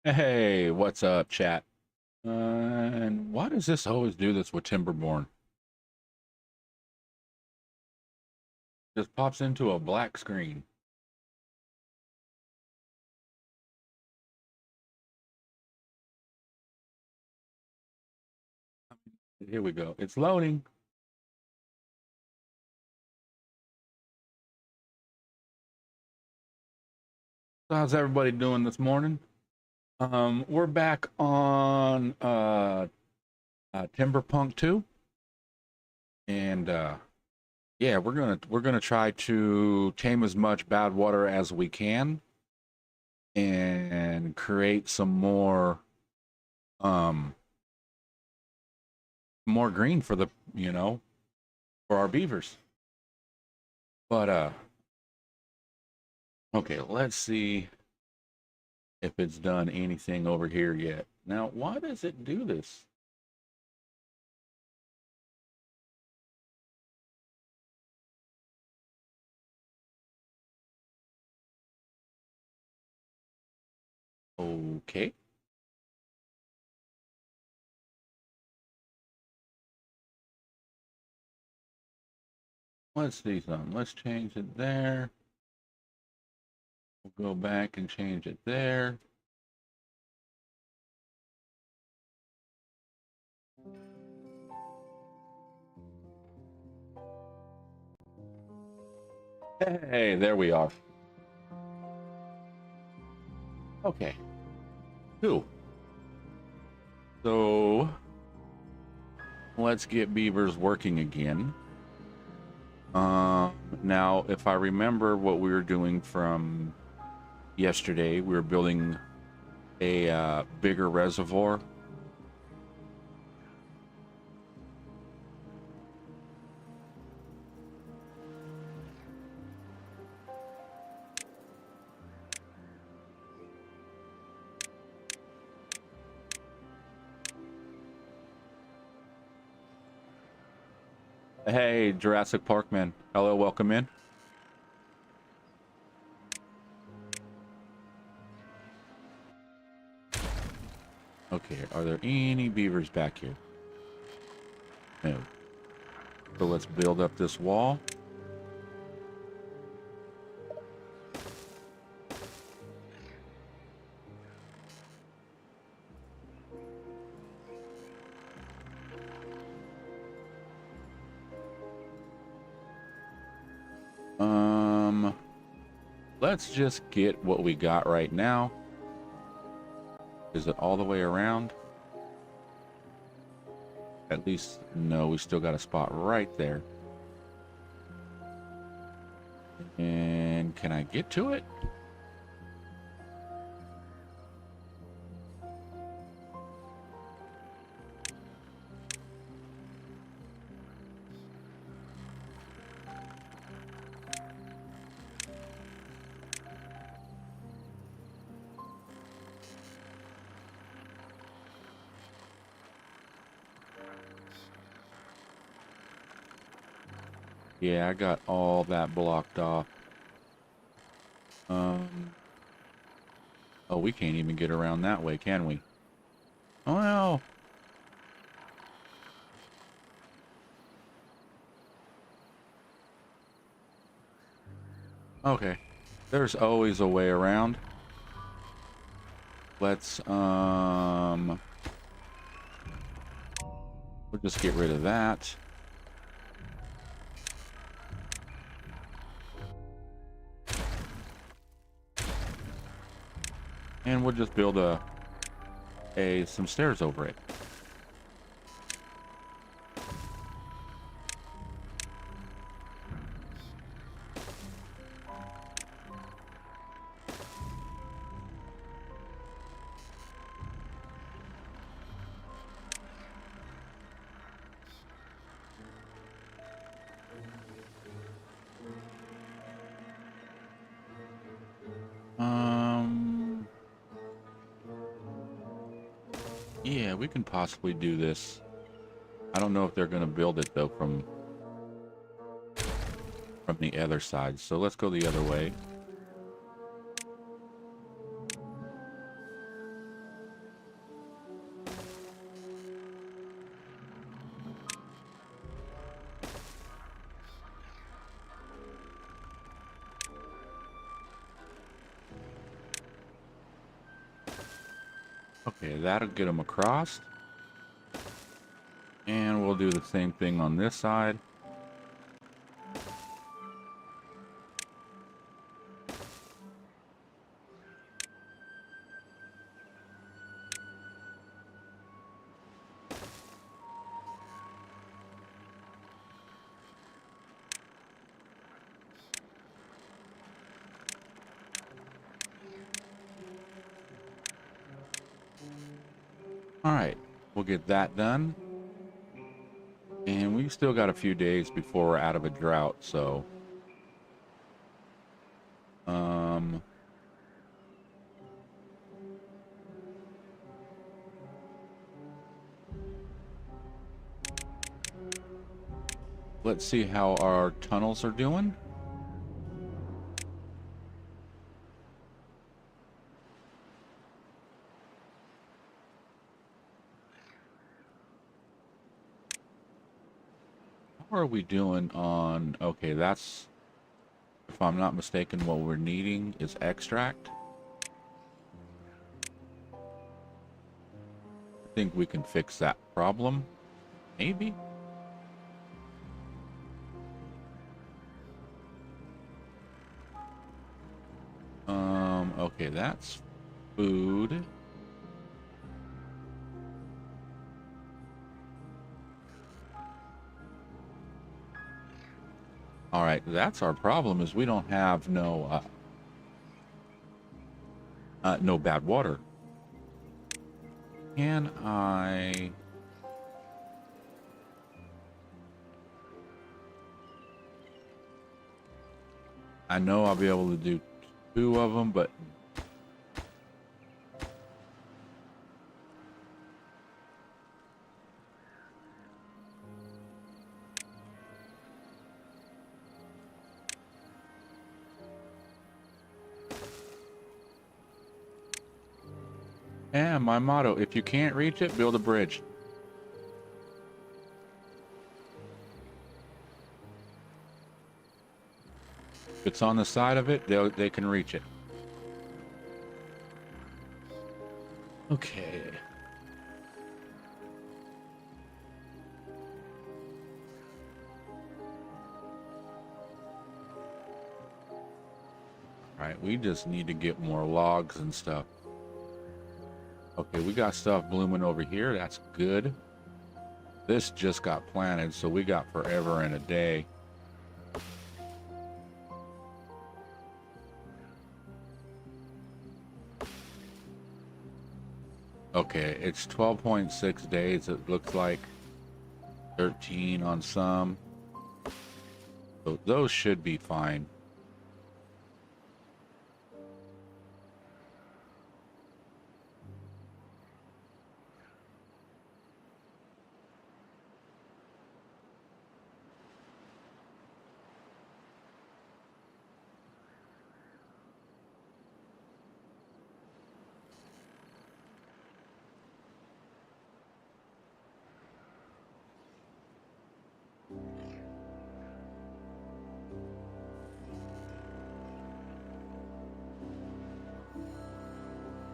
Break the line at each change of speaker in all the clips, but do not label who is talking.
Hey, what's up, chat? And why does this always do this with Timberborn? Just pops into a black screen. Here we go. It's loading. So how's everybody doing this morning? We're back on Timberpunk 2, and yeah, we're gonna try to tame as much bad water as we can and create some um more green for the for our beavers. But okay, let's see if it's done anything over here yet. Now, why does it do this? Okay. Let's see something. Let's change it there. We'll go back and change it there. Hey, there we are. Okay. Cool. So let's get beavers working again. Now, if I remember what we were doing from yesterday, we were building a bigger reservoir. Hey, Jurassic Park man. Hello, welcome in. Okay, are there any beavers back here? No. So let's build up this wall. Let's just get what we got right now. Is it all the way around? At least, no, we still got a spot right there. And can I get to it? Yeah, I got all that blocked off. Oh, we can't even get around that way, can we? Well, okay. There's always a way around. Let's, we'll just get rid of that. And we'll just build some stairs over it. Yeah, we can possibly do this. I don't know if they're going to build it, though, from the other side. So let's go the other way. Okay, that'll get them across. And we'll do the same thing on this side. All right, we'll get that done. And we've still got a few days before we're out of a drought, so let's see how our tunnels are doing. How are we doing on... Okay, that's, if I'm not mistaken, what we're needing is extract. I think we can fix that problem. Maybe. Okay, that's food. All right, that's our problem, is we don't have no bad water. Can I... I know I'll be able to do 2 of them, but... And my motto, if you can't reach it, build a bridge. If it's on the side of it, they can reach it. Okay. Alright, we just need to get more logs and stuff. Okay, we got stuff blooming over here. That's good. This just got planted, so we got forever and a day. Okay, it's 12.6 days. It looks like 13 on some. So those should be fine.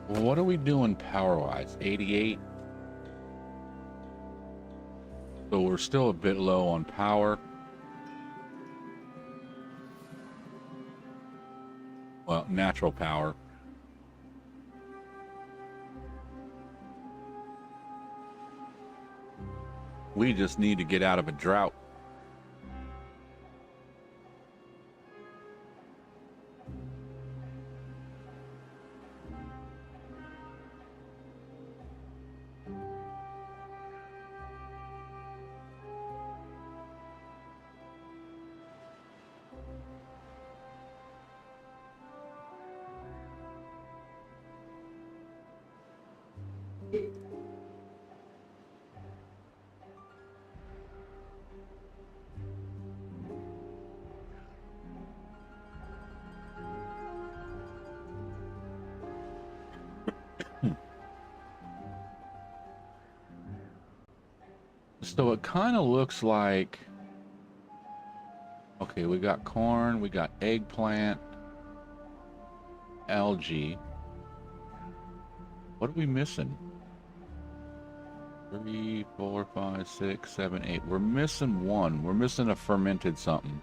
What are we doing power-wise? 88? So we're still a bit low on power. Well, natural power. We just need to get out of a drought. So it kind of looks like, okay, we got corn, we got eggplant, algae. What are we missing? 3, 4, 5, 6, 7, 8. We're missing one. We're missing a fermented something.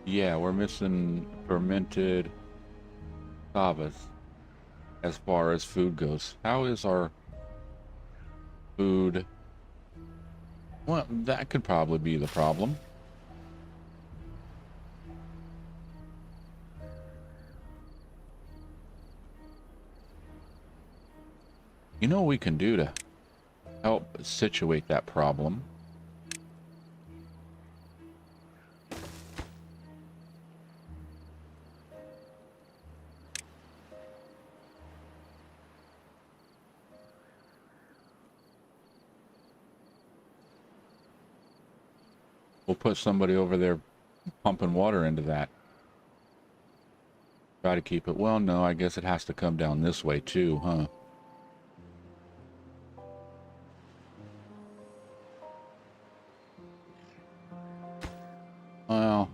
Yeah, we're missing fermented kavas as far as food goes. How is our food? Well, that could probably be the problem. You know what we can do to help situate that problem? We'll put somebody over there pumping water into that. Try to keep it. Well, no, I guess it has to come down this way too, huh? Well,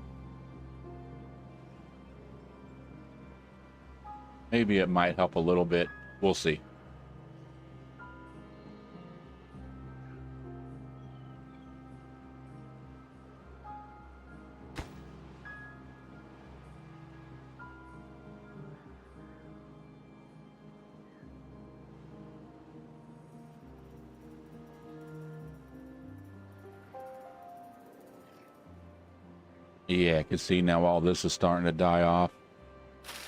maybe it might help a little bit. We'll see. Yeah, I can see now all this is starting to die off.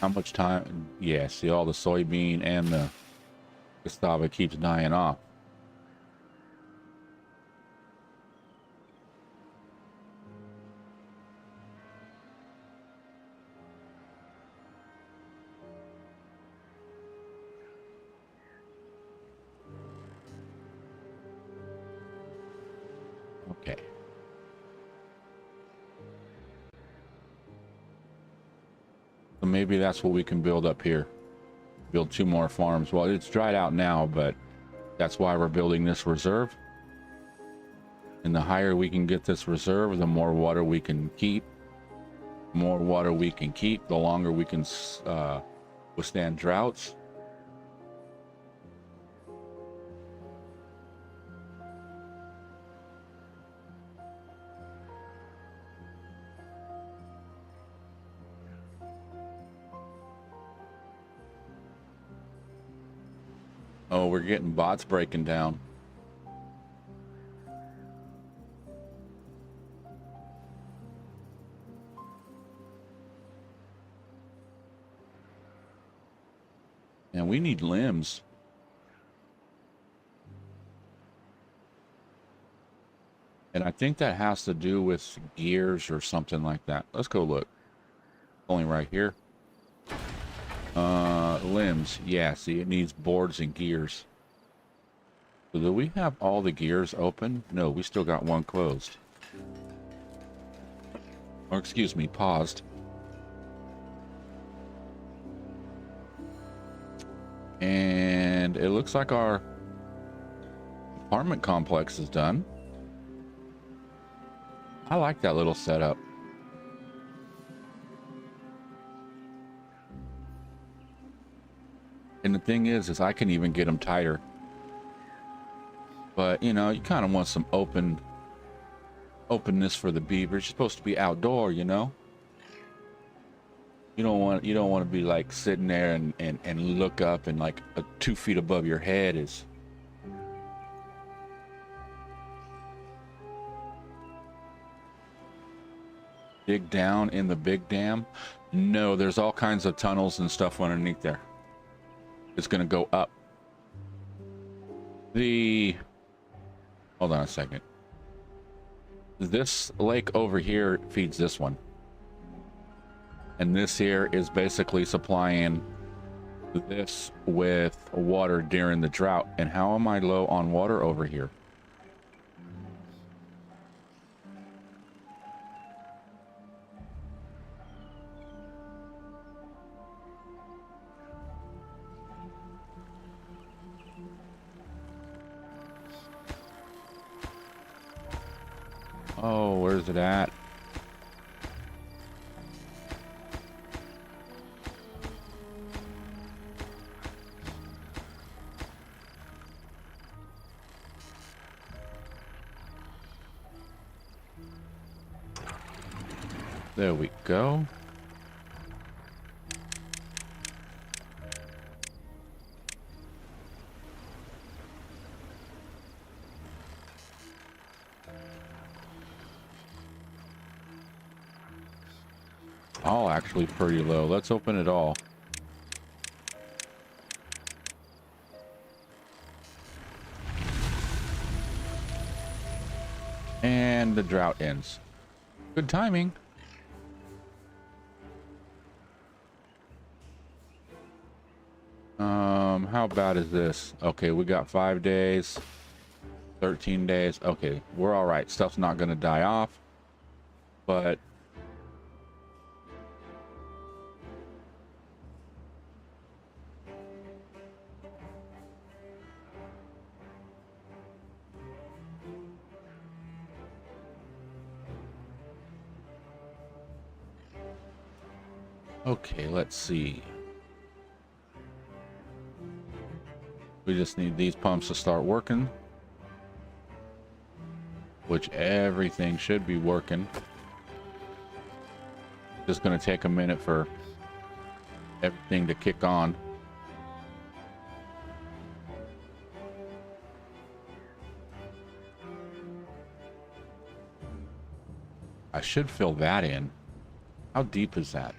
How much time? Yeah, see all the soybean and the cassava keeps dying off. Okay. So maybe that's what we can build up here. Build 2 more farms. Well, it's dried out now, but that's why we're building this reserve. And the higher we can get this reserve, the more water we can keep. The more water we can keep, the longer we can withstand droughts. Oh, we're getting bots breaking down. And we need limbs. And I think that has to do with gears or something like that. Let's go look. Only right here. Limbs. Yeah, see, it needs boards and gears. So do we have all the gears open? No, we still got one closed. Or excuse me, paused. And it looks like our apartment complex is done. I like that little setup. And the thing is I can even get them tighter. But, you know, you kind of want some openness for the beavers. You're supposed to be outdoor, you know? You don't want to be like sitting there and look up and like 2 feet above your head is. Dig down in the big dam. No, there's all kinds of tunnels and stuff underneath there. It's going to go up. Hold on a second. This lake over here feeds this one. And this here is basically supplying this with water during the drought. And how am I low on water over here? Oh, where's it at? There we go. All actually pretty low. Let's open it all. And the drought ends. Good timing. How bad is this? Okay, we got 5 days, 13 days. Okay, we're all right. Stuff's not going to die off, but okay, let's see. We just need these pumps to start working, which everything should be working. Just going to take a minute for everything to kick on. I should fill that in. How deep is that?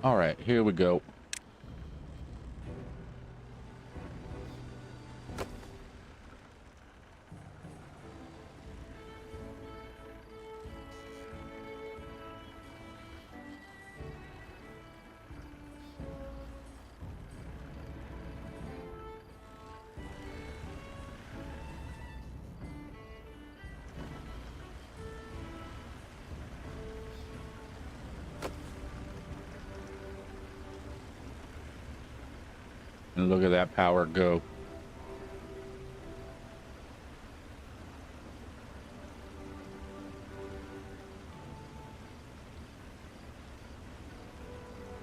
All right, here we go. And look at that power go.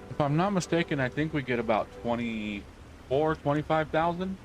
If I'm not mistaken, I think we get about 25,000.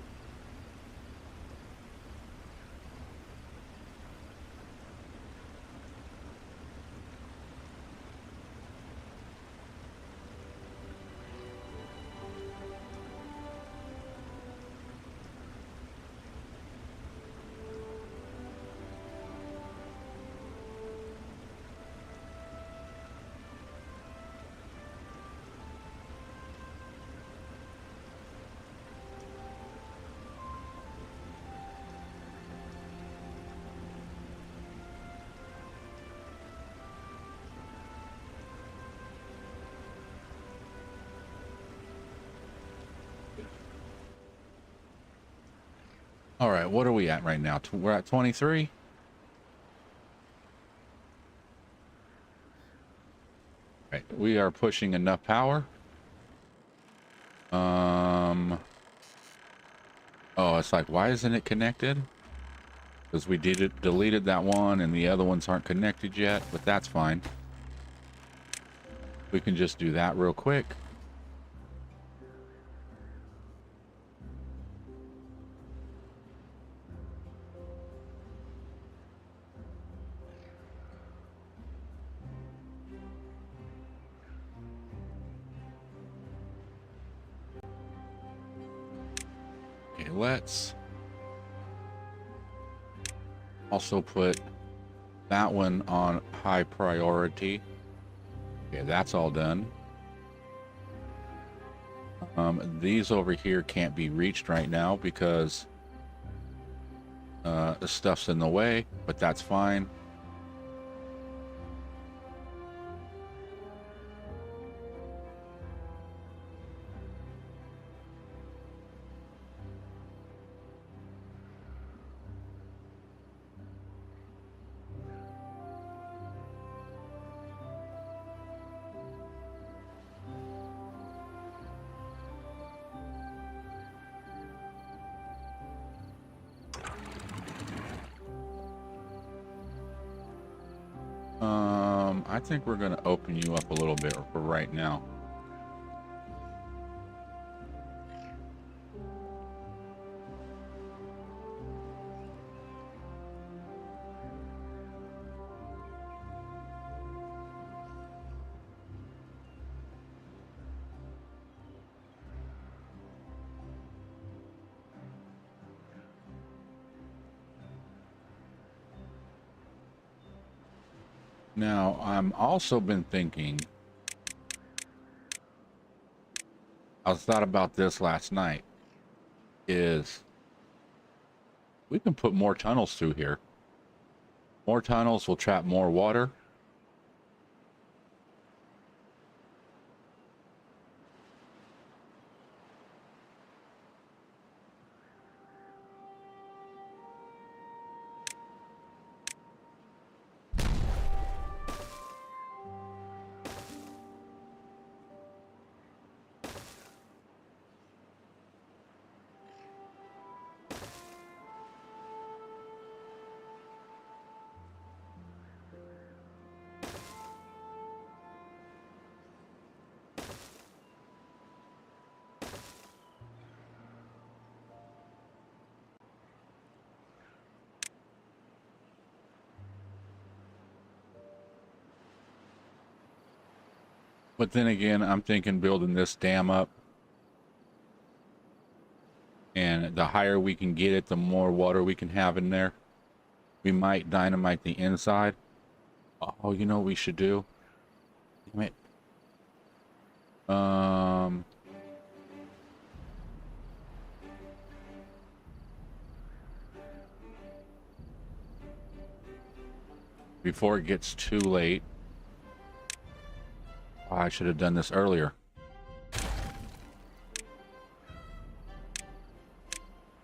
All right, what are we at right now? We're at 23. Right, we are pushing enough power. Oh, it's like, why isn't it connected? Because we deleted that one and the other ones aren't connected yet, but that's fine. We can just do that real quick. Okay, let's also put that one on high priority. Okay, that's all done. These over here can't be reached right now because the stuff's in the way, but that's fine. I think we're going to open you up a little bit for right now. Now, I'm also been thinking, I was thought about this last night, is we can put more tunnels through here. More tunnels will trap more water. But then again, I'm thinking building this dam up. And the higher we can get it, the more water we can have in there. We might dynamite the inside. Oh, you know what we should do? Damn it. Before it gets too late. Oh, I should have done this earlier.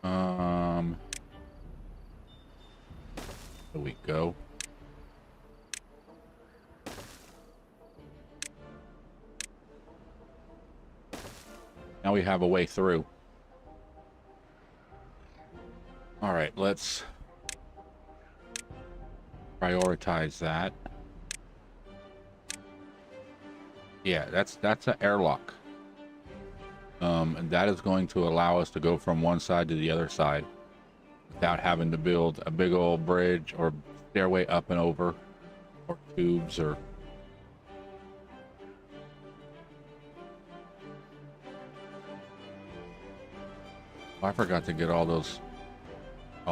There we go. Now we have a way through. All right, let's prioritize that. Yeah, that's an airlock. And that is going to allow us to go from one side to the other side without having to build a big old bridge or stairway up and over, or tubes, or oh, I forgot to get all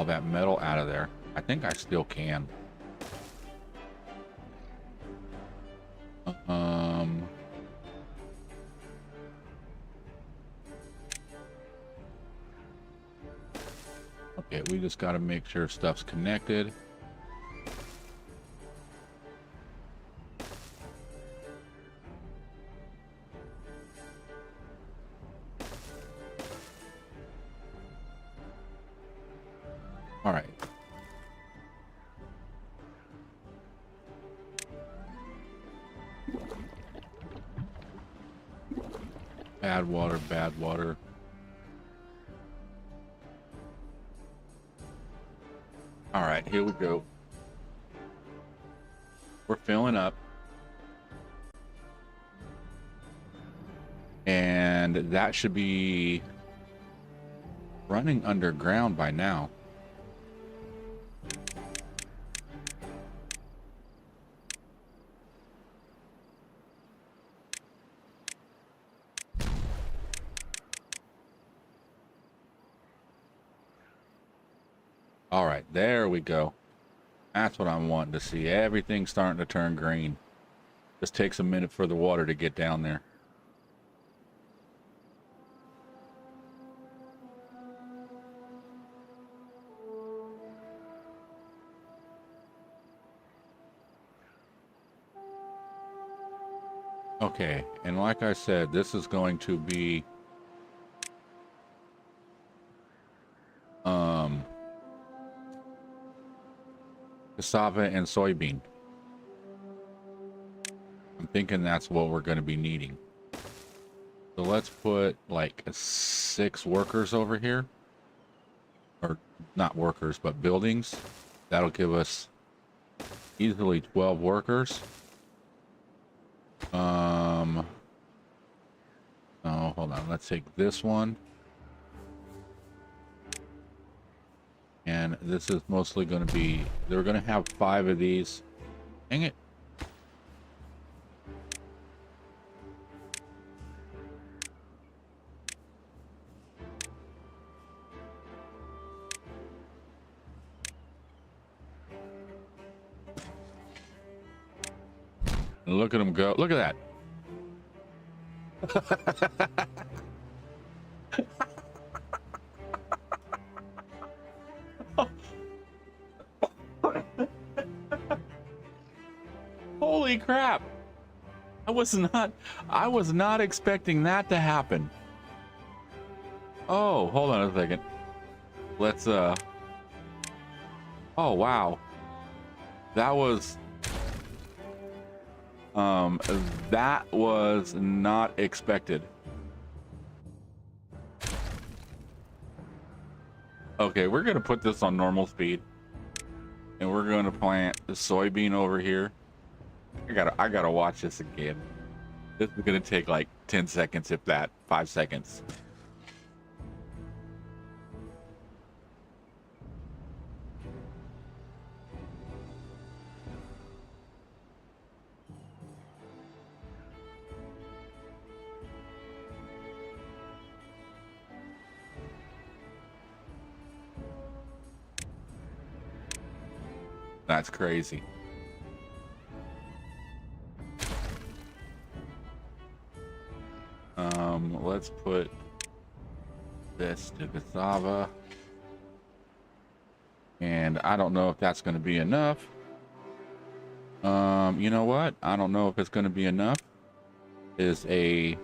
that metal out of there. I think I still can. Okay, we just got to make sure stuff's connected. All right. Bad water, bad water. All right, here we go. We're filling up. And that should be running underground by now. All right, there we go. That's what I'm wanting to see. Everything's starting to turn green. Just takes a minute for the water to get down there. Okay, and like I said, this is going to be cassava and soybean. I'm thinking that's what we're going to be needing. So let's put like 6 workers over here. Or not workers, but buildings. That'll give us easily 12 workers. Oh, hold on. Let's take this one. And this is mostly going to be, they're going to have 5 of these. Dang it. Look at him go. Look at that. Holy crap. I was not expecting that to happen. Oh, hold on a second. Let's oh wow. That was not expected. Okay, we're gonna put this on normal speed, and we're gonna plant the soybean over here. I gotta watch this again. This is gonna take like 10 seconds, if that, 5 seconds. That's crazy. Let's put this to cassava. And I don't know if that's going to be enough. You know what? I don't know if it's going to be enough. Is a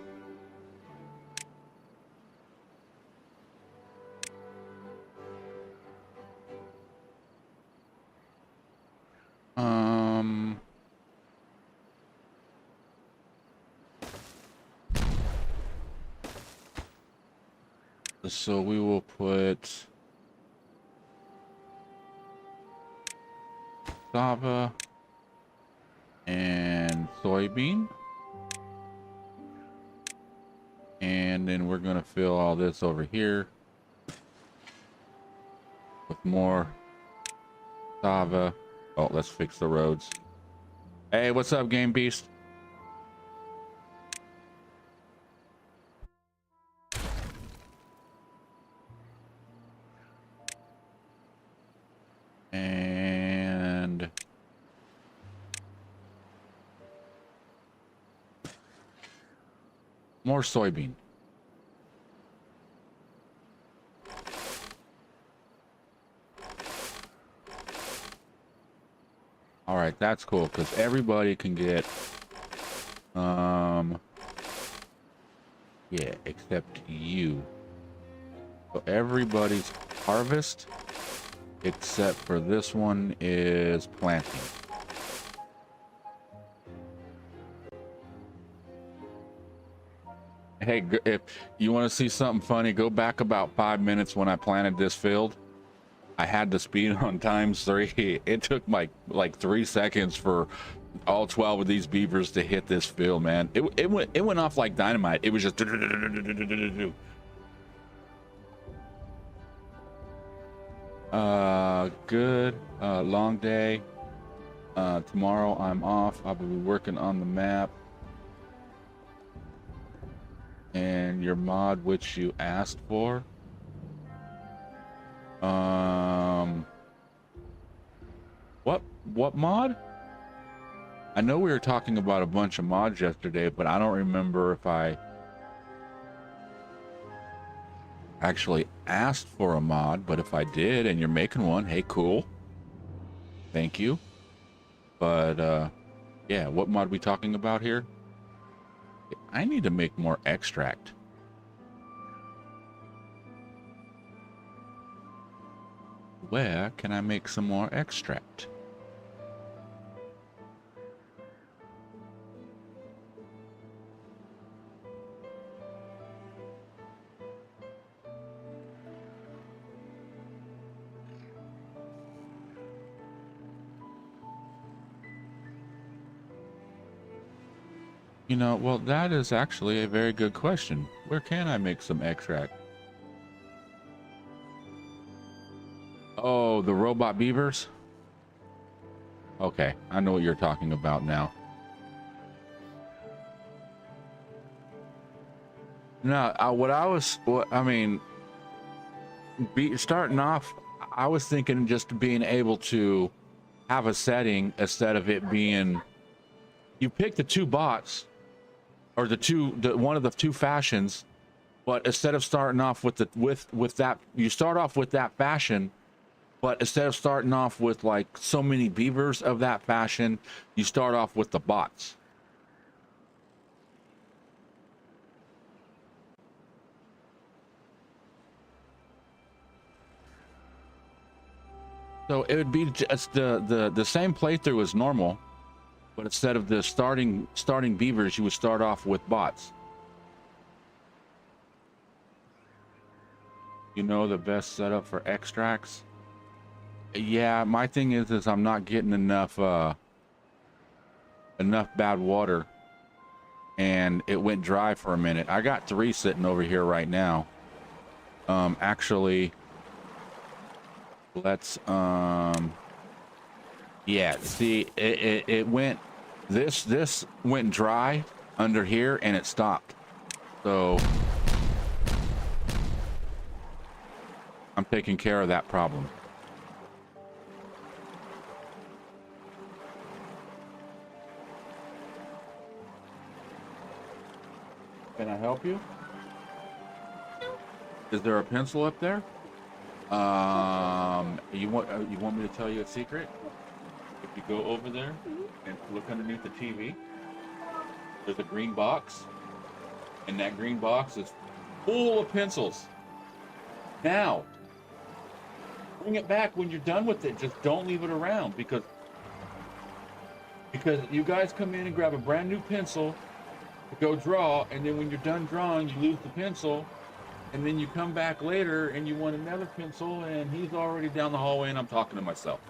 so we will put cassava and soybean, and then we're gonna fill all this over here with more cassava. Oh, let's fix the roads. Hey, what's up, Game Beast? And more soybean. All right, that's cool because everybody can get yeah, except you. So everybody's harvest except for this one is planting. Hey, if you want to see something funny, go back about 5 minutes when I planted this field. I had the speed on ×3. It took like 3 seconds for all 12 of these beavers to hit this field, man. It went off like dynamite. It was just good. Long day. Tomorrow I'm off. I'll be working on the map. And your mod, which you asked for. What mod? I know we were talking about a bunch of mods yesterday, but I don't remember if I actually asked for a mod. But if I did and you're making one, hey, cool. Thank you. But yeah, what mod are we talking about here? I need to make more extract. Where can I make some more extract? You know, well, that is actually a very good question. Where can I make some extract? Oh, the robot beavers? Okay, I know what you're talking about now. No, I mean, starting off, I was thinking just being able to have a setting instead of it being, you pick the two bots or one of the two fashions, but instead of starting off with that, you start off with that fashion, but instead of starting off with like so many beavers of that fashion, you start off with the bots. So it would be just the same playthrough as normal, but instead of the starting beavers, you would start off with bots. You know, the best setup for extracts? Yeah, my thing is I'm not getting enough bad water, and it went dry for a minute. I got 3 sitting over here right now. Actually, let's yeah, see, it went, this went dry under here and it stopped. So I'm taking care of that problem. Can I help you? Is there a pencil up there? You want me to tell you a secret? If you go over there and look underneath the TV, there's a green box, and that green box is full of pencils. Now, bring it back when you're done with it. Just don't leave it around, because you guys come in and grab a brand new pencil to go draw, and then when you're done drawing, you lose the pencil, and then you come back later and you want another pencil, and he's already down the hallway and I'm talking to myself.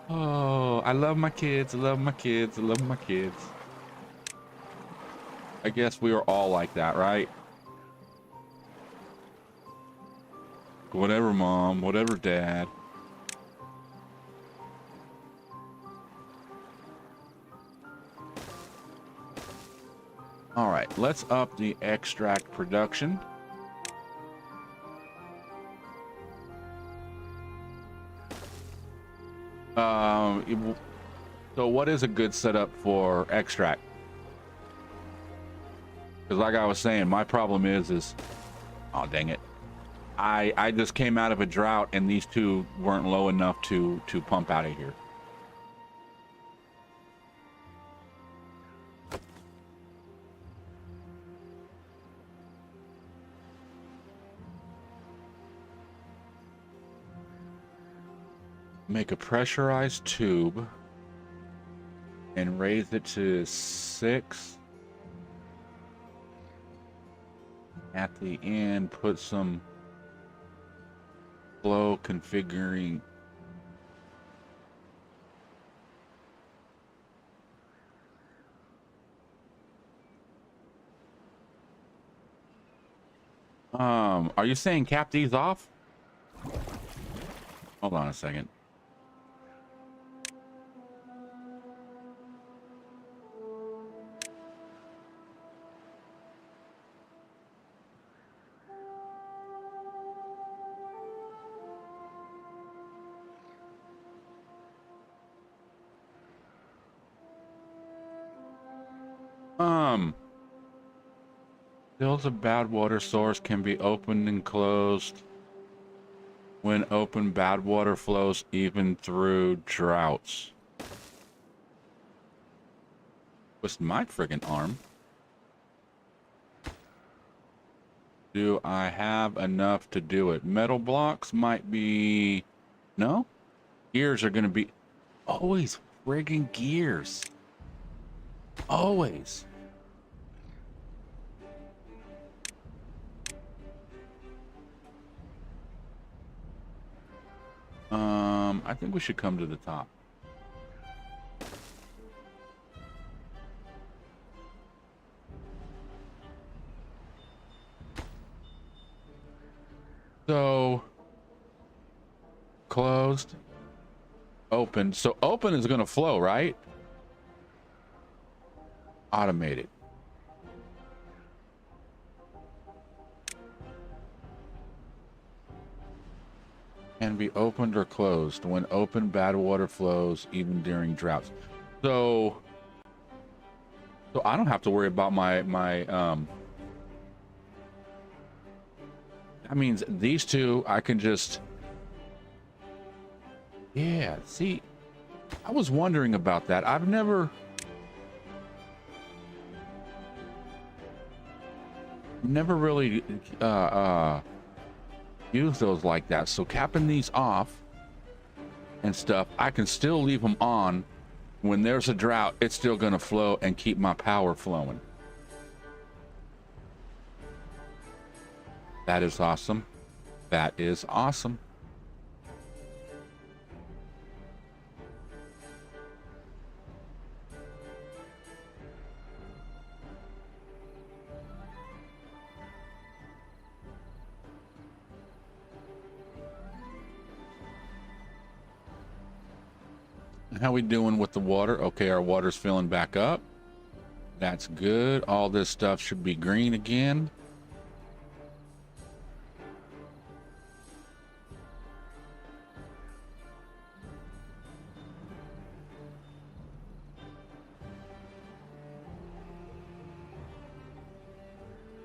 Oh, I love my kids. I love my kids. I love my kids. I guess we are all like that, right? Whatever, Mom. Whatever, Dad. All right, let's up the extract production. So what is a good setup for extract? Because like I was saying, my problem is, oh, dang it. I just came out of a drought and these two weren't low enough to pump out of here. Make a pressurized tube and raise it to 6. At the end, put some flow configuring. Are you saying cap these off? Hold on a second. Fills of bad water source can be opened and closed. When open, bad water flows even through droughts. What's my friggin' arm? Do I have enough to do it? Metal blocks might be... No? Gears are gonna be... Always friggin' gears. Always. I think we should come to the top. So closed, open. So open is going to flow, right? Automated. Can be opened or closed. When open, bad water flows even during droughts. So I don't have to worry about my that means these two I can just, yeah, see, I was wondering about that. I've never really use those like that. So capping these off and stuff, I can still leave them on. When there's a drought, it's still going to flow and keep my power flowing. That is awesome. That is awesome. How we doing with the water? Okay, our water's filling back up. That's good. All this stuff should be green again.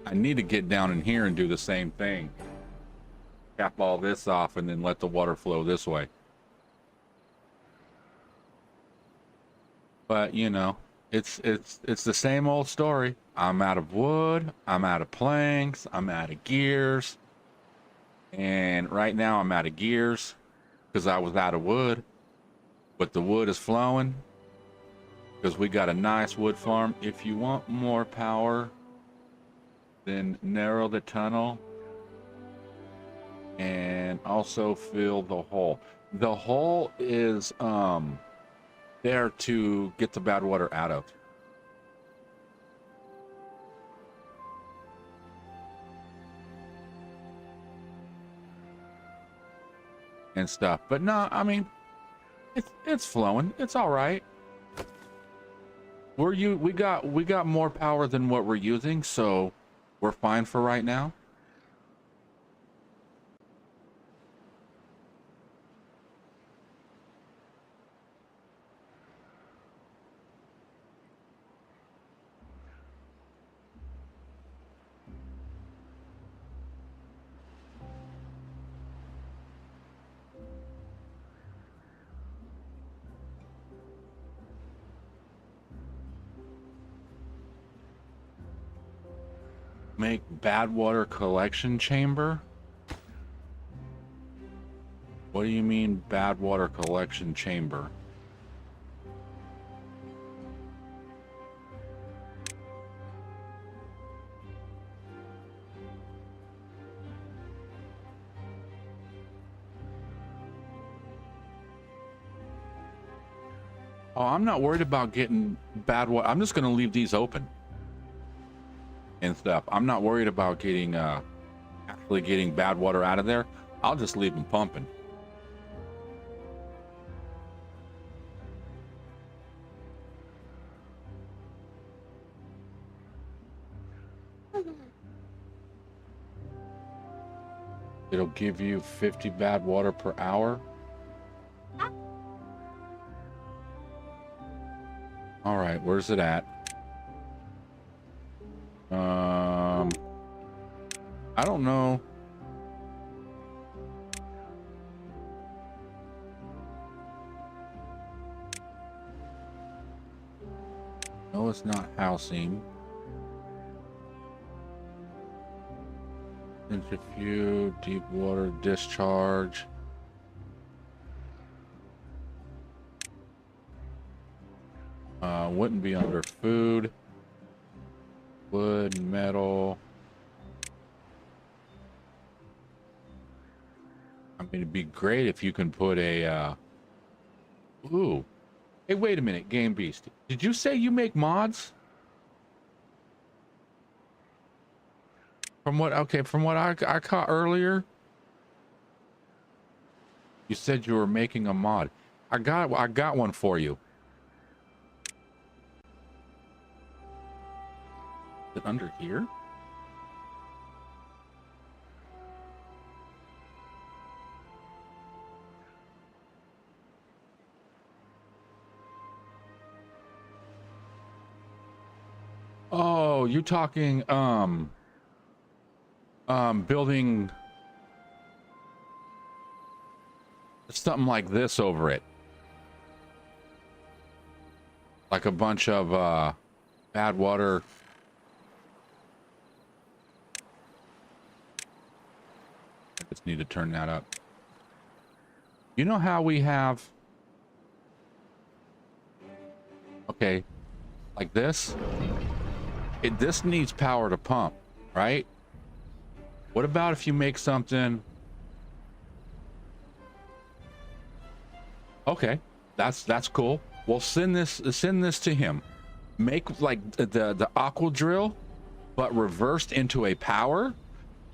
I need to get down in here and do the same thing. Cap all this off and then let the water flow this way. But you know, it's the same old story. I'm out of wood, I'm out of planks, I'm out of gears. And right now I'm out of gears because I was out of wood. But the wood is flowing because we got a nice wood farm. If you want more power, then narrow the tunnel and also fill the hole. The hole is there to get the bad water out of. And stuff. But no, I mean, it's flowing. It's all right. We got more power than what we're using, so we're fine for right now. Make bad water collection chamber? What do you mean bad water collection chamber? Oh, I'm not worried about getting bad water. I'm just going to leave these open and stuff. I'm not worried about getting actually getting bad water out of there. I'll just leave them pumping. It'll give you 50 bad water per hour. All right, where's it at? I don't know. No, it's not housing. Centrifuge, deep water discharge. Wouldn't be under food. Wood, metal. I mean, it'd be great if you can put a, ooh. Hey, wait a minute, Game Beast. Did you say you make mods? From what I caught earlier, You said you were making a mod. I got one for you. Is it under here? Oh, you talking building something like this over it. Like a bunch of bad water. I just need to turn that up. You know how we have, okay, like this? This needs power to pump, right? What about if you make something? Okay, that's cool. Well, send this to him. Make like the aqua drill, but reversed into a power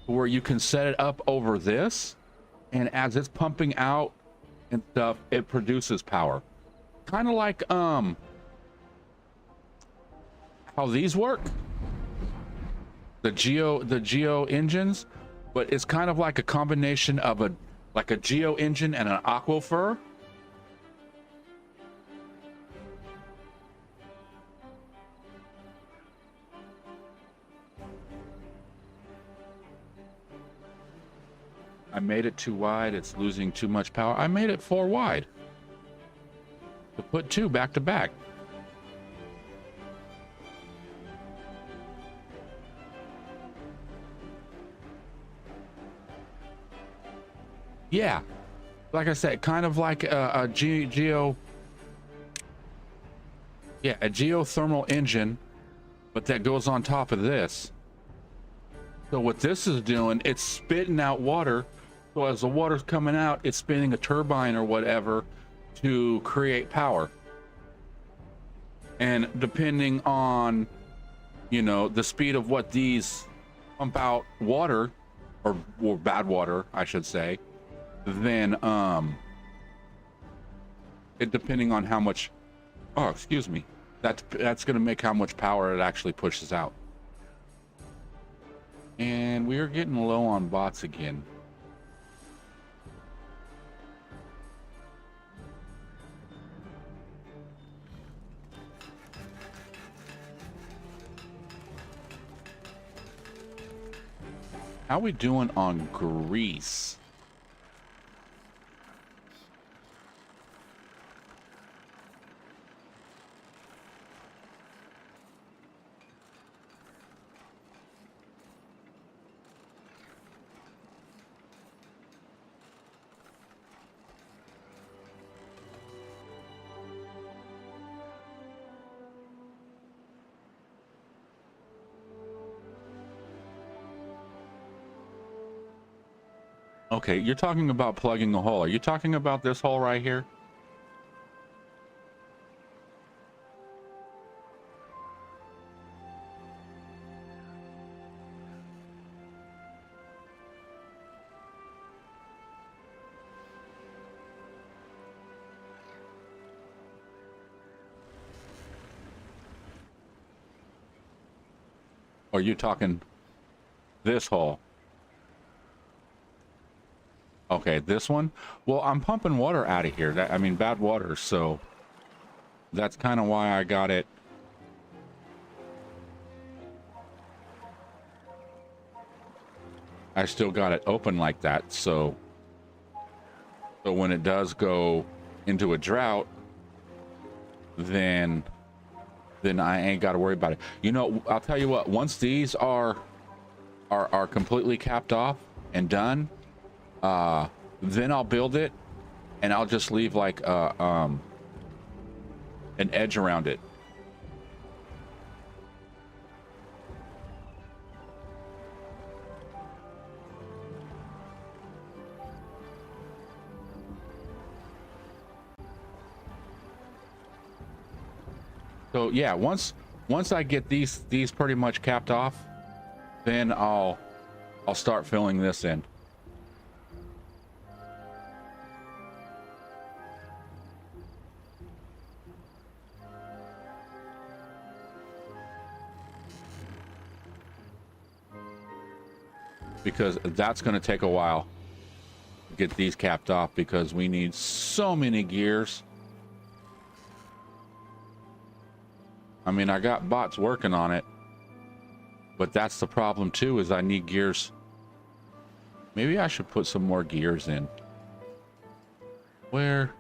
where you can set it up over this, and as it's pumping out and stuff, it produces power. Kind of like how these work, the geo engines, but it's kind of like a combination of a geo engine and an aquifer. I made it too wide. It's losing too much power. I made it 4 wide to put 2 back to back. Yeah, like I said, kind of like a geothermal engine, but that goes on top of this. So what this is doing, it's spitting out water. So as the water's coming out, it's spinning a turbine or whatever to create power. And depending on, you know, the speed of what these pump out water, or bad water, I should say, then it depending on how much, oh, excuse me, that's going to make how much power it actually pushes out. And we are getting low on bots again. How we doing on grease? Okay, you're talking about plugging a hole. Are you talking about this hole right here? Or are you talking this hole? Okay, this one? Well, I'm pumping water out of here. I mean, bad water, so that's kind of why I got it. I still got it open like that, so when it does go into a drought, then I ain't got to worry about it. You know, I'll tell you what, once these are completely capped off and done, then I'll build it and I'll just leave like an edge around it. So yeah, once I get these pretty much capped off, then I'll start filling this in. because that's going to take a while to get these capped off because we need so many gears. I mean, I got bots working on it, but that's the problem too, is I need gears. Maybe I should put some more gears in. Where?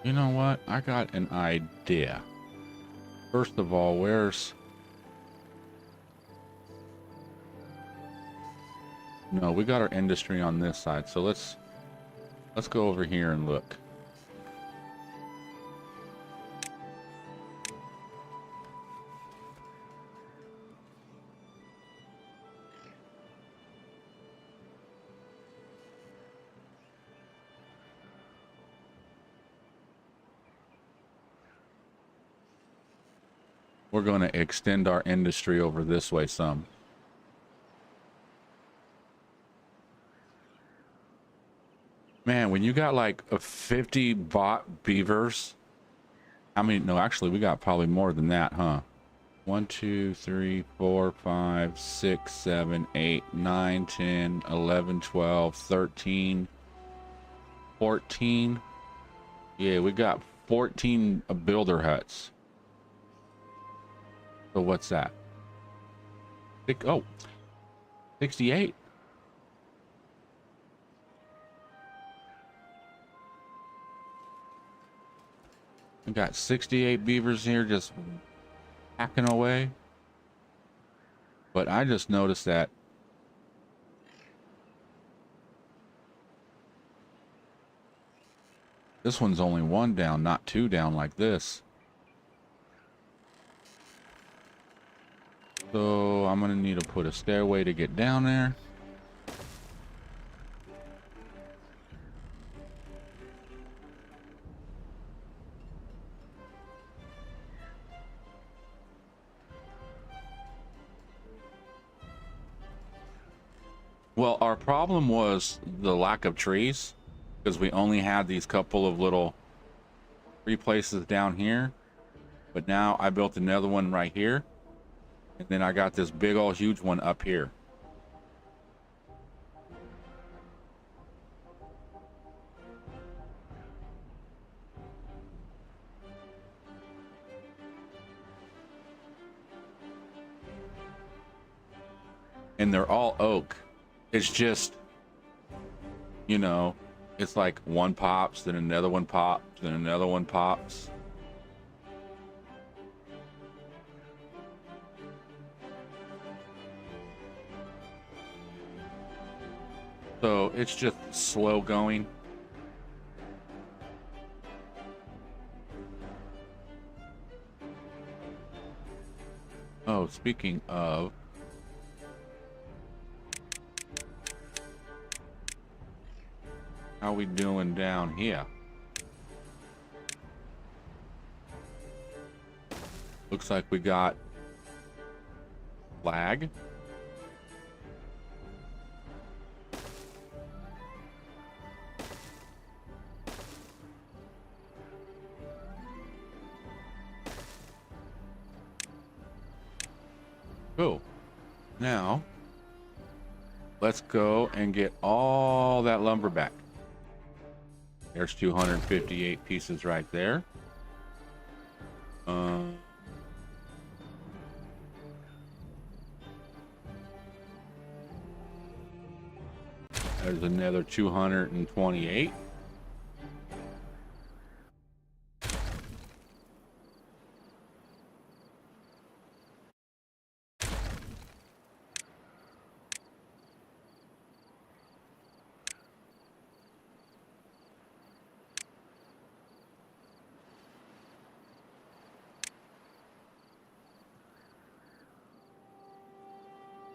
You know what? I got an idea. First of all, where's... No, we got our industry on this side, so let's go over here and look. We're going to extend our industry over this way some. Man, when you got like a 50 bot beavers, I mean, no, actually, we got probably more than that, huh? 1, 2, 3, 4, 5, 6, 7, 8, 9, 10, 11, 12, 13, 14. Yeah, we got 14 builder huts. So what's that? Oh, 68. We got 68 beavers here just hacking away. But I just noticed that this one's only one down, not two down like this. So I'm gonna need to put a stairway to get down there. Well, our problem was the lack of trees, because we only had these couple of little tree places down here. But now I built another one right here. And then I got this big old huge one up here. And they're all oak. It's just, you know, it's like one pops, then another one pops, then another one pops. So it's just slow going. Oh, speaking of, how we doing down here? Looks like we got lag. Cool. Now, let's go and get all that lumber back. There's 258 pieces right there. There's another 228.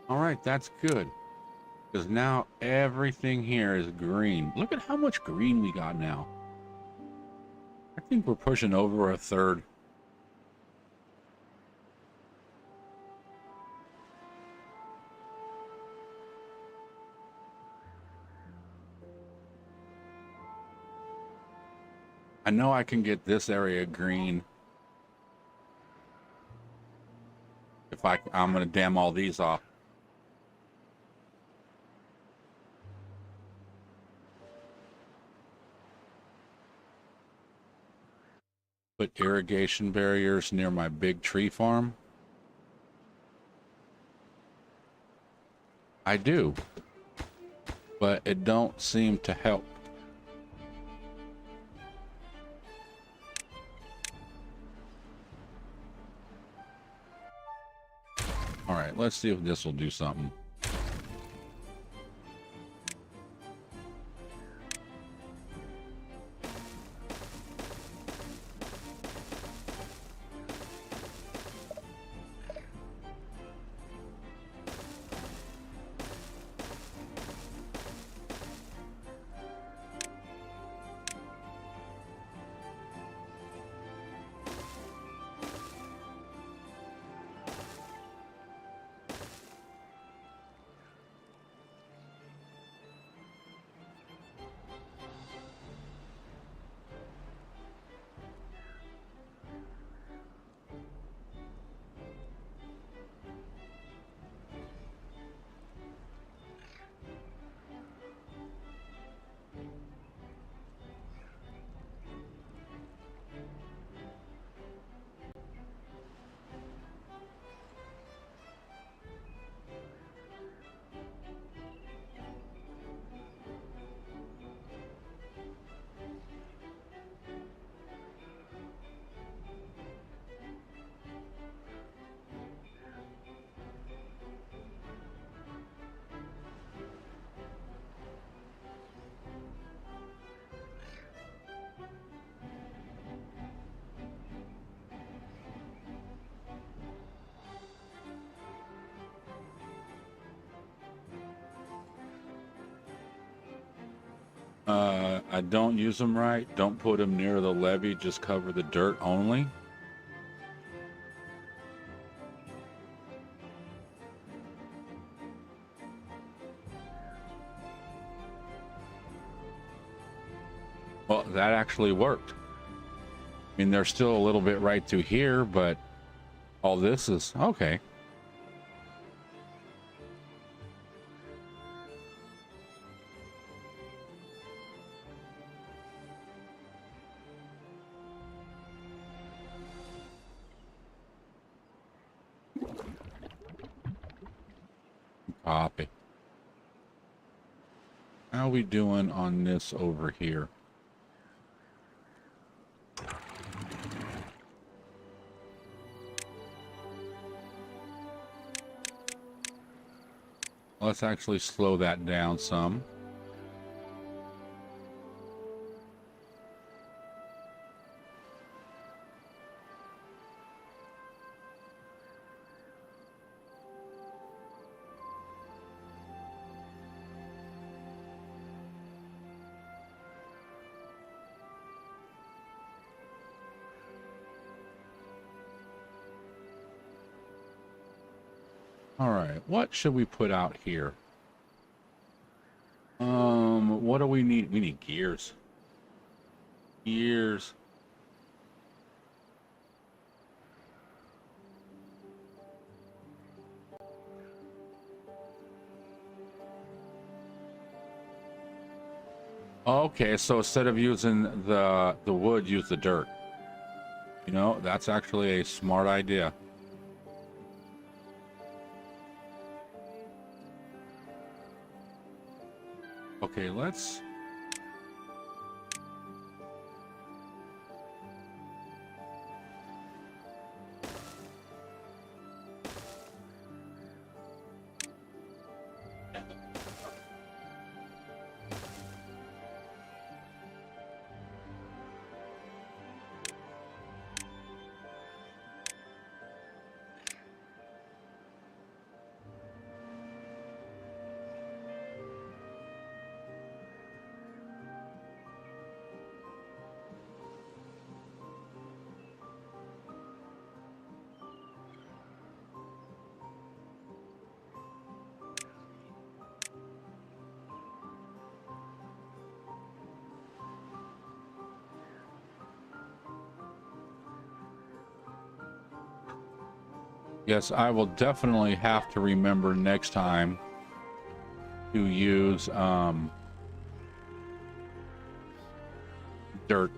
All right, that's good. Because now everything here is green. Look at how much green we got now. I think we're pushing over a third. I know I can get this area green if I'm going to dam all these off. Put irrigation barriers near my big tree farm. I do, but it don't seem to help. All right, let's see if this will do something. I don't use them right. Don't put them near the levee. Just cover the dirt only. Well, that actually worked. I mean, there's still a little bit right through here, but all this is okay. Copy. How are we doing on this over here? Let's actually slow that down some. All right, what should we put out here? What do we need? We need gears. Gears. Okay, so instead of using the wood, use the dirt. You know, that's actually a smart idea. Okay, let's... Yes, I will definitely have to remember next time to use dirt.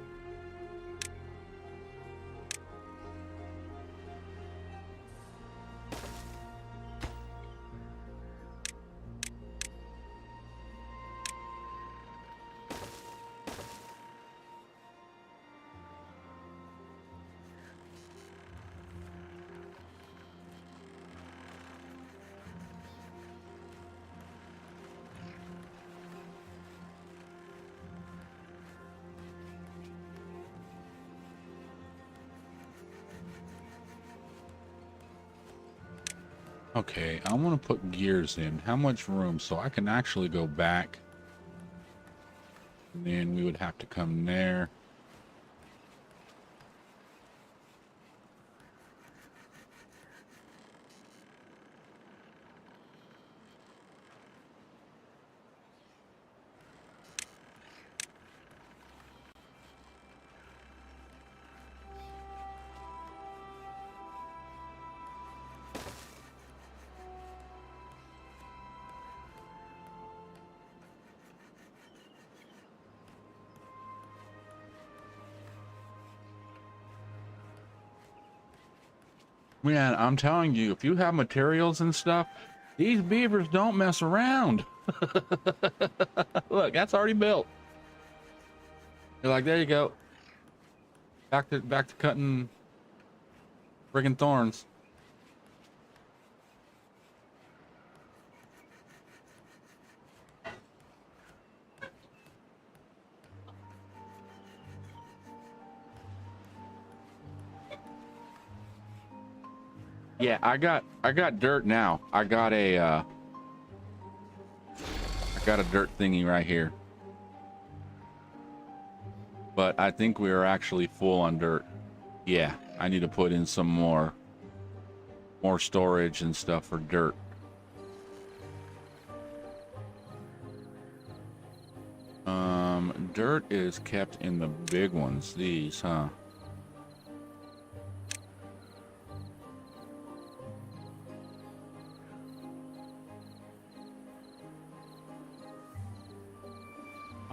Okay, I want to put gears in. How much room? So I can actually go back. And then we would have to come there. Man, I'm telling you, if you have materials and stuff, these beavers don't mess around. Look, that's already built. You're like, there you go. Back to cutting friggin' thorns. Yeah, I got dirt now. I got a dirt thingy right here. But I think we are actually full on dirt. Yeah, I need to put in some more storage and stuff for dirt. Dirt is kept in the big ones, these, huh?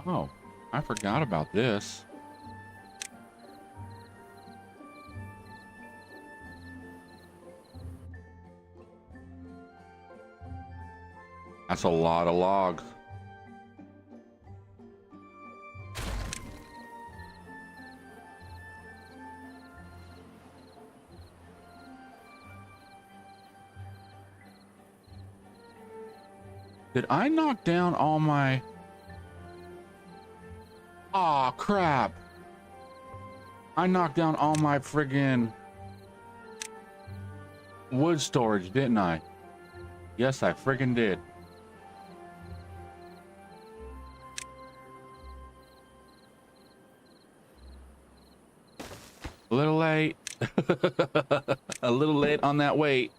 Oh, I forgot about this. That's a lot of logs. Did I knock down all my... Aw, crap. I knocked down all my friggin' wood storage, didn't I? Yes, I friggin' did. A little late. A little late on that wait.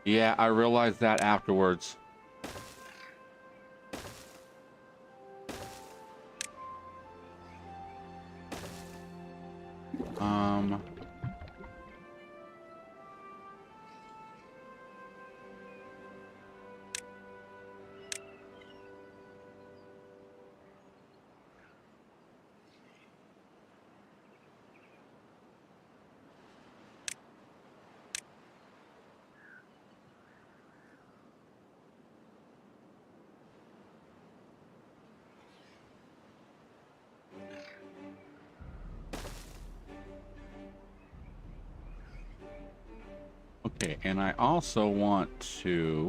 Yeah, I realized that afterwards. Okay, and I also want to...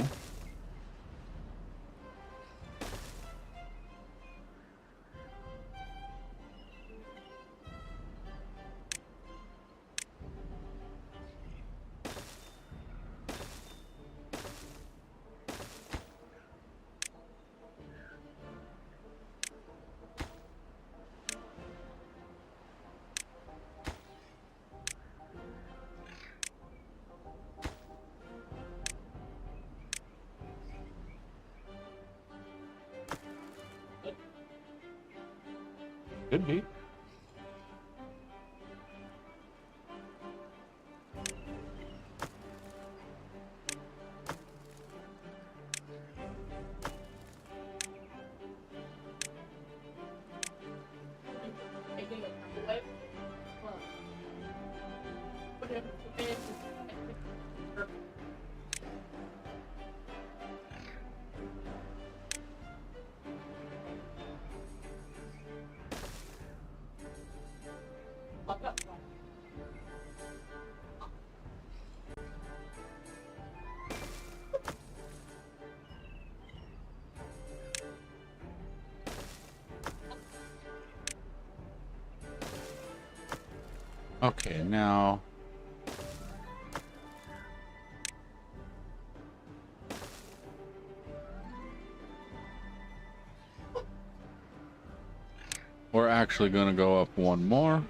Could be. Okay, now we're actually going to go up one more.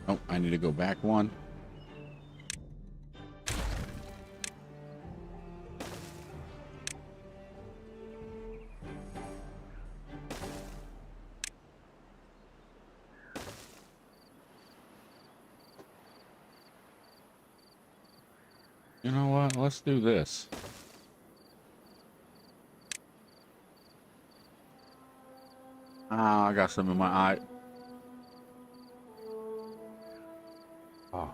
Oh, I need to go back one. You know what? Let's do this. Ah, I got some in my eye. Oh.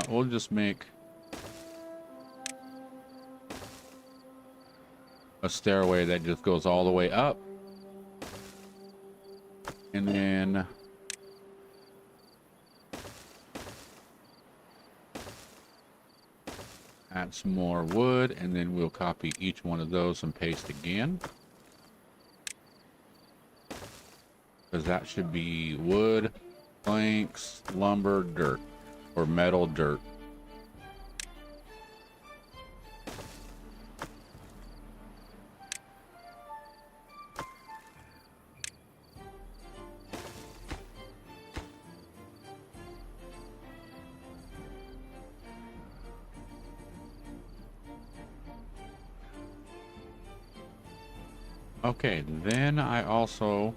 We'll just make a stairway that just goes all the way up. And then add some more wood, and then we'll copy each one of those and paste again. Because that should be wood, planks, lumber, dirt, or metal, dirt. Okay, then I also,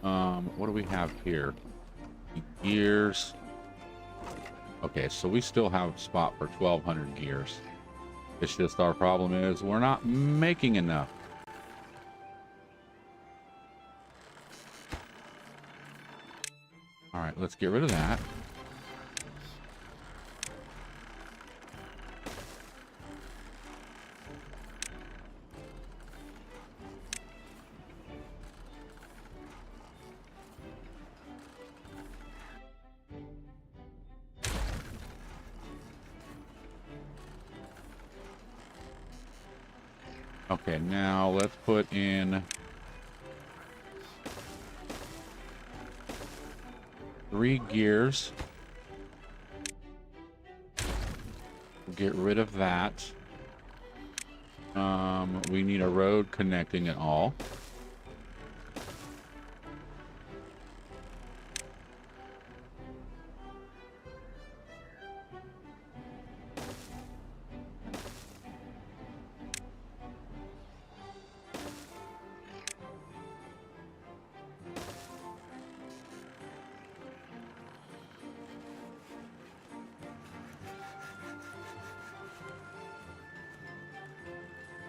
what do we have here? Gears. Okay, so we still have a spot for 1,200 gears. It's just our problem is we're not making enough. All right, let's get rid of that. Okay, now let's put in 3 gears. Get rid of that. We need a road connecting it all.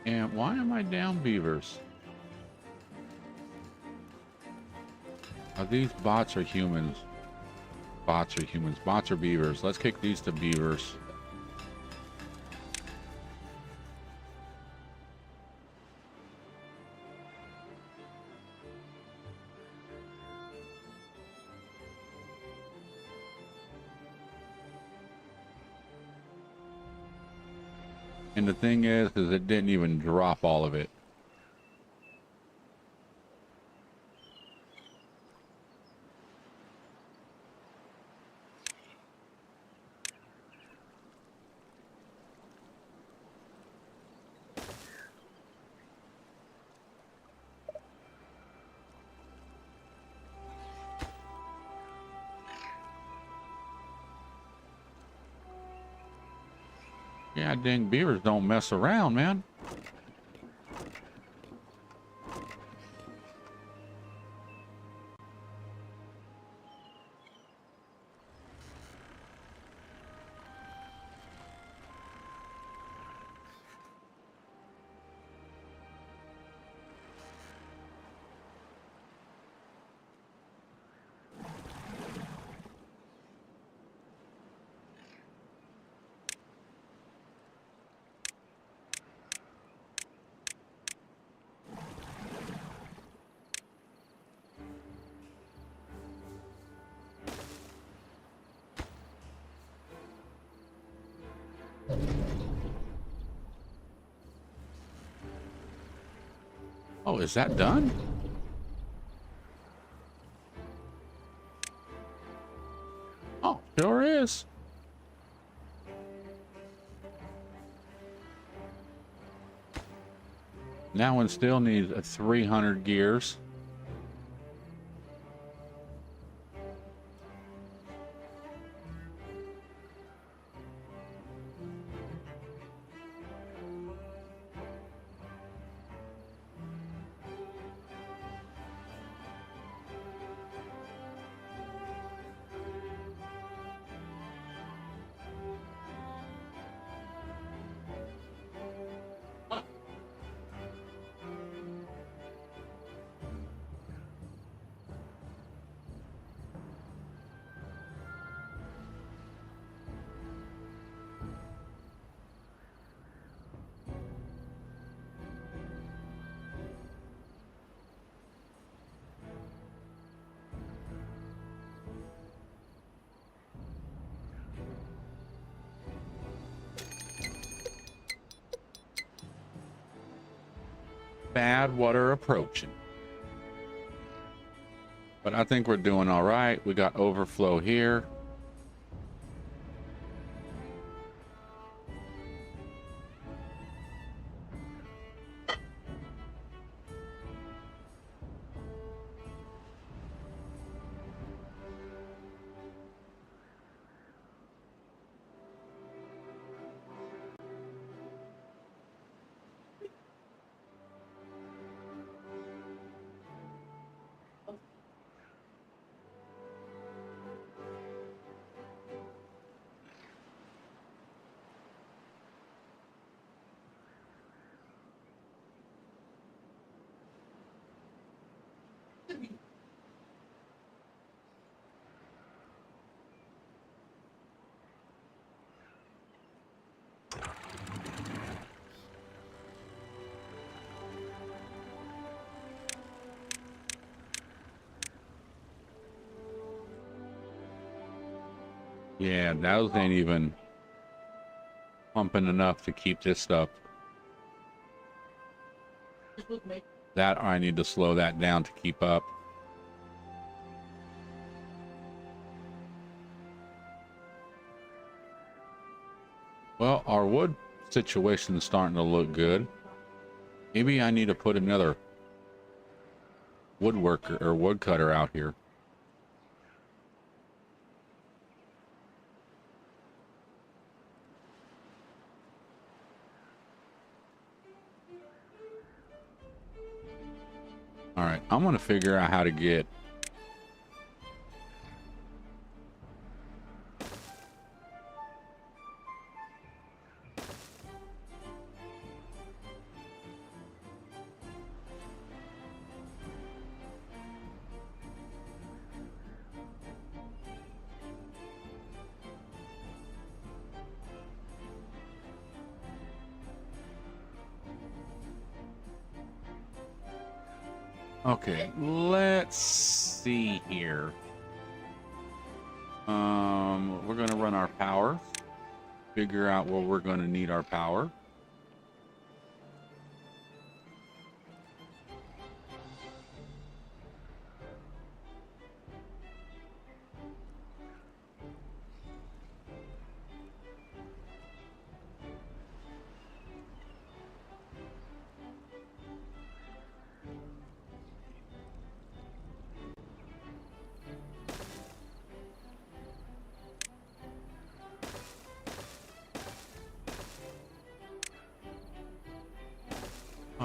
And why am I down beavers? Are these bots or humans? Bots are humans. Bots are beavers. Let's kick these to beavers. And the thing is it didn't even drop all of it. Yeah, dang beavers don't mess around, man. Oh, is that done? Oh, sure is. That one still needs a 300 gears. Bad water approaching. But I think we're doing all right. We got overflow here. Yeah, those ain't even pumping enough to keep this stuff. That I need to slow that down to keep up. Well, our wood situation is starting to look good. Maybe I need to put another woodworker or woodcutter out here. All right, I'm gonna figure out how to get okay, let's see here. We're gonna run our power, figure out where we're gonna need our power.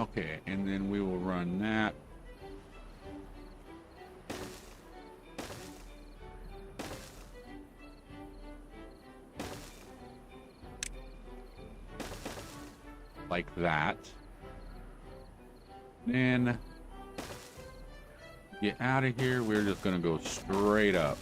Okay, and then we will run that. Like that. Then get out of here. We're just going to go straight up.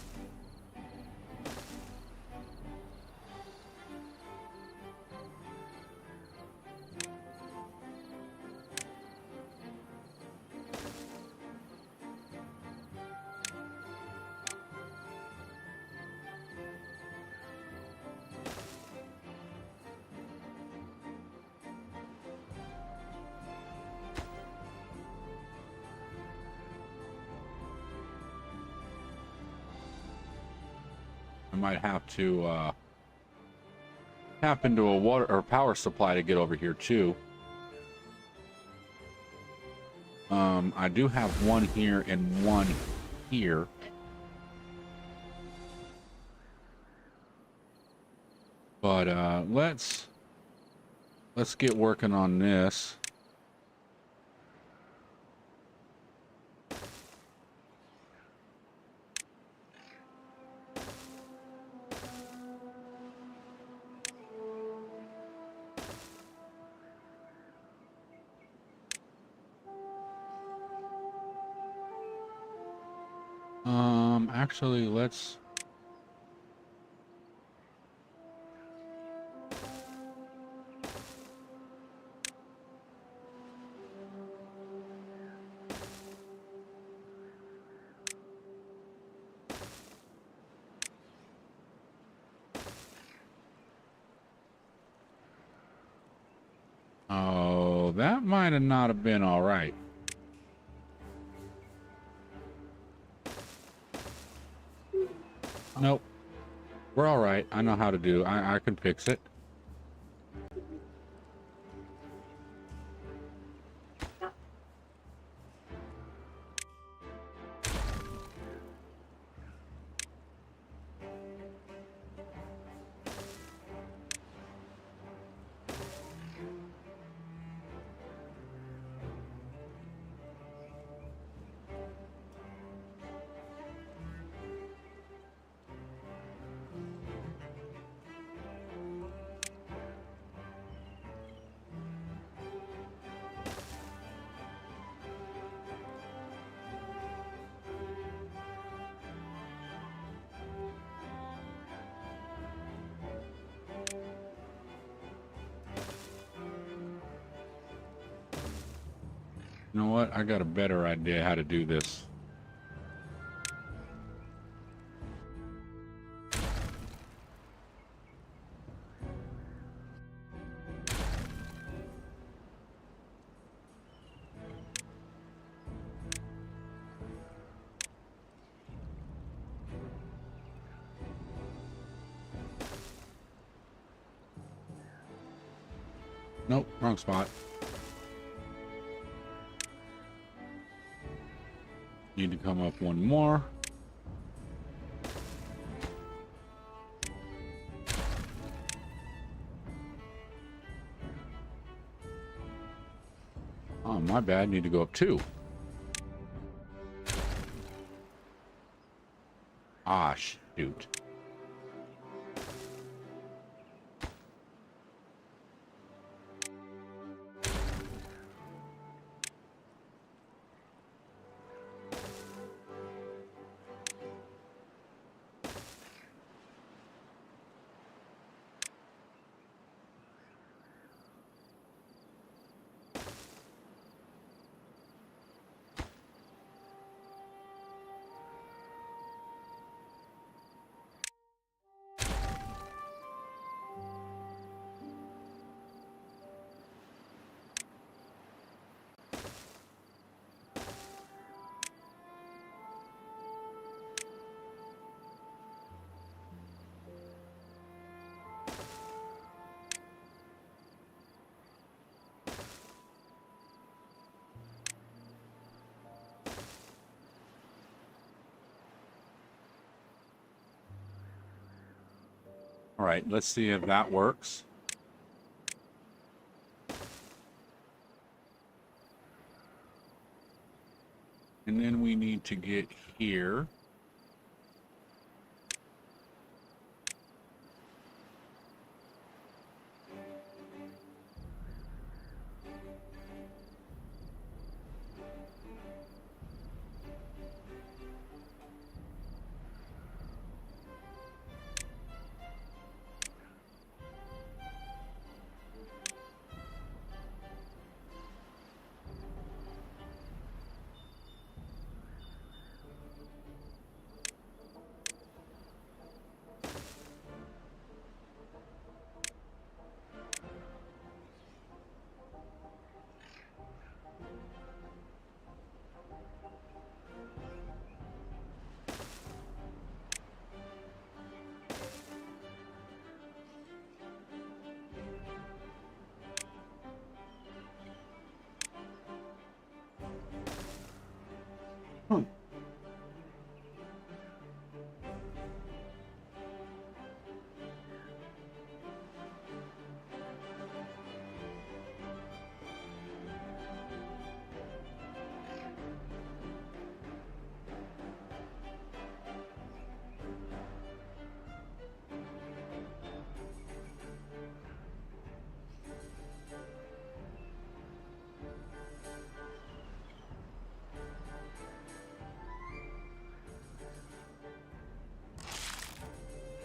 I might have to tap into a water or power supply to get over here too. I do have one here and one here. But let's get working on this. Actually, let's... Oh, that might have not have been all right. Nope. We're all right. I know how to do. I can fix it. You know what? I got a better idea how to do this. Nope, wrong spot. Need to come up one more. Oh, my bad. Need to go up two. Ah, shoot. All right, let's see if that works. And then we need to get here.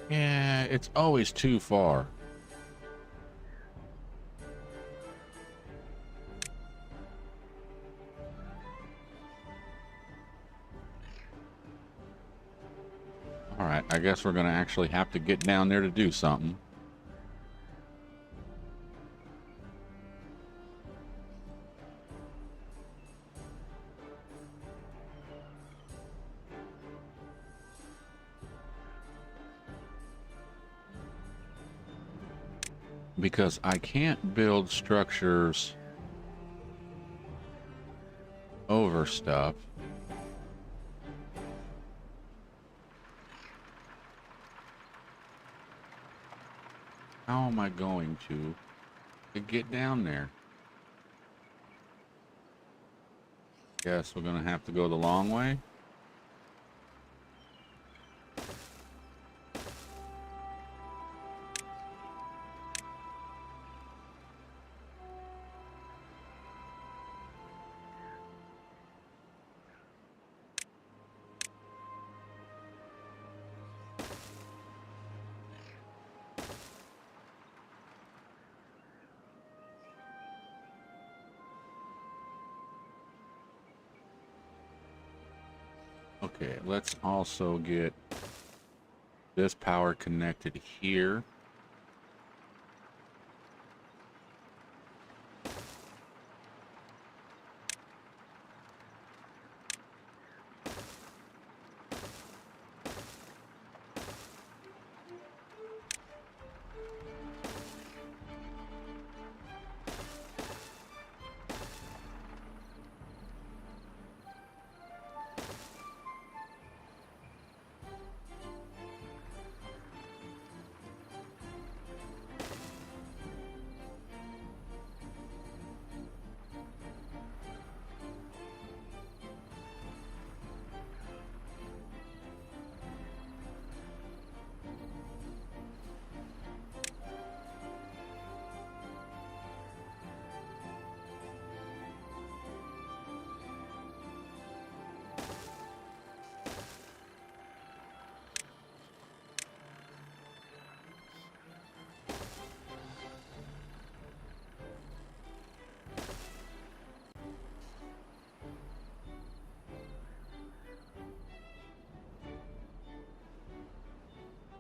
Yeah, it's always too far. All right, I guess we're going to actually have to get down there to do something. Because I can't build structures over stuff. How am I going to get down there? Guess we're going to have to go the long way. Okay, let's also get this power connected here.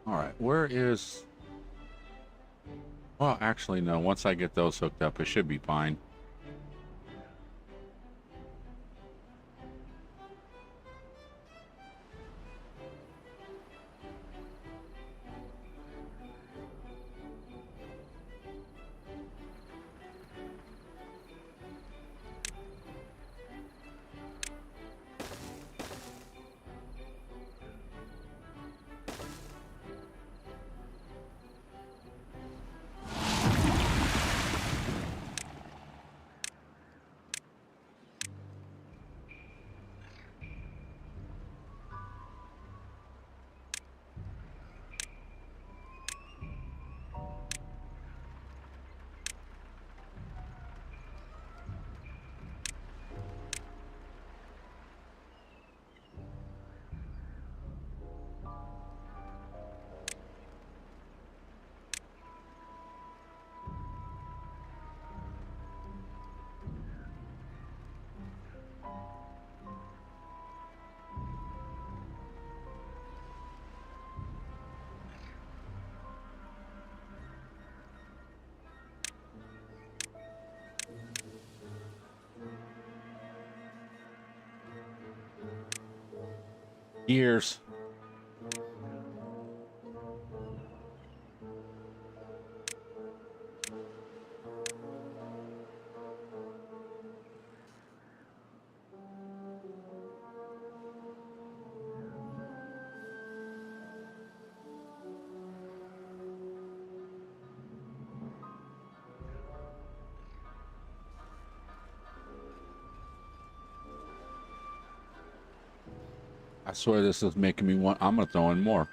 All right, where is... Well, actually, no. Once I get those hooked up, it should be fine. Gears. I swear this is making me want. I'm gonna throw in more.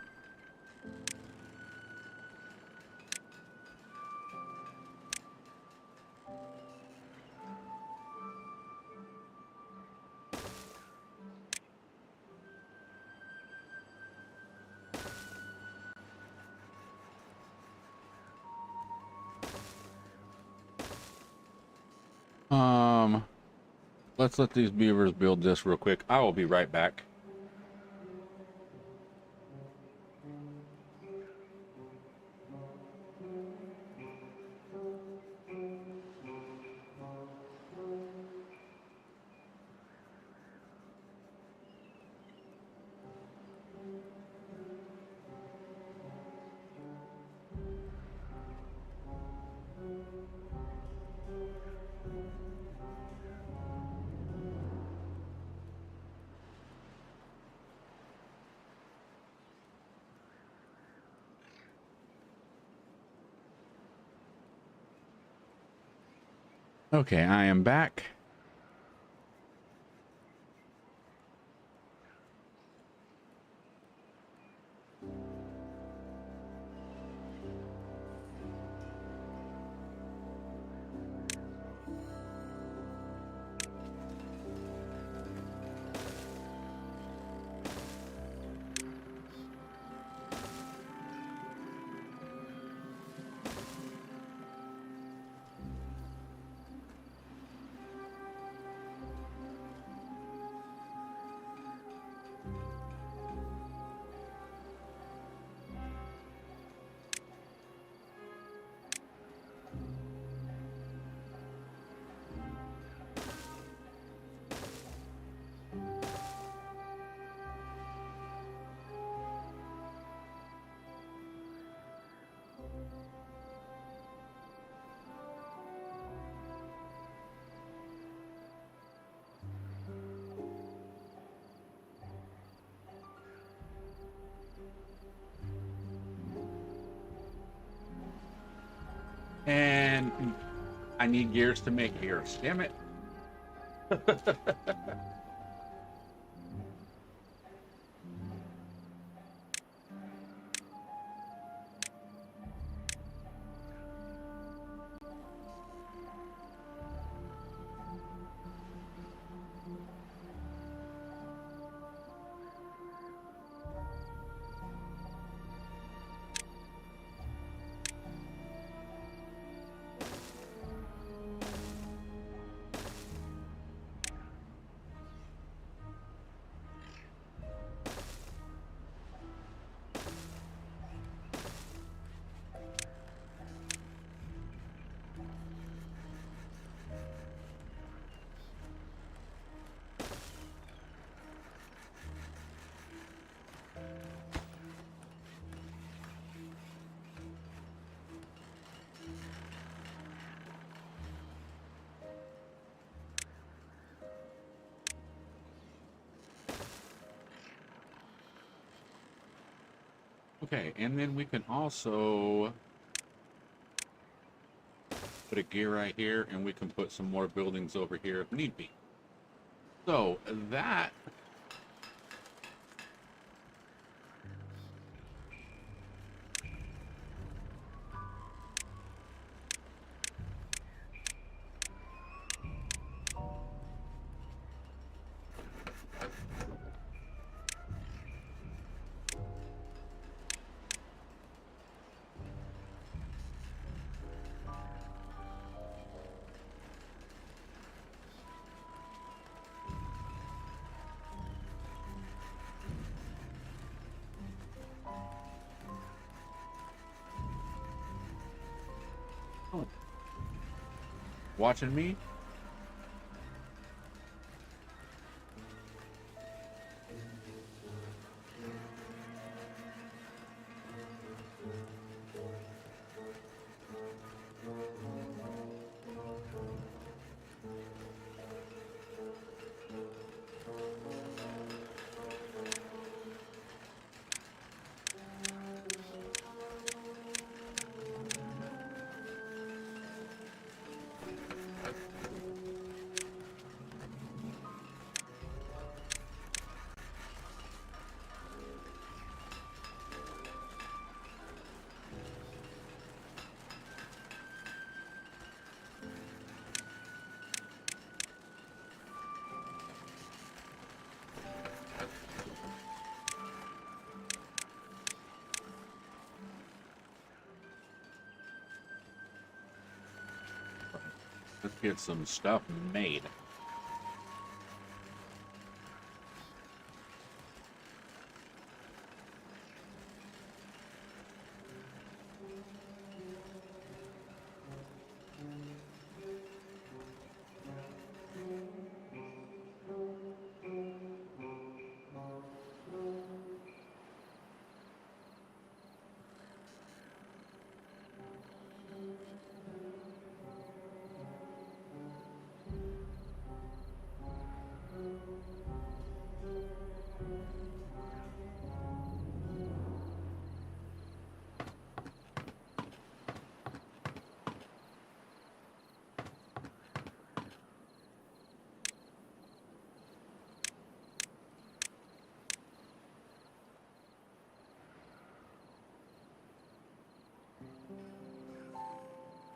Let's let these beavers build this real quick. I will be right back. Okay, I am back. And I need gears to make gears. Damn it. Okay, and then we can also put a gear right here, and we can put some more buildings over here if need be. So that watching me. get some stuff made.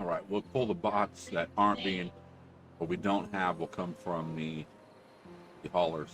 All right, we'll pull the bots that aren't being, or we don't have, will come from the haulers.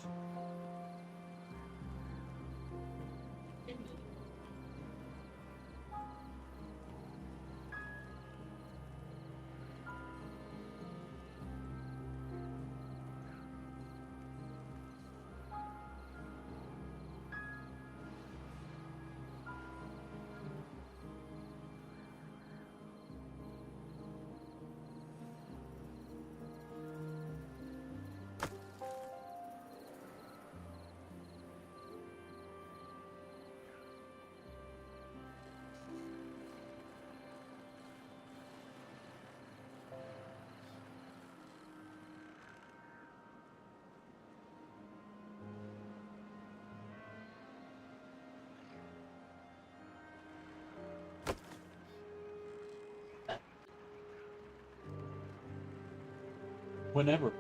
Whenever.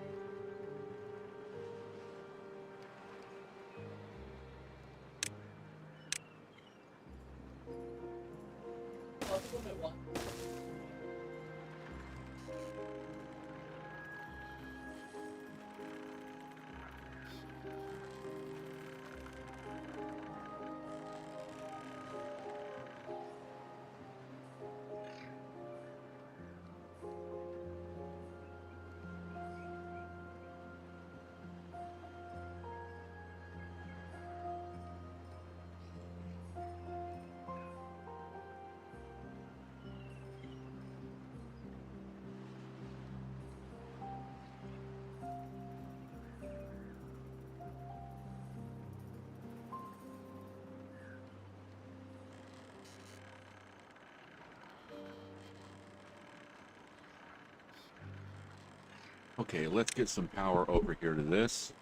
Okay, let's get some power over here to this.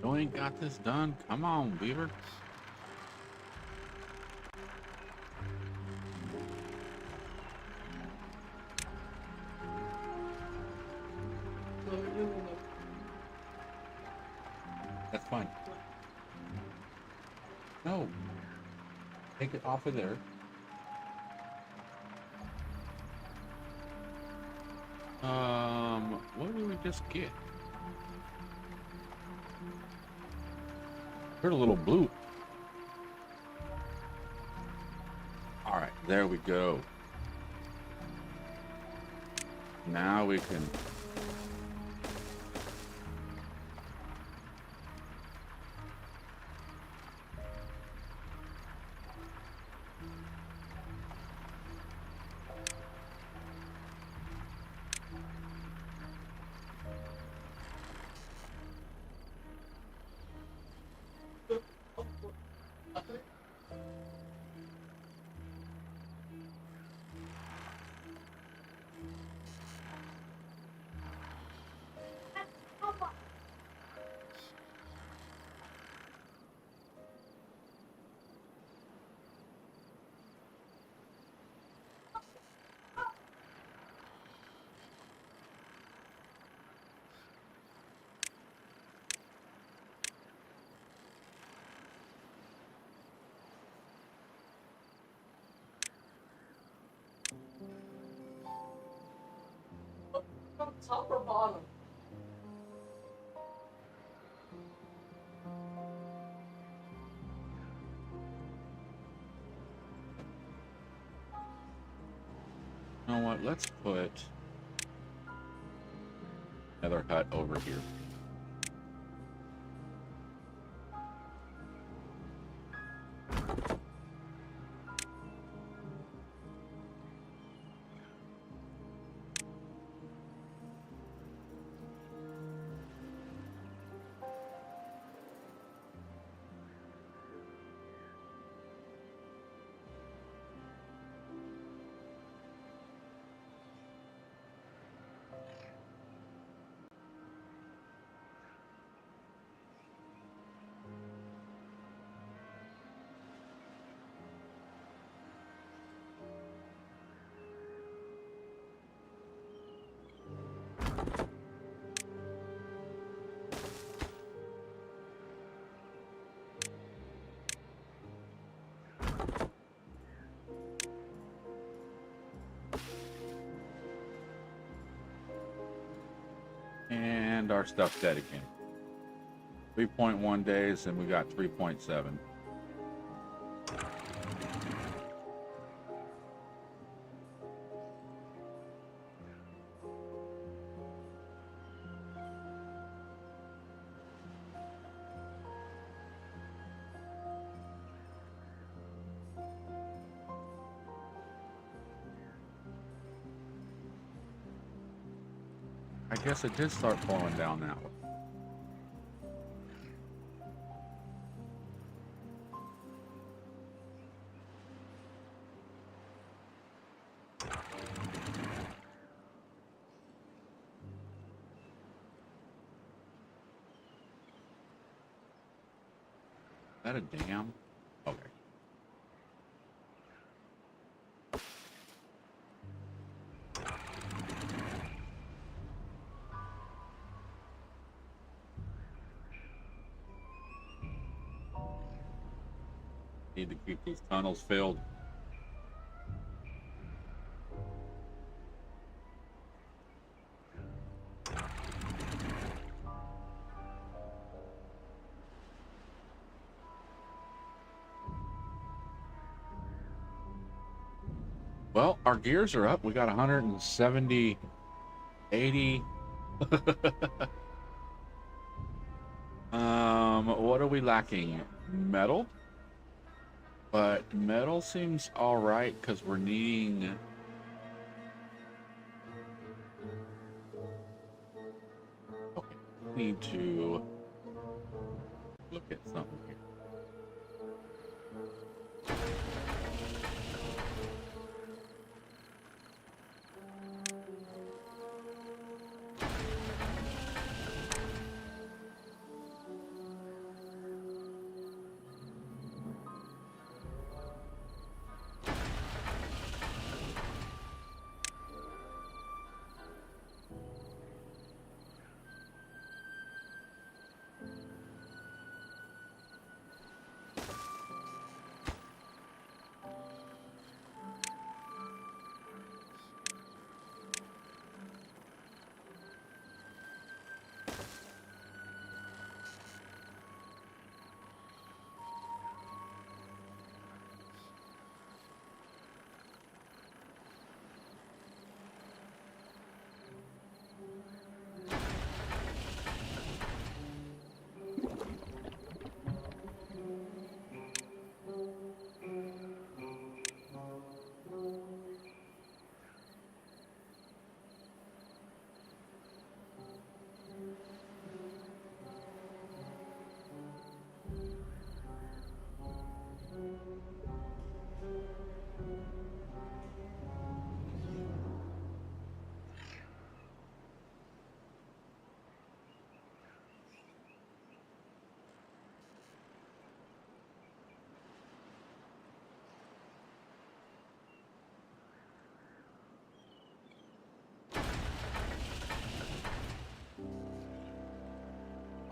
You ain't got this done? Come on, Beaver. That's fine. No. Take it off of there. What did we just get? Heard a little blue. All right, there we go. Now we can
Top or bottom?
You know what? Let's put another hut over here. And our stuff's dead again. 3.1 days, and we got 3.7. I guess it did start falling down now. Is that a dam? Okay. Need to keep these tunnels filled. Well, our gears are up. We got 170, 80. What are we lacking? Metal? But metal seems all right because we're needing. Okay, we need to look at something here.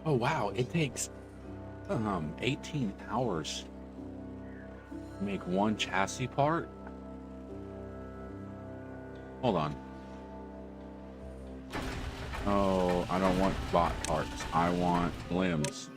Oh wow, it takes 18 hours to make one chassis part. Hold on. Oh, I don't want bot parts. I want limbs.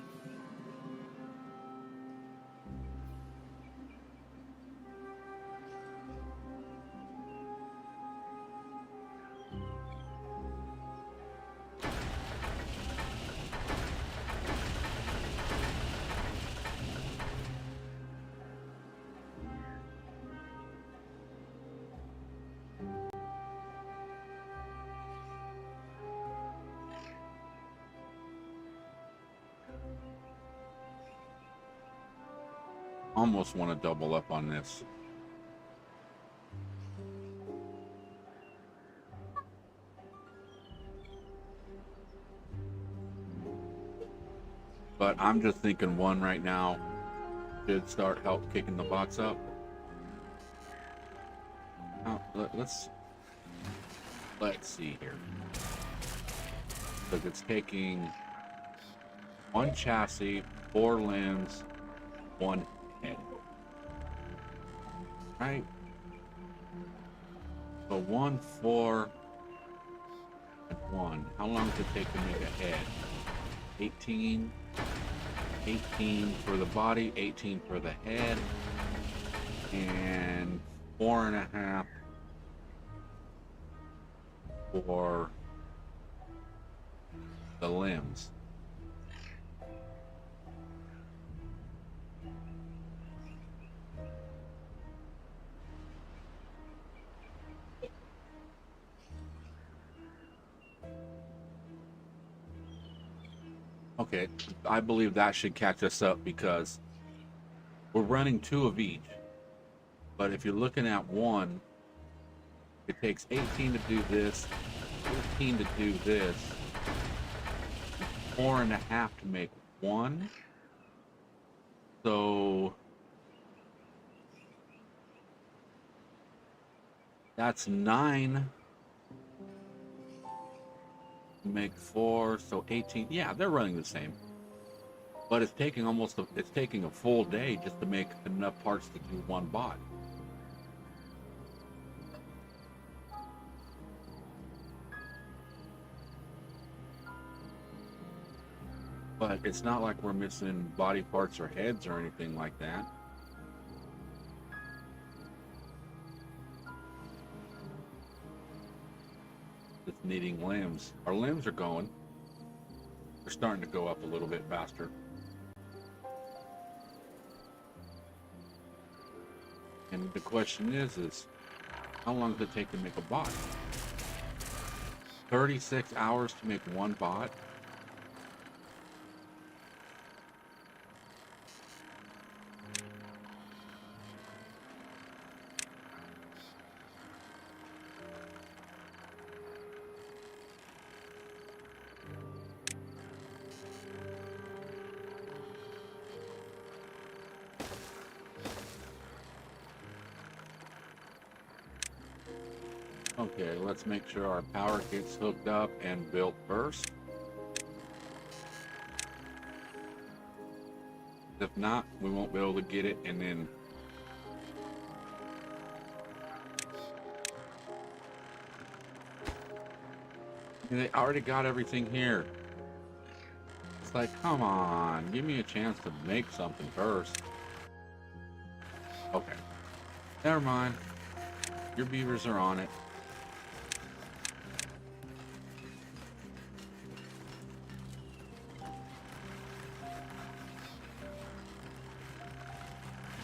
Almost want to double up on this. But I'm just thinking one right now should start help kicking the bots up. Let's see here. Because it's taking one chassis, 4 limbs, 1 head. Right? So 1, 4, and 1. How long does it take to make a head? 18. 18 for the body, 18 for the head, and 4.5 for the limbs. Okay, I believe that should catch us up because we're running 2 of each. But if you're looking at one, it takes 18 to do this, 18 to do this, 4.5 to make 1. So that's 9 to make 4, so 18. Yeah, they're running the same. But it's taking it's taking a full day just to make enough parts to do one bot. But it's not like we're missing body parts or heads or anything like that. Just needing limbs. Our limbs are going. They're starting to go up a little bit faster. And the question is how long does it take to make a bot? 36 hours to make one bot? Okay, let's make sure our power gets hooked up and built first. If not, we won't be able to get it, and then they already got everything here. It's like, come on, give me a chance to make something first. Okay, never mind. Your beavers are on it.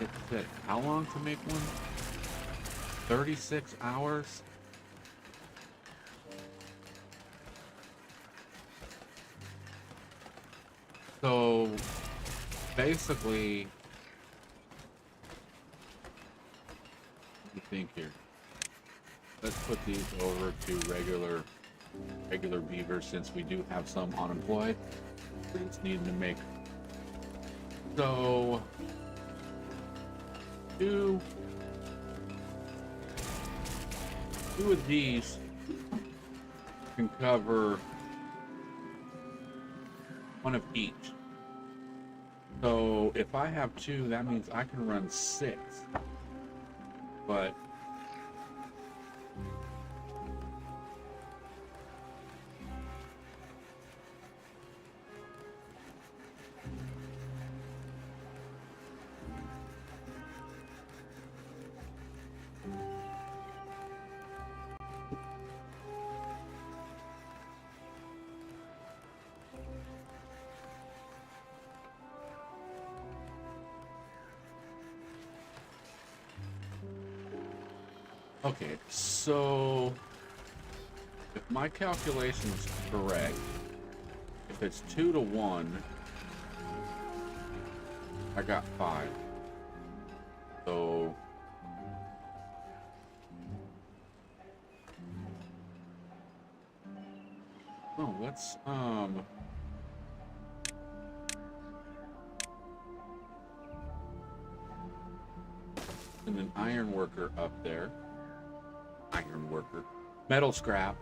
It said how long to make one? 36 hours? So basically, let me think here. Let's put these over to regular beavers since we do have some unemployed. We just need to make so two of these can cover one of each. So if I have 2, that means I can run 6. But Okay, so if my calculation is correct, if it's 2 to 1, I got 5. So oh, let's send an iron worker up there. Iron worker. Metal scrap.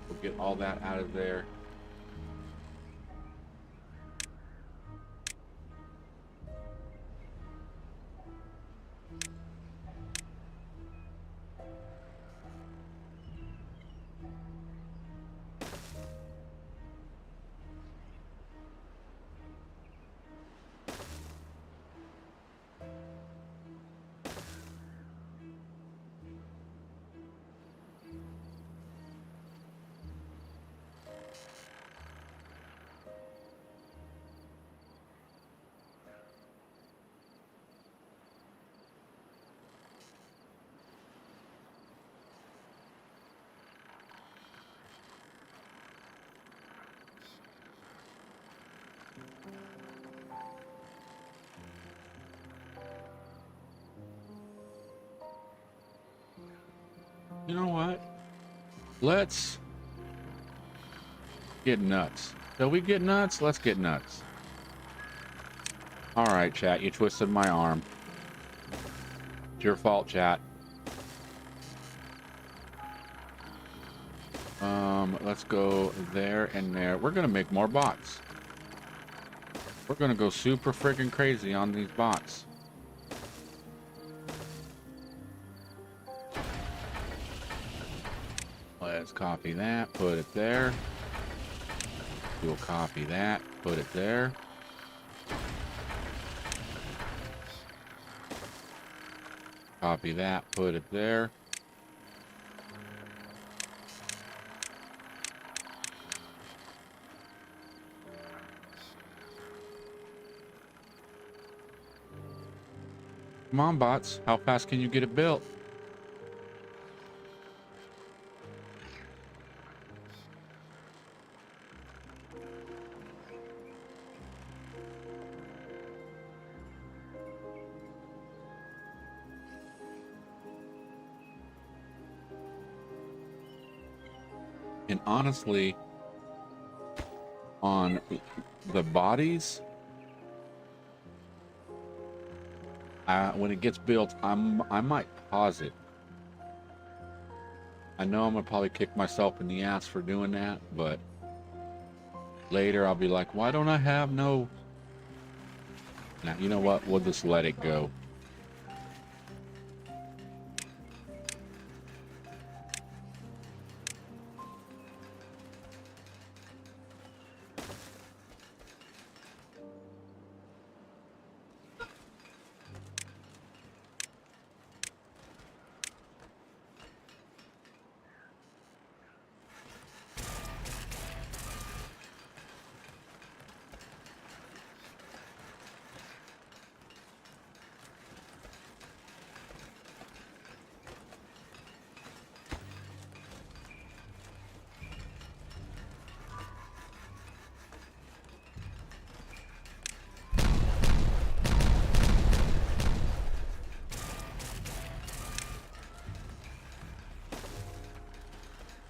We'll get all that out of there. You know what? Let's get nuts. Shall we get nuts? Let's get nuts. All right, chat. You twisted my arm. It's your fault, chat. Let's go there and there. We're gonna make more bots. We're gonna go super freaking crazy on these bots. Let's copy that, put it there. We'll copy that, put it there. Copy that, put it there. Come on, bots. How fast can you get it built? And honestly, on the bodies, when it gets built, I might pause it. I know I'm gonna probably kick myself in the ass for doing that, but later I'll be like, why don't I have no? Now, you know what? We'll just let it go.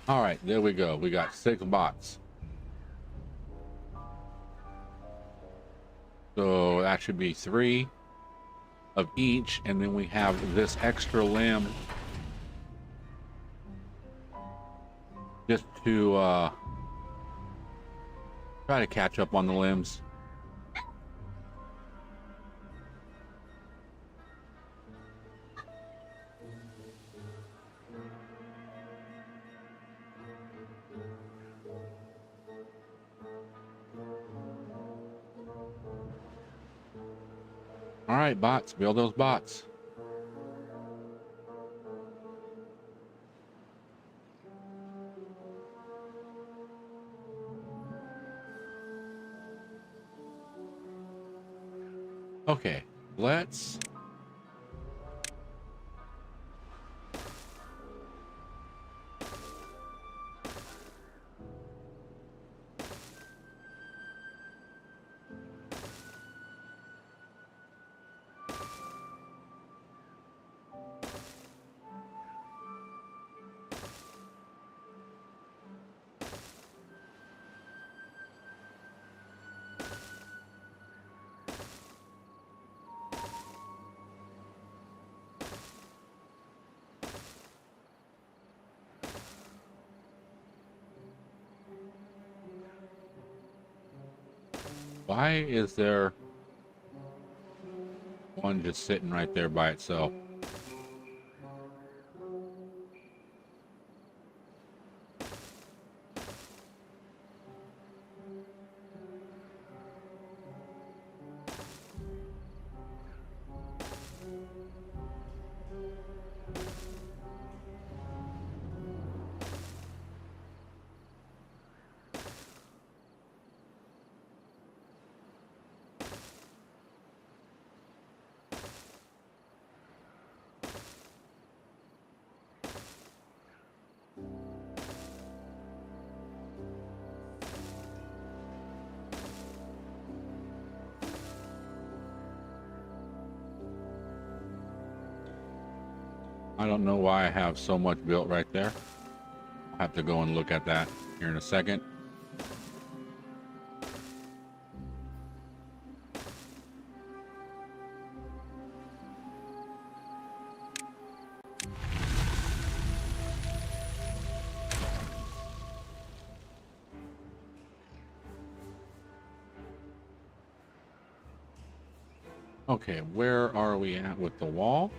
All right, there we go. We got 6 bots. So that should be 3 of each, and then we have this extra limb just to try to catch up on the limbs. All right, bots, build those bots. Okay, let's... Why is there one just sitting right there by itself? I don't know why I have so much built right there. I'll have to go and look at that here in a second. Okay, where are we at with the wall?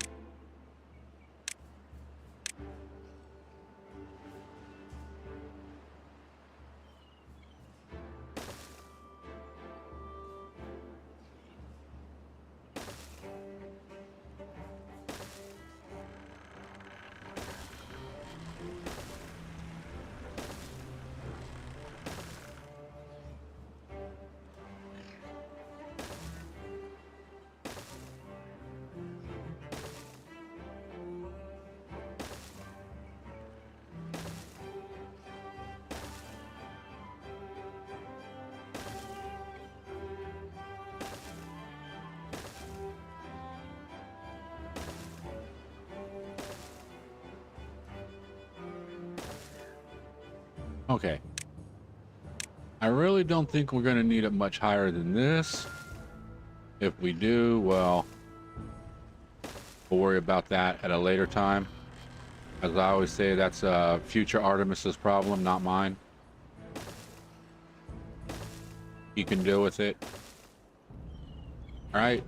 Okay. I really don't think we're going to need it much higher than this. If we do, well, we'll worry about that at a later time. As I always say, that's future Artemis's problem, not mine. He can deal with it. All right.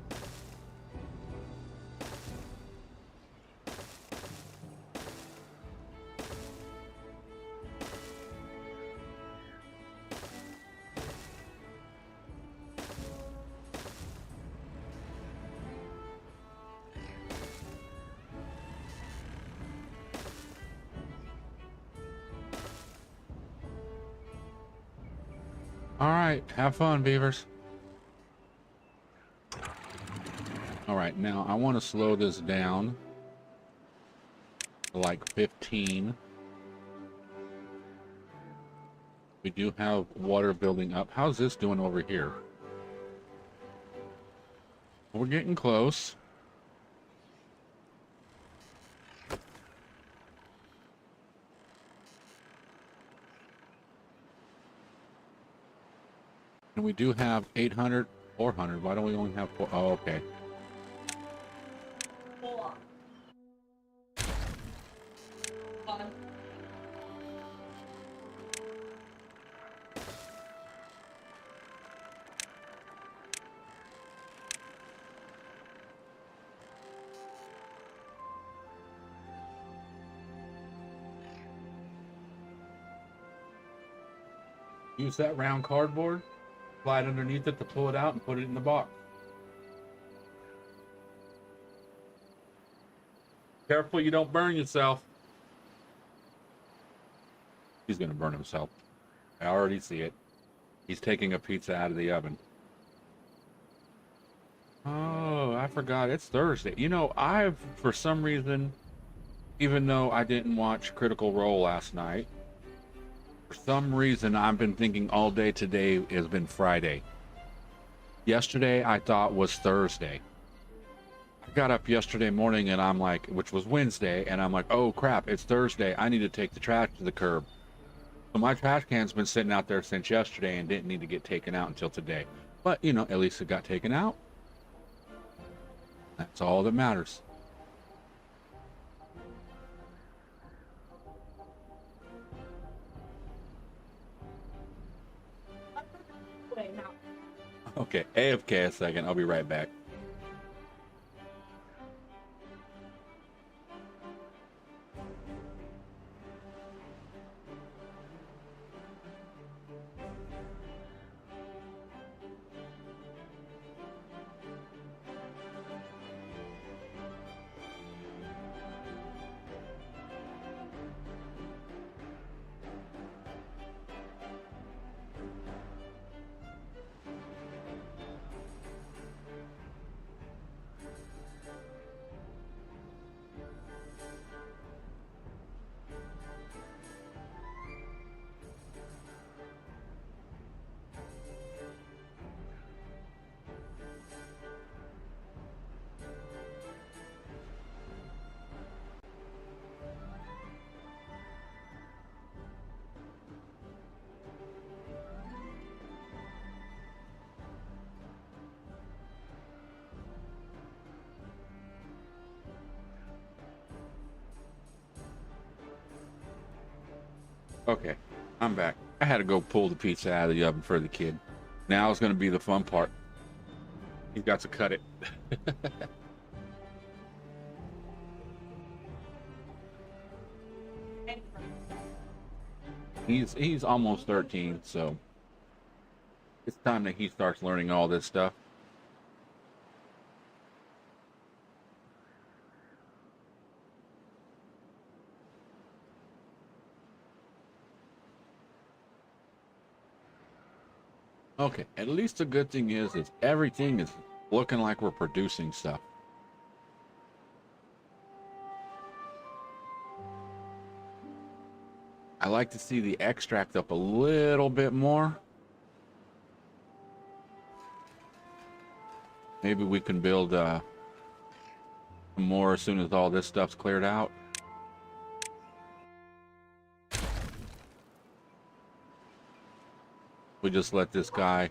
All right, have fun, beavers. All right, now I want to slow this down to like 15. We do have water building up. How's this doing over here? We're getting close. And we do have 800, 400. Why don't we only have 4? Oh, okay. Use that round cardboard, slide underneath it to pull it out and put it in the box. Careful you don't burn yourself. He's gonna burn himself. I already see it. He's taking a pizza out of the oven. Oh, I forgot. It's Thursday. You know, I've, for some reason, even though I didn't watch Critical Role last night, for some reason, I've been thinking all day today has been Friday. Yesterday, I thought was Thursday. I got up yesterday morning and I'm like, which was Wednesday, and I'm like, oh crap, it's Thursday. I need to take the trash to the curb. So my trash can's been sitting out there since yesterday and didn't need to get taken out until today. But, you know, at least it got taken out. That's all that matters. Okay, AFK a second. I'll be right back. Okay, I'm back. I had to go pull the pizza out of the oven for the kid. Now it's going to be the fun part. He's got to cut it. He's almost 13, so it's time that he starts learning all this stuff. Okay, at least the good thing is everything is looking like we're producing stuff. I like to see the extract up a little bit more. Maybe we can build more as soon as all this stuff's cleared out. We just let this guy...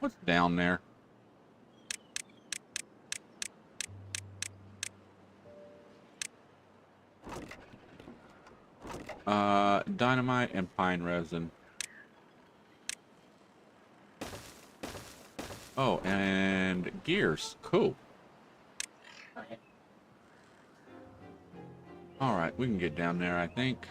What's down there? Dynamite and pine resin. Oh, and gears. Cool. All right, we can get down there, I think.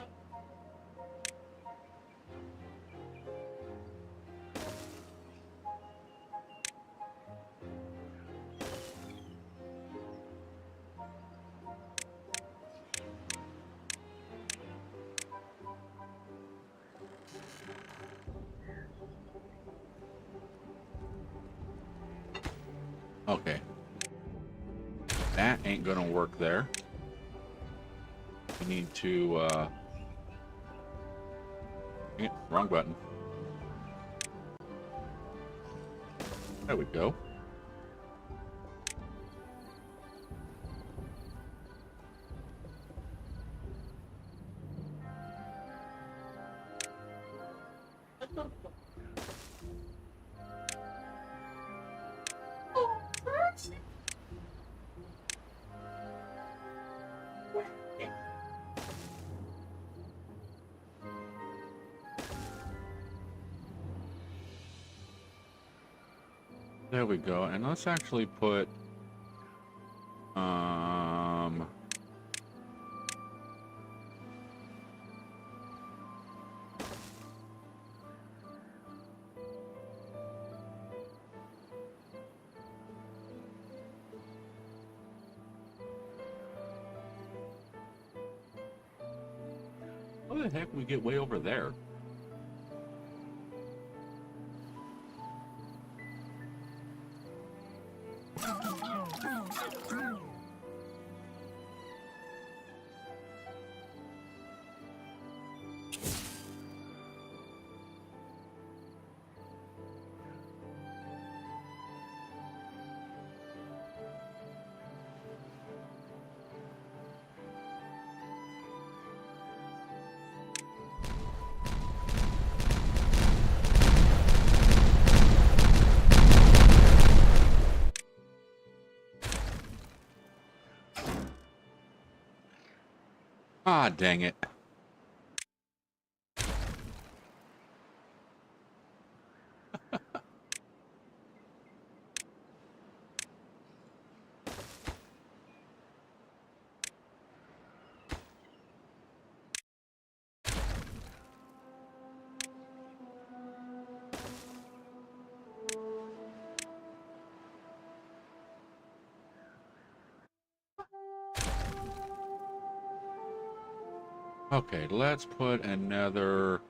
Okay. That ain't gonna work there. We need to, wrong button. There we go. There we go. And let's actually put how the heck we get way over there? Ah, dang it. Okay, let's put another...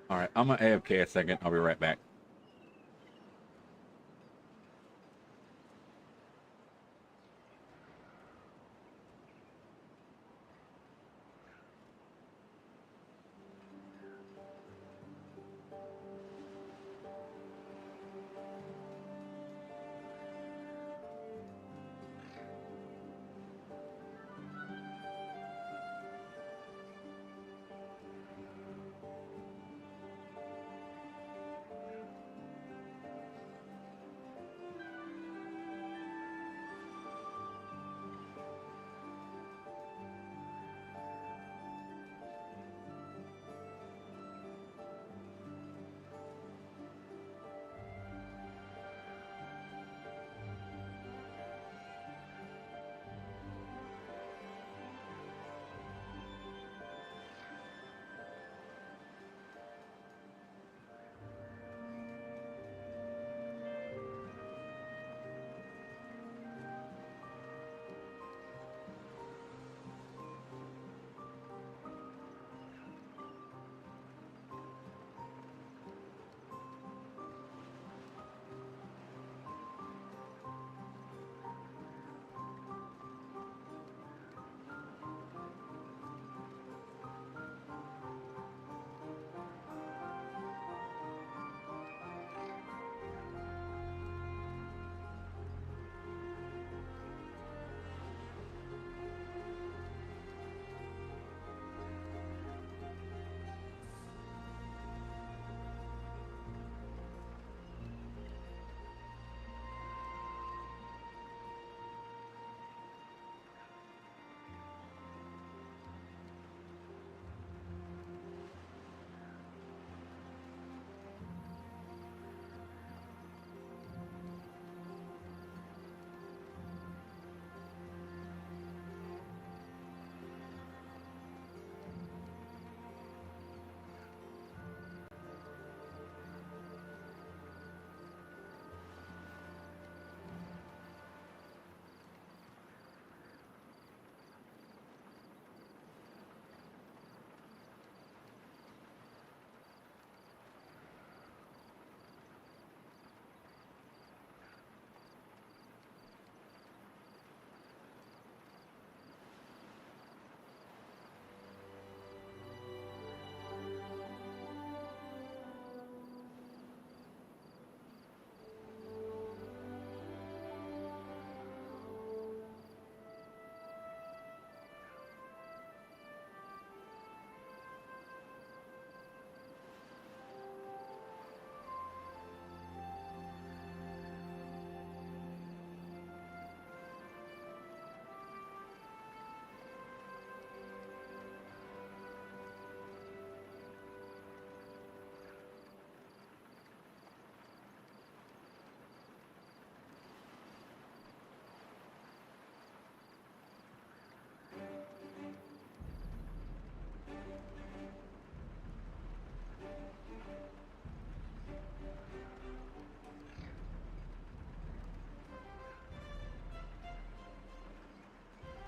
All right, I'm gonna AFK a second. I'll be right back.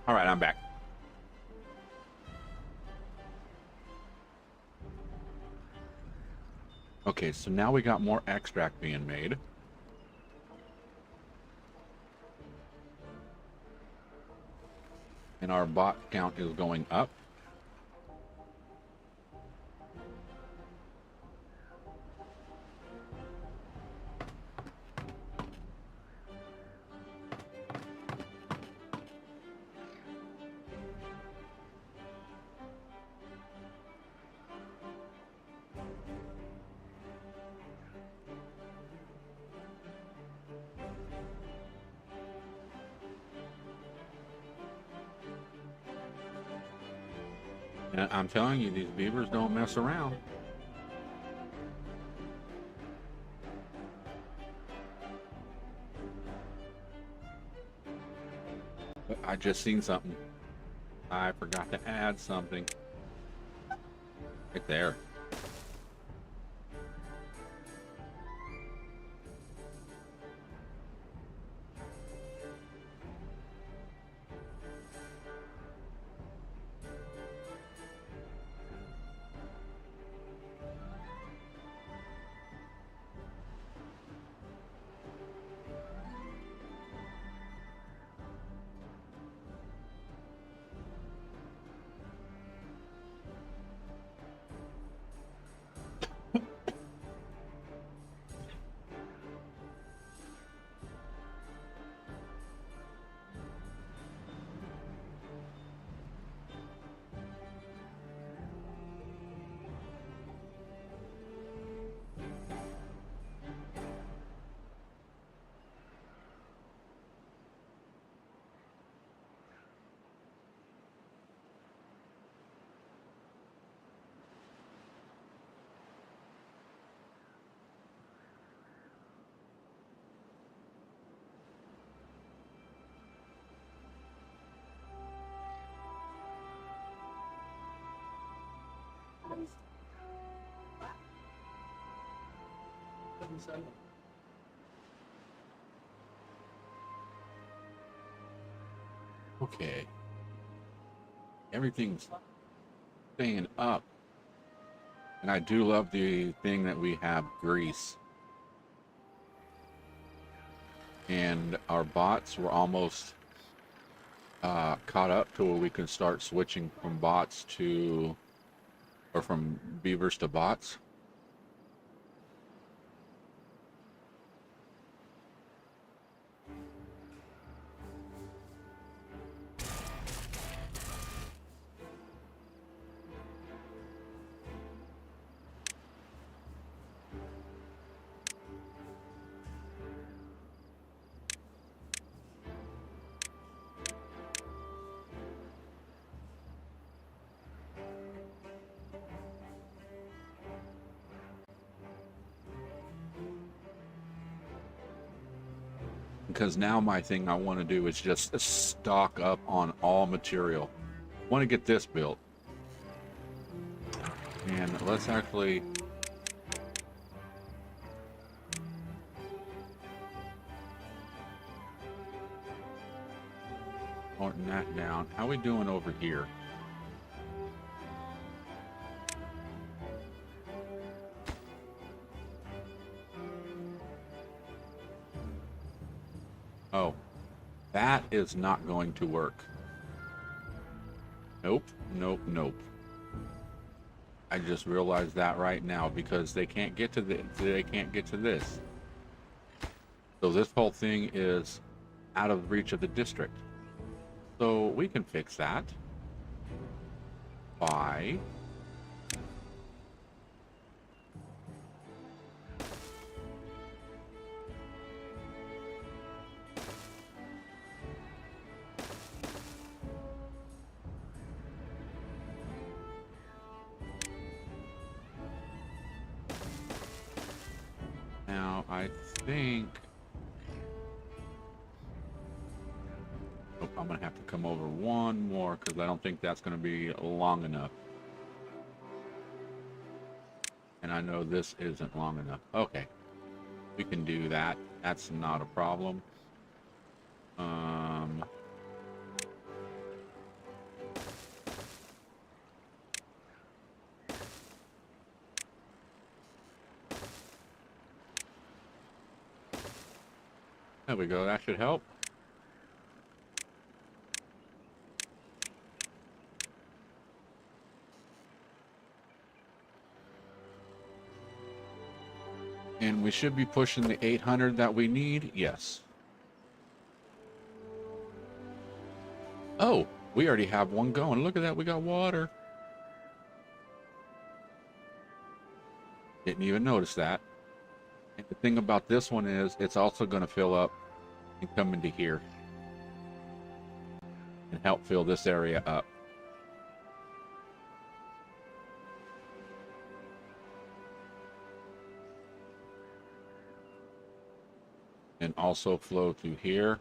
All right, I'm back. Okay, so now we got more extract being made. And our bot count is going up. And I'm telling you, these beavers don't mess around. But I just seen something. I forgot to add something. Right there. Okay. Everything's staying up. And I do love the thing that we have grease. And our bots were almost caught up to where we can start switching from bots to, or from beavers to bots. Because now my thing I want to do is just stock up on all material. I want to get this built. And let's actually... Martin that down. How we doing over here? Oh, that is not going to work. Nope, nope, nope. I just realized that right now because they can't get to this. So this whole thing is out of reach of the district. So we can fix that by now I think I'm gonna have to come over one more because I don't think that's gonna be long enough. And I know this isn't long enough. Okay, we can do that. That's not a problem. There we go. That should help. And we should be pushing the 800 that we need. Yes. Oh, we already have one going. Look at that. We got water. Didn't even notice that. And the thing about this one is it's also going to fill up and come into here and help fill this area up. And also flow through here.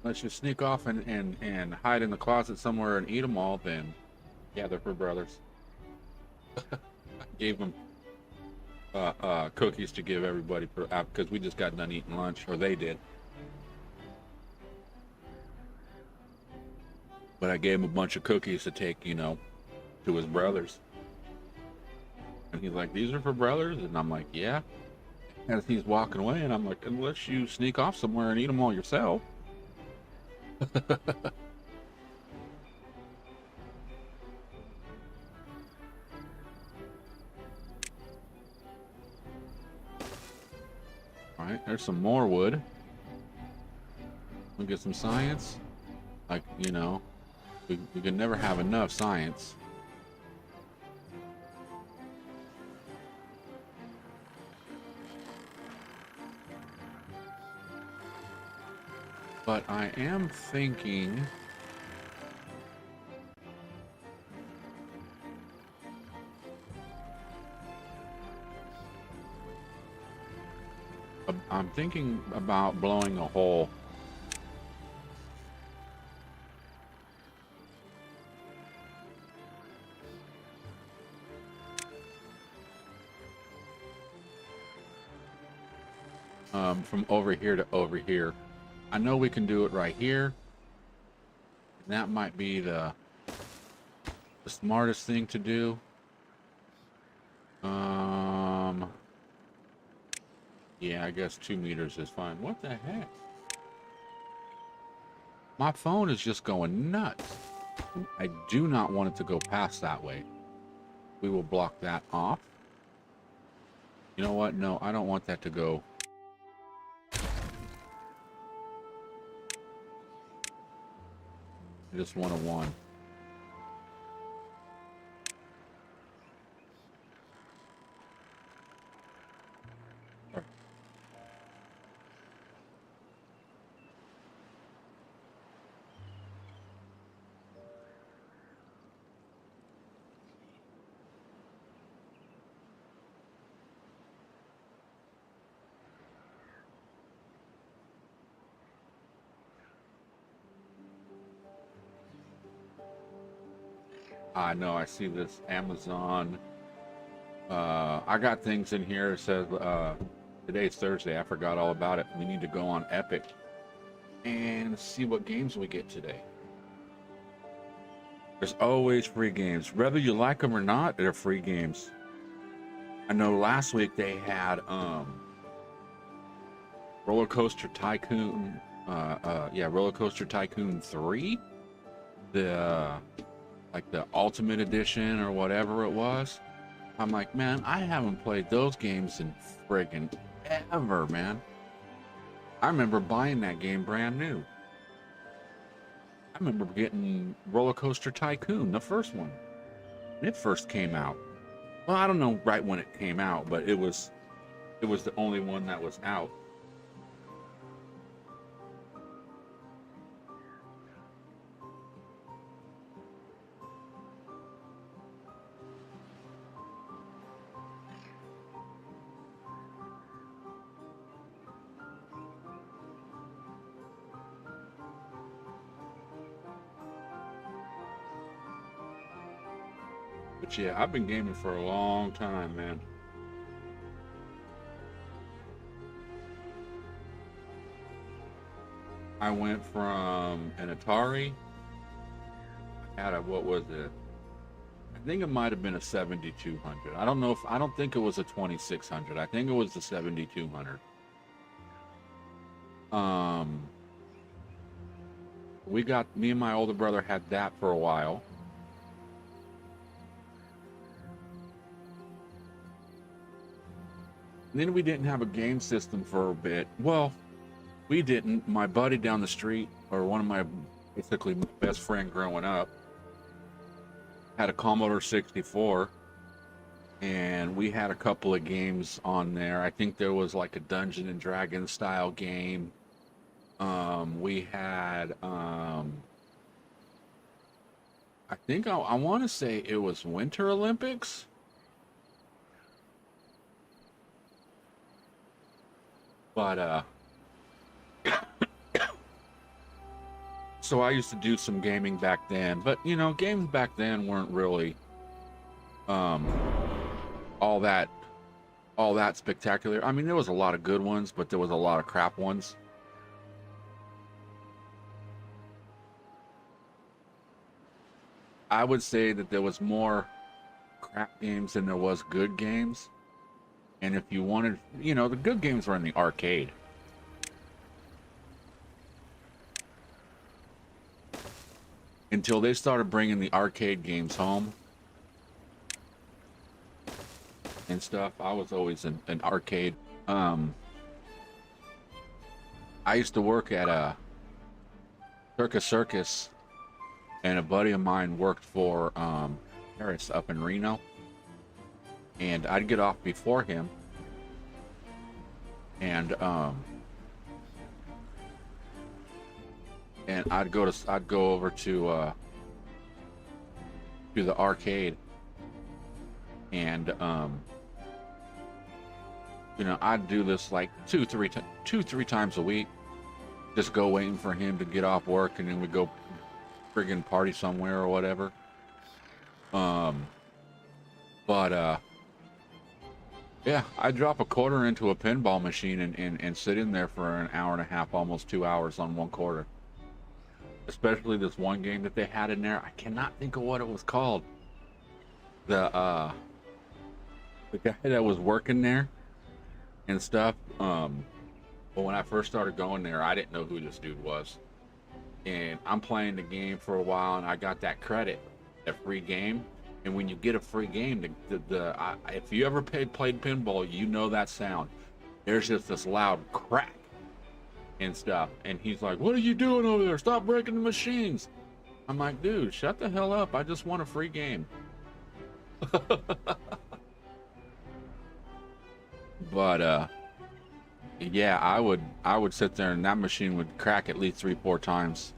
Unless you sneak off and hide in the closet somewhere and eat them all, then yeah, they're for brothers. I gave them cookies to give everybody because we just got done eating lunch, or they did. But I gave him a bunch of cookies to take, you know, to his brothers. And he's like, "These are for brothers?" And I'm like, "Yeah." As he's walking away, and I'm like, "Unless you sneak off somewhere and eat them all yourself." Alright, there's some more wood. We'll get some science. Like, you know, we can never have enough science. But I am thinking I'm thinking about blowing a hole. From over here to over here. I know we can do it right here. And that might be the smartest thing to do. Yeah, I guess 2 meters is fine. What the heck? My phone is just going nuts. I do not want it to go past that way. We will block that off. You know what? No, I don't want that to go. I just want a 1. I know, I see this Amazon. I got things in here. It says today's Thursday. I forgot all about it. We need to go on Epic and see what games we get today. There's always free games. Whether you like them or not, they're free games. I know last week they had Roller Coaster Tycoon. Yeah, Roller Coaster Tycoon 3. Like the Ultimate Edition or whatever it was. I'm like, man, I haven't played those games in friggin' ever, man. I remember buying that game brand new. I remember getting Roller Coaster Tycoon, the first one, when it first came out. Well, I don't know right when it came out, but it was the only one that was out. But yeah, I've been gaming for a long time, man. I went from an Atari, I had a, what was it? I think it might have been a 7200. I don't know if, I don't think it was a 2600. I think it was the 7200. Um, me and my older brother had that for a while. And then we didn't have a game system for a bit. Well, we didn't. My buddy down the street, or one of my, basically my best friend growing up, had a Commodore 64, and we had a couple of games on there. I think there was like a Dungeon and Dragon style game. We had, I think I want to say it was Winter Olympics. But so I used to do some gaming back then, but you know, games back then weren't really um all that spectacular. I mean, there was a lot of good ones, but there was a lot of crap ones. I would say that there was more crap games than there was good games. And if you wanted, you know, the good games were in the arcade. Until they started bringing the arcade games home and stuff, I was always an arcade. I used to work at a circus, and a buddy of mine worked for Aorus up in Reno, and I'd get off before him, and I'd go over to the arcade, and you know, I'd do this like two, three times a week. Just go waiting for him to get off work, and then we'd go friggin' party somewhere or whatever. But yeah, I'd drop a quarter into a pinball machine and sit in there for an hour and a half, almost 2 hours on one quarter. Especially this one game that they had in there. I cannot think of what it was called. The guy that was working there and stuff. But when I first started going there, I didn't know who this dude was. And I'm playing the game for a while, and I got that credit, that free game. And when you get a free game, if you ever played pinball, you know that sound. There's just this loud crack and stuff. And he's like, "What are you doing over there? Stop breaking the machines." I'm like, "Dude, shut the hell up. I just want a free game." But yeah, I would sit there, and that machine would crack at least 3-4 times.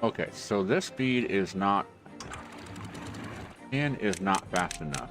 Okay, so this speed is not fast enough.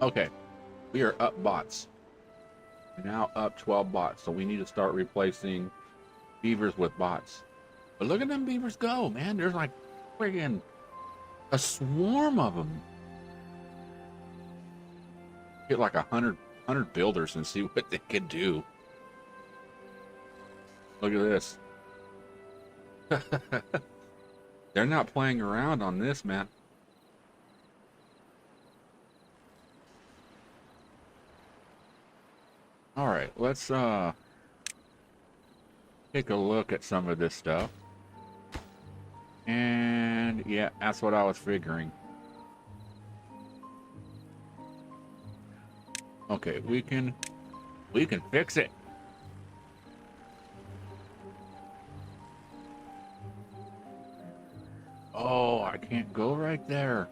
Okay, we are up bots. We're now up 12 bots, so we need to start replacing beavers with bots. But look at them beavers go, man. There's like friggin' a swarm of them. Get like 100 builders and see what they can do. Look at this. They're not playing around on this, man. All right, let's take a look at some of this stuff. And yeah, that's what I was figuring. Okay, we can fix it. Oh, I can't go right there.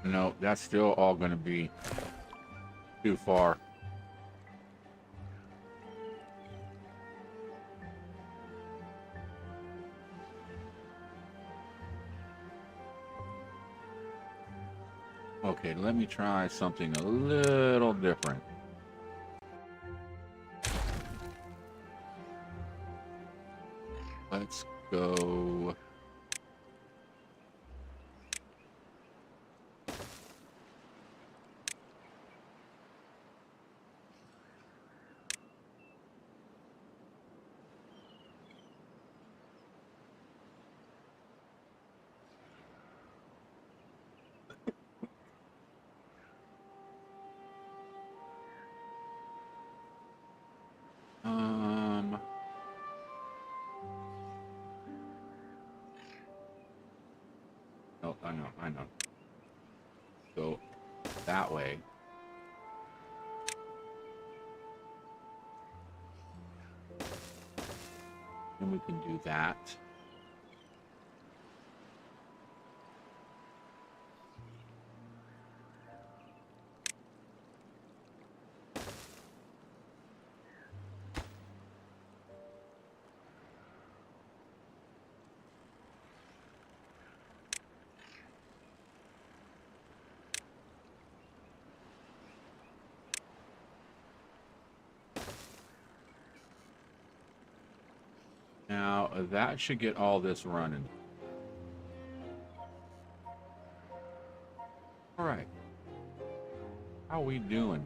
No, that's still all going to be too far. Okay, let me try something a little different. Let's go. Oh, I know. Go that way. And we can do that. Now, that should get all this running. All right. How are we doing?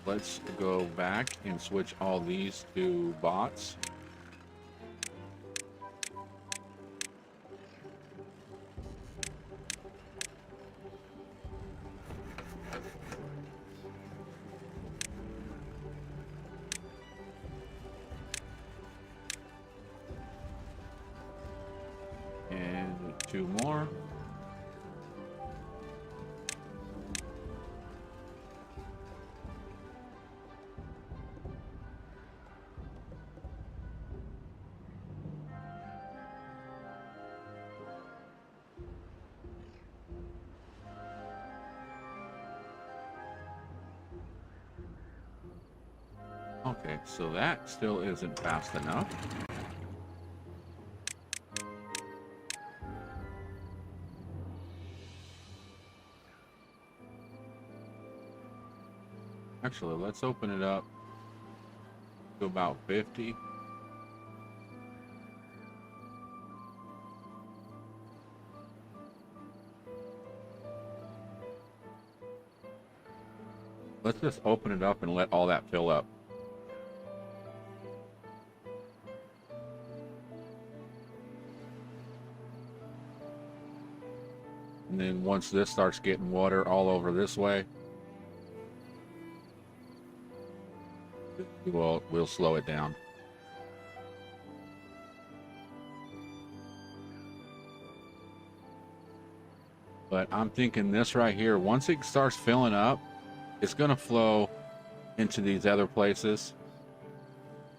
Let's go back and switch all these to bots. And 2 more. Okay, so that still isn't fast enough. Actually, let's open it up to about 50. Let's just open it up and let all that fill up. And then once this starts getting water all over this way, we'll slow it down. But I'm thinking this right here, once it starts filling up, it's going to flow into these other places.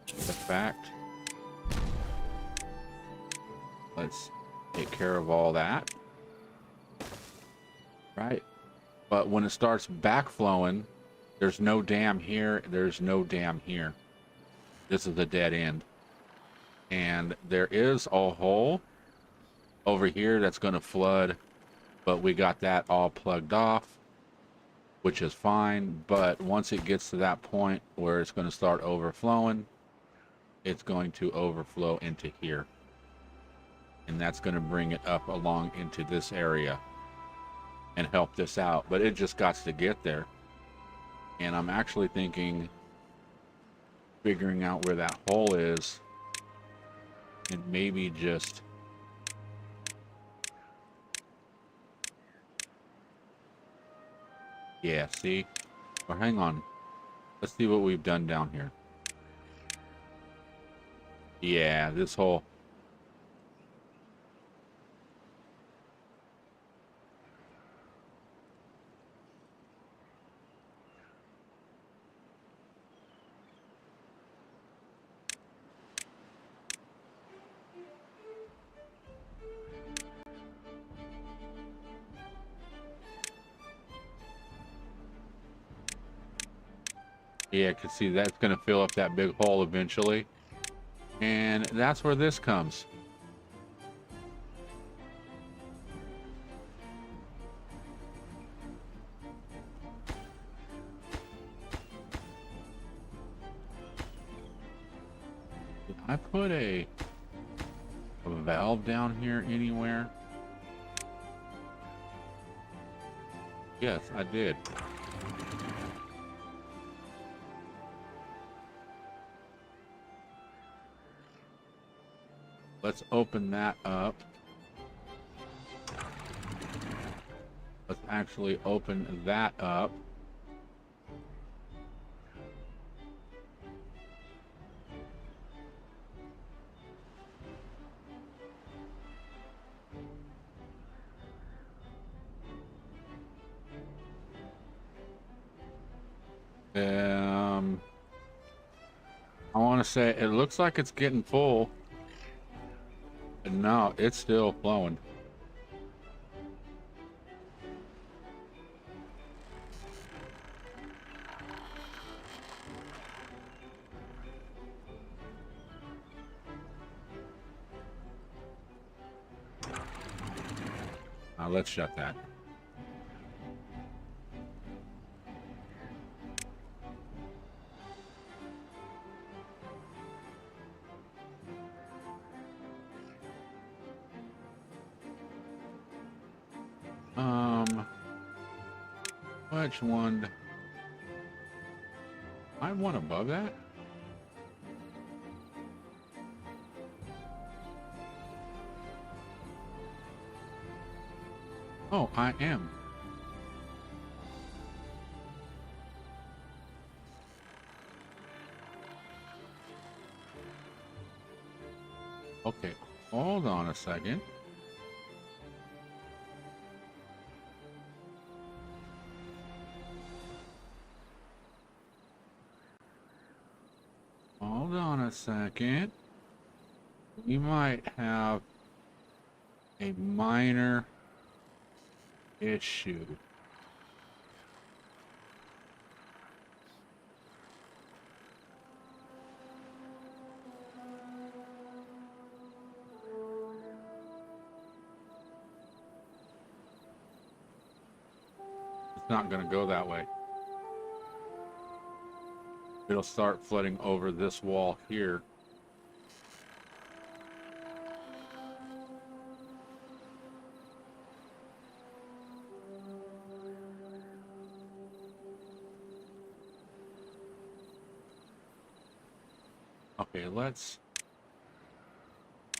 The fact. Let's take care of all that. Right. But when it starts backflowing, there's no dam here. There's no dam here. This is a dead end. And there is a hole over here that's going to flood, but we got that all plugged off, which is fine. But once it gets to that point where it's going to start overflowing, it's going to overflow into here. And that's going to bring it up along into this area and help this out. But it just got to get there. And I'm actually thinking figuring out where that hole is and maybe just yeah, see? Or hang on. Let's see what we've done down here. Yeah, this hole. Yeah, I can see that's going to fill up that big hole eventually. And that's where this comes. Did I put a valve down here anywhere? Yes, I did. Let's open that up. Let's actually open that up. I want to say it looks like it's getting full. And no, it's still flowing. Now let's shut that. Which one? I want above that? Oh, I am. Okay, hold on a second. Hold on a second. We might have a minor issue. It's not going to go that way. It'll start flooding over this wall here. Okay, let's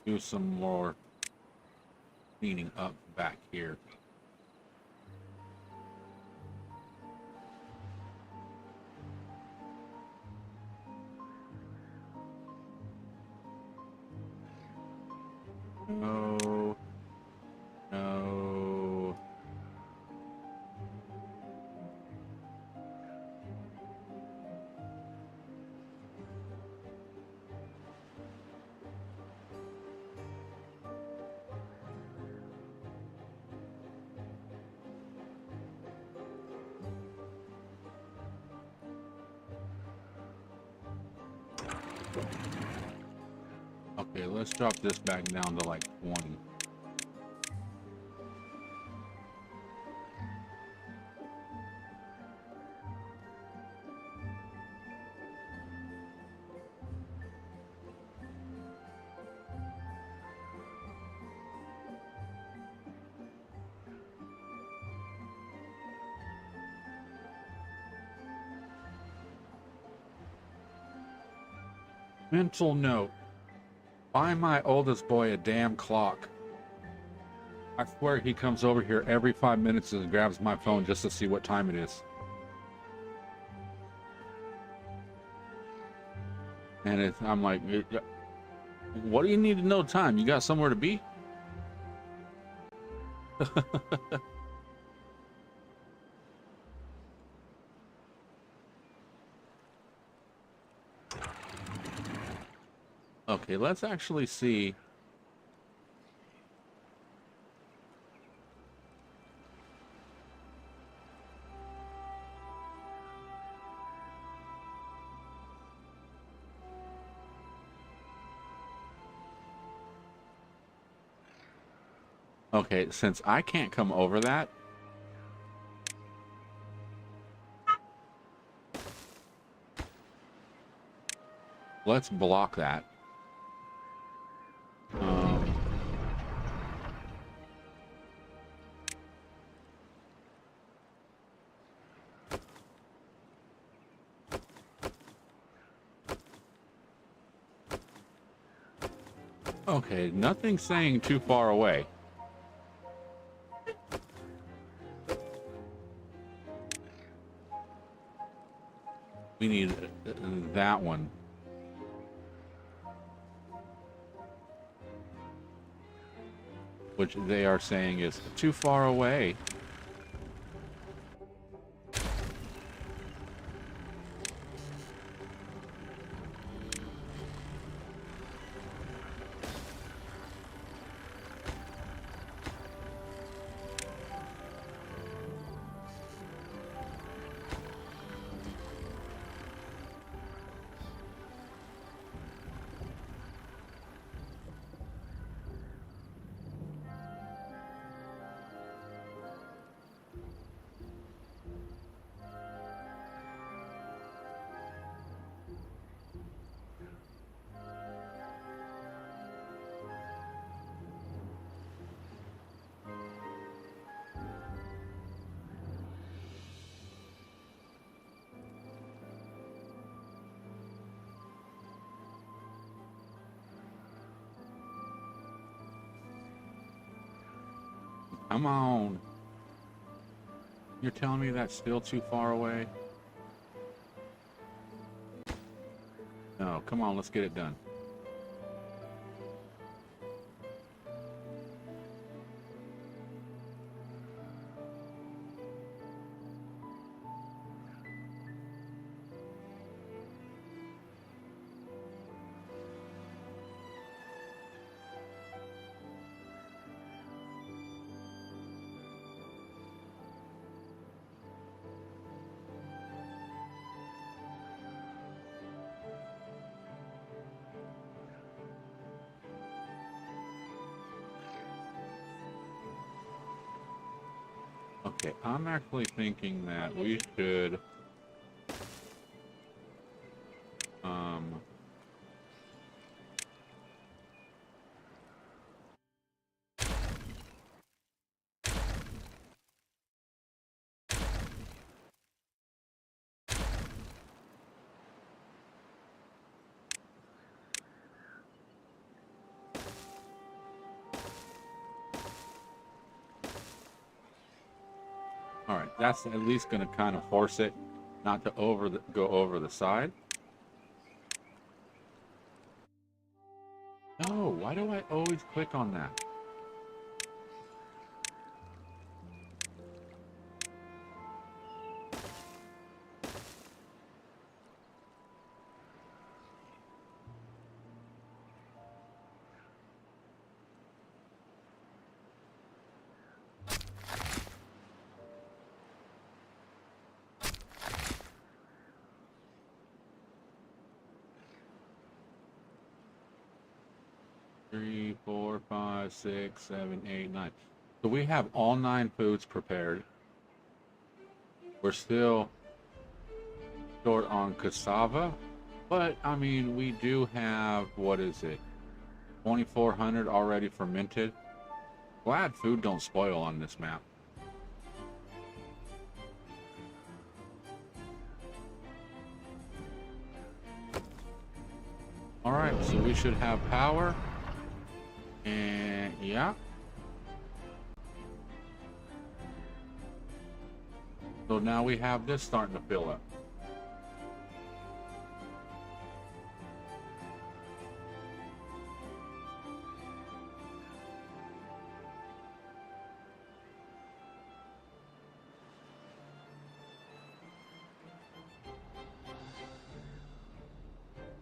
do some more cleaning up back here. Okay, let's drop this back down to like 20. Mental note. Buy my oldest boy a damn clock. I swear he comes over here every 5 minutes and grabs my phone just to see what time it is. And I'm like, what do you need to know time? You got somewhere to be? Okay, let's actually see. Okay, since I can't come over that, let's block that. Okay, nothing saying too far away. We need that one. Which they are saying is too far away. Come on. You're telling me that's still too far away? No, come on, let's get it done. Okay, I'm actually thinking that we should all right, that's at least going to kind of force it not to go over the side. No, why do I always click on that? 3, 4, 5, 6, 7, 8, 9. So we have all 9 foods prepared. We're still short on cassava, but I mean, we do have, what is it, 2,400 already fermented. Glad food don't spoil on this map. All right, so we should have power, and yeah. So now we have this starting to fill up.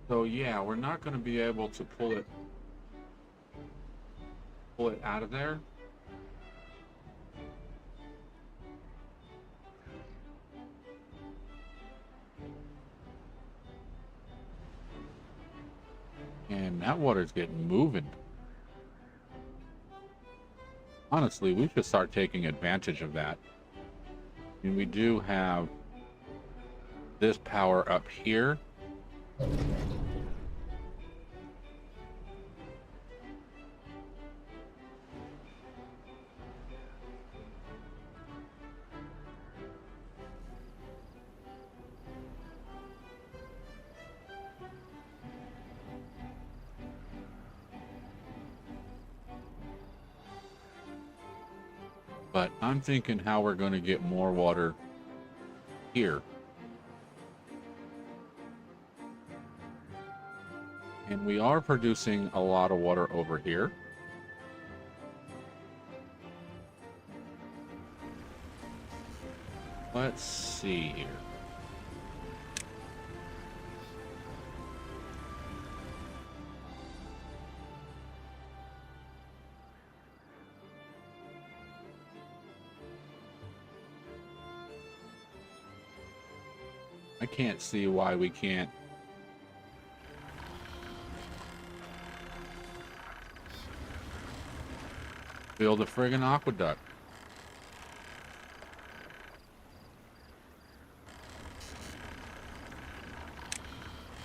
So yeah, we're not going to be able to pull it out of there. And that water's getting moving. Honestly, we should start taking advantage of that. And we do have this power up here. But I'm thinking how we're going to get more water here. And we are producing a lot of water over here. Let's see here. I can't see why we can't build a friggin' aqueduct.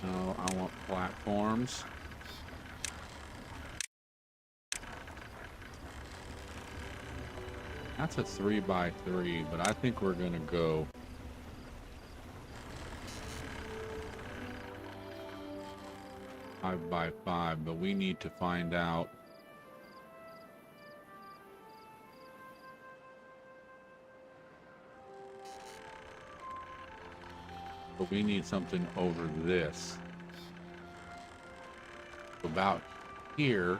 No, I want platforms. That's a 3x3, but I think we're gonna go 5x5, but we need to find out. But we need something over this. About here.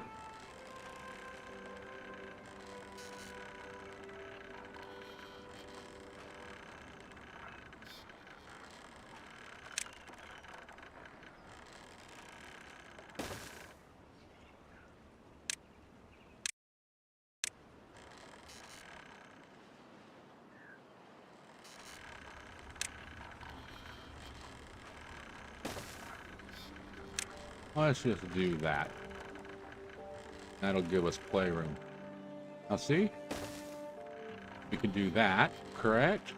Let's just do that. That'll give us playroom. Now see? We can do that, correct?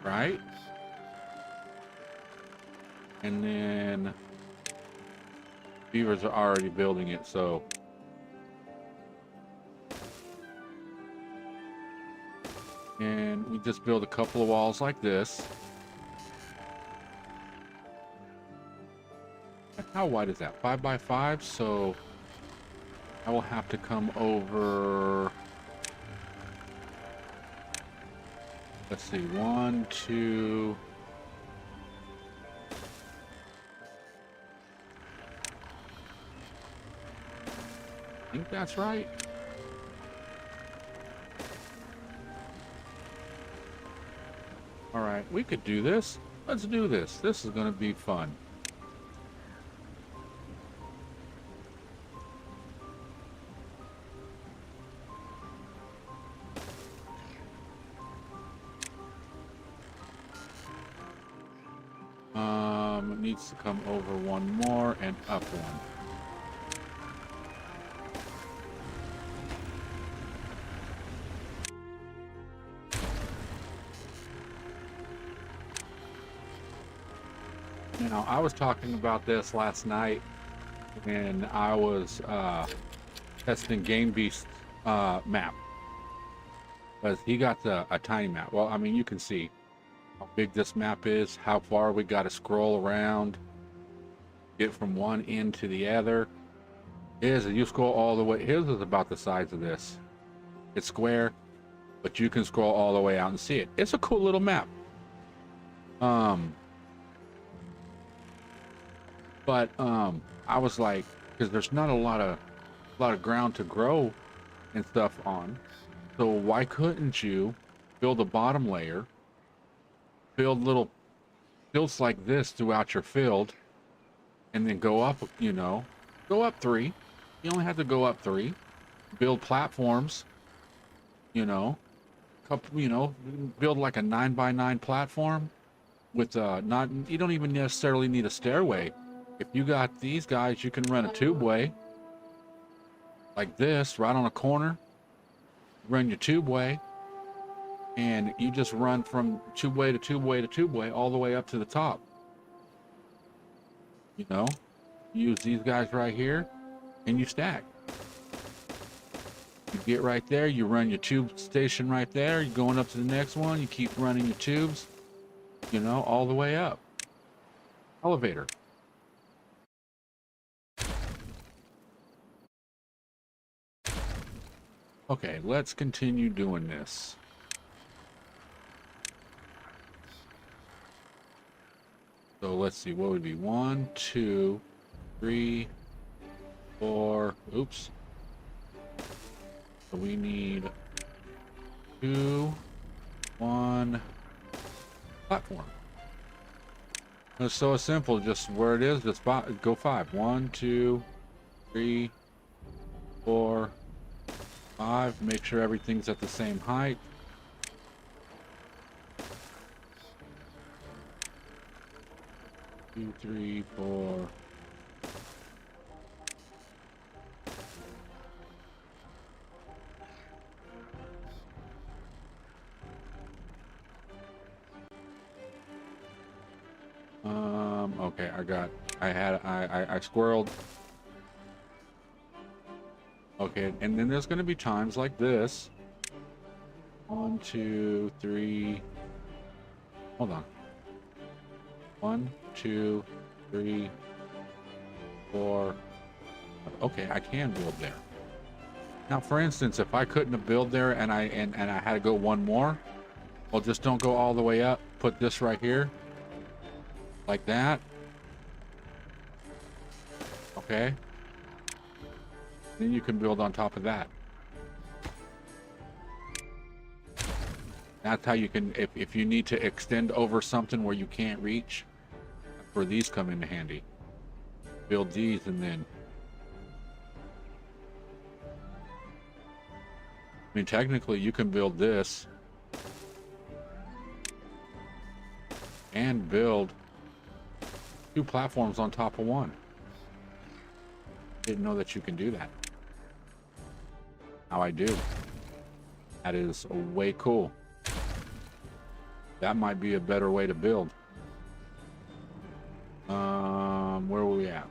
Right? And then beavers are already building it, so and we just build a couple of walls like this. How wide is that? 5x5, so I will have to come over. Let's see, 1, 2. I think that's right. All right, we could do this. Let's do this. This is going to be fun. It needs to come over one more and up one. Now, I was talking about this last night when I was testing Game Beast's map. Because he got a tiny map. Well, I mean, you can see how big this map is, how far we got to scroll around, get from one end to the other. You scroll all the way. His is about the size of this. It's square, but you can scroll all the way out and see it. It's a cool little map. I was like, because there's not a lot of ground to grow and stuff on. So why couldn't you build a bottom layer, build little fields like this throughout your field, and then go up, go up 3. You only have to go up 3. Build platforms, build like a 9x9 platform with you don't even necessarily need a stairway. If you got these guys, you can run a tubeway like this right on a corner. Run your tubeway, and you just run from tubeway to tubeway to tubeway all the way up to the top. Use these guys right here, and you stack. You get right there, you run your tube station right there, you're going up to the next one, you keep running your tubes, all the way up. Elevator. Okay, let's continue doing this. So let's see, what would be 1, 2, 3, 4, oops. So we need 2, 1 platform. It's so simple, just where it is, just go 5. 1, 2, 3, 4, 5. Make sure everything's at the same height. Two, 3, 4. Okay, I squirreled. Okay, and then there's gonna be times like this. 1, 2, 3. Hold on. 1, 2, 3, 4. Okay, I can build there. Now, for instance, if I couldn't have built there and I had to go one more, well, just don't go all the way up. Put this right here, like that. Okay. Then you can build on top of that. That's how you can, if you need to extend over something where you can't reach, that's where these come into handy. Build these and then, I mean, technically you can build this and build 2 platforms on top of one. Didn't know that you can do that. Now I do. That is way cool. That might be a better way to build. Where were we at?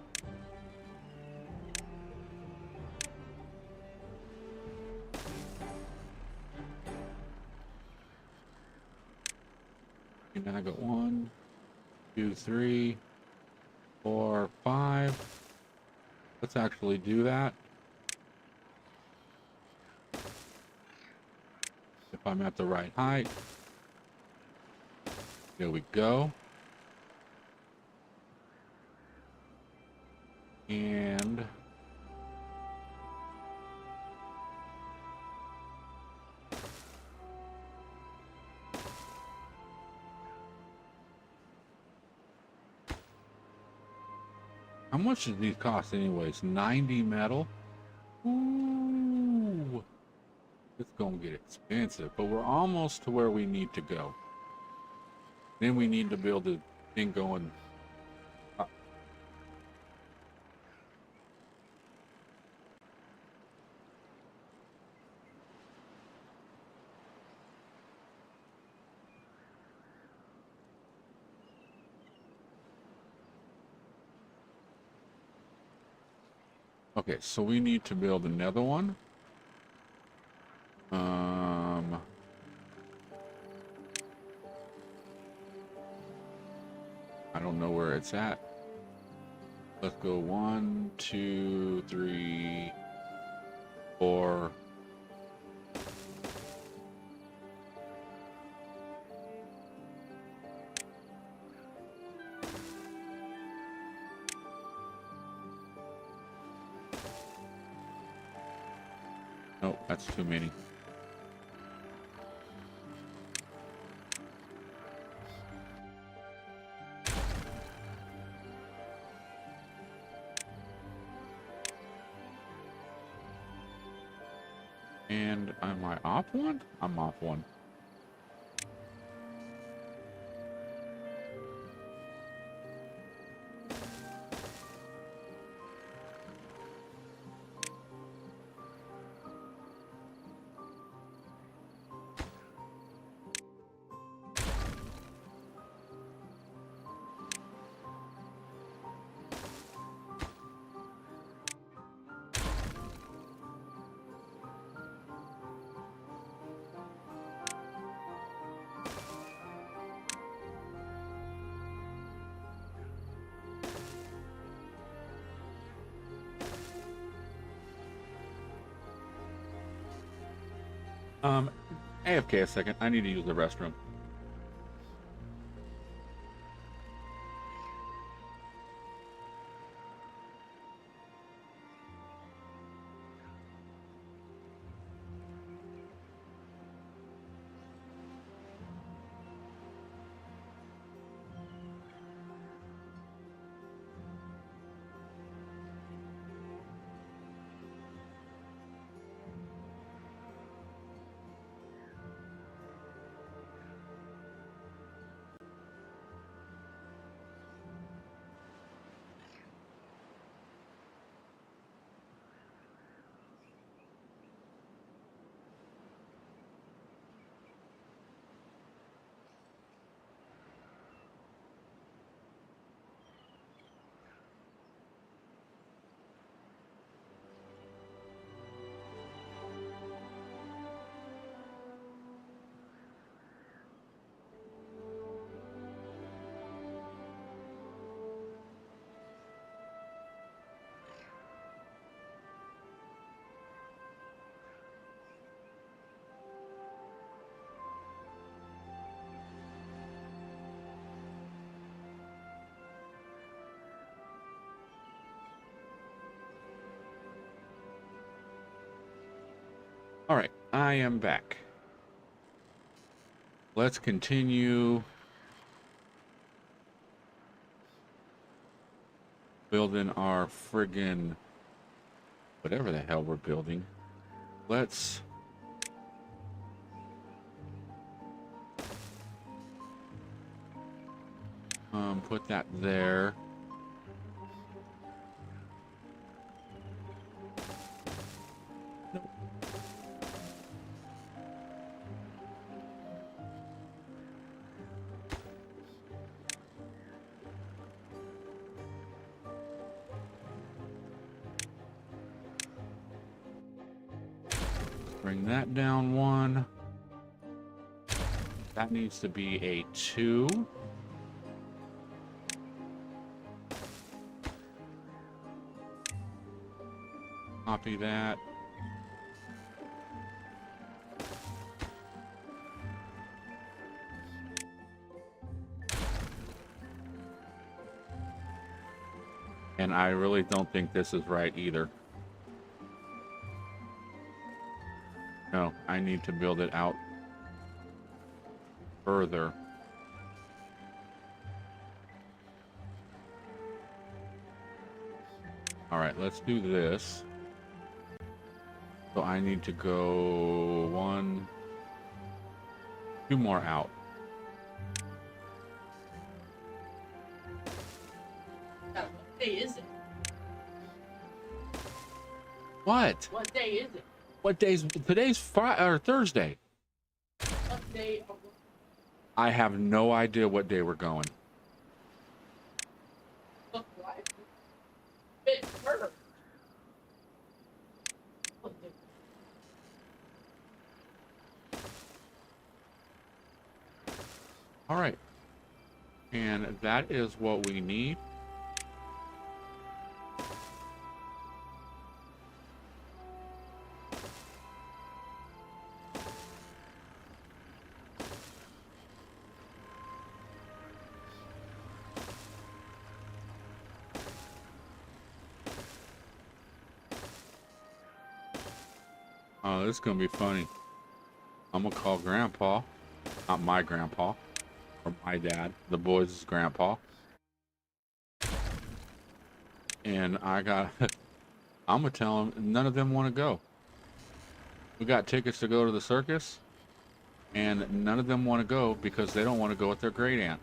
And then I got 1, 2, 3, 4, 5. Let's actually do that. If I'm at the right height. There we go. And how much does these cost anyways? 90 metal? Ooh. It's gonna get expensive, but we're almost to where we need to go. Then we need to build a thing going up. Okay, so we need to build another one. I don't know where it's at. Let's go 1, 2, 3, 4. Nope, that's too many. And am I off one? I'm off one. AFK a second. I need to use the restroom. All right, I am back. Let's continue building our friggin' whatever the hell we're building. Let's put that there. Bring that down one. That needs to be a 2. Copy that. And I really don't think this is right either. No, I need to build it out further. All right, let's do this. So I need to go 1, 2 more out.
What day is it?
What?
What day is it?
What day's today's Friday or Thursday?
What day?
I have no idea what day we're going.
Look like it hurt.
All right. And that is what we need. Oh, this is gonna be funny. I'm gonna call Grandpa, not my grandpa, or my dad, the boys' grandpa. And I'm gonna tell him none of them want to go. We got tickets to go to the circus, and none of them want to go because they don't want to go with their great aunt.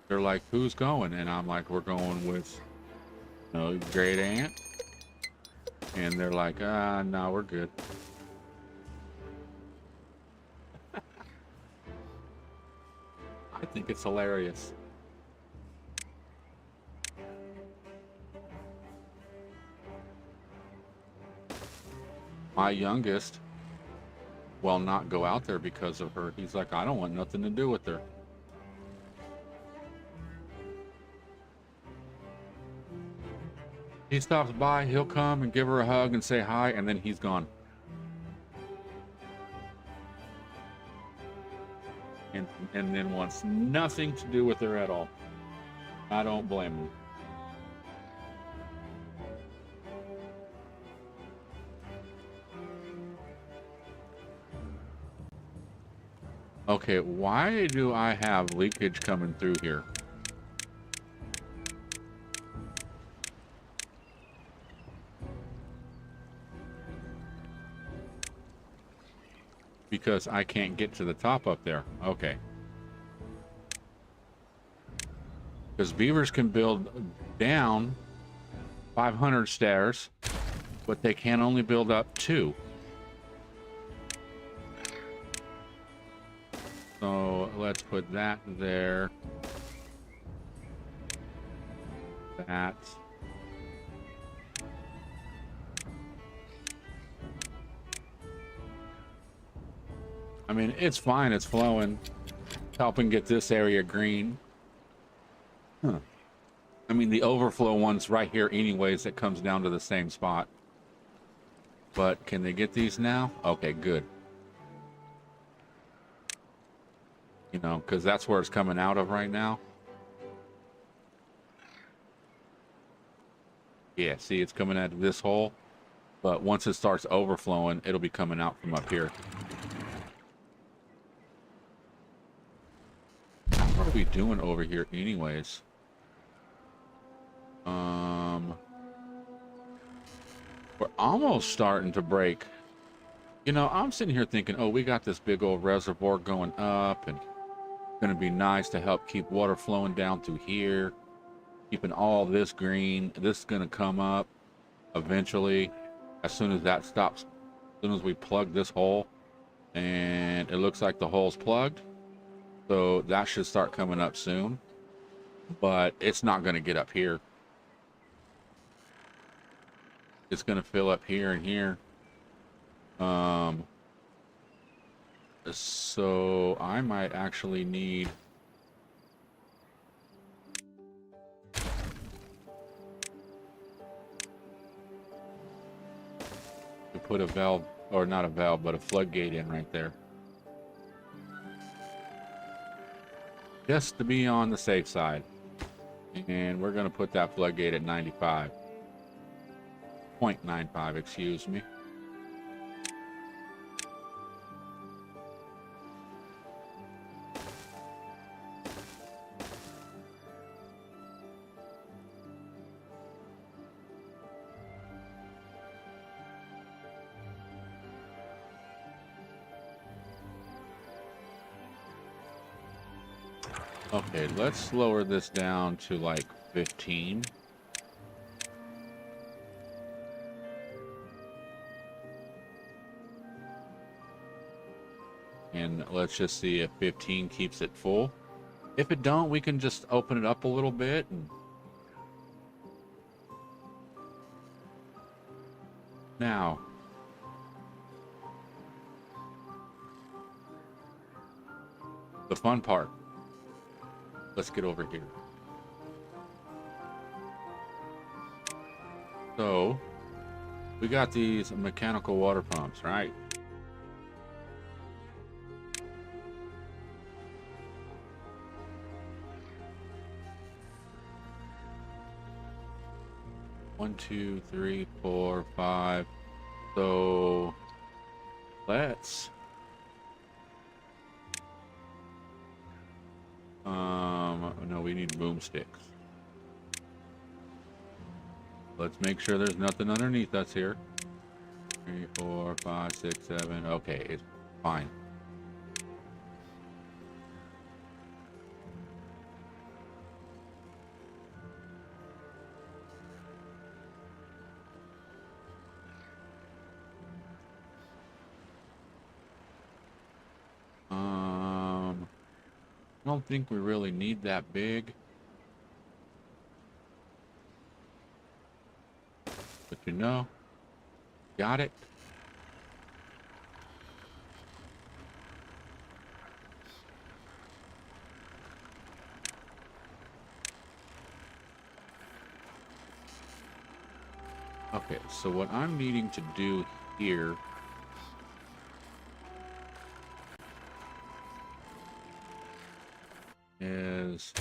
They're like, "Who's going?" And I'm like, "We're going with, great aunt." And they're like, no, we're good. I think it's hilarious. My youngest will not go out there because of her. He's like, I don't want nothing to do with her. He stops by, he'll come and give her a hug and say hi, and then he's gone. And then wants nothing to do with her at all. I don't blame him. Okay, why do I have leakage coming through here? Because I can't get to the top up there. Okay. Because beavers can build down 500 stairs, but they can only build up 2. So let's put that there. That. I mean, it's fine. It's flowing. Helping get this area green. Huh. I mean, the overflow one's right here anyways. That comes down to the same spot. But can they get these now? Okay, good. You know, because that's where it's coming out of right now. Yeah, see, it's coming out of this hole. But once it starts overflowing, it'll be coming out from up here. What are we doing over here anyways? We're almost starting to break. You know, I'm sitting here thinking, oh, we got this big old reservoir going up and it's going to be nice to help keep water flowing down through here, keeping all this green. This is going to come up eventually as soon as that stops, as soon as we plug this hole, and it looks like the hole's plugged. So that should start coming up soon, but it's not going to get up here. It's going to fill up here and here. So I might actually need to put a valve, or not a valve, but a floodgate in right there. Just to be on the safe side. And we're going to put that floodgate at 95. 0.95, excuse me. Okay, let's lower this down to like 15. And let's just see if 15 keeps it full. If it don't, we can just open it up a little bit. And now, the fun part. let's get over here. So we got these mechanical water pumps, right? One, two, three, four, five. So let's no, we need boomsticks. Let's make sure there's nothing underneath us here. 3, 4, 5, 6, 7. Okay, it's fine. I don't think we really need that big. But you know, got it. Okay, so what I'm needing to do here is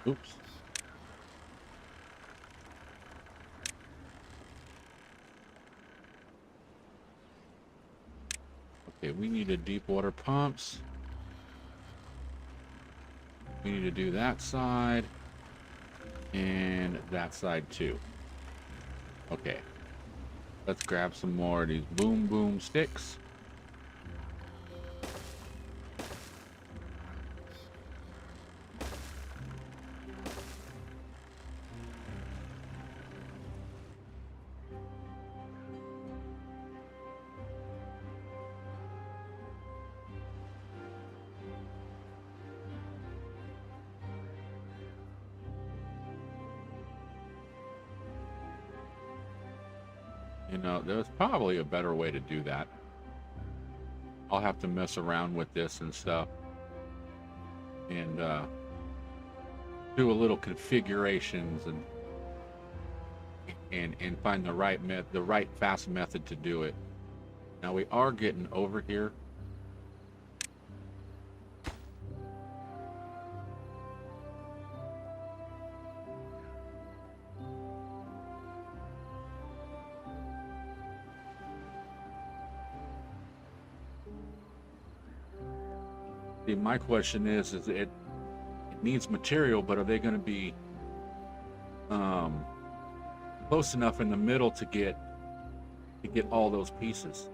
oops. Okay, we need deep water pumps. We need to do that side and that side too. Okay, let's grab some more of these boom boom sticks. You know, there's probably a better way to do that. I'll have to mess around with this and stuff and do a little configurations and find the right fast method to do it. Now we are getting over here. See, my question is it needs material, but are they going to be close enough in the middle to get all those pieces?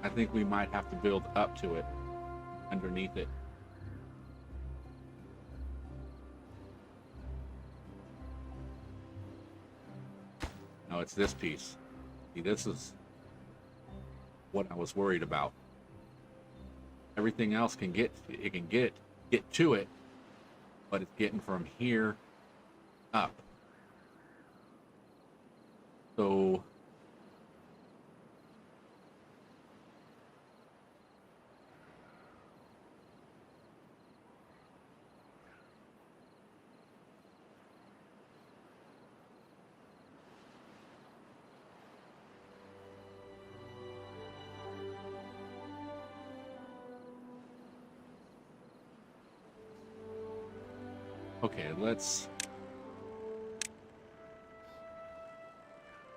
I think we might have to build up to it, underneath it. No, it's this piece. See, this is what I was worried about. Everything else can get to it, but it's getting from here up. So okay, let's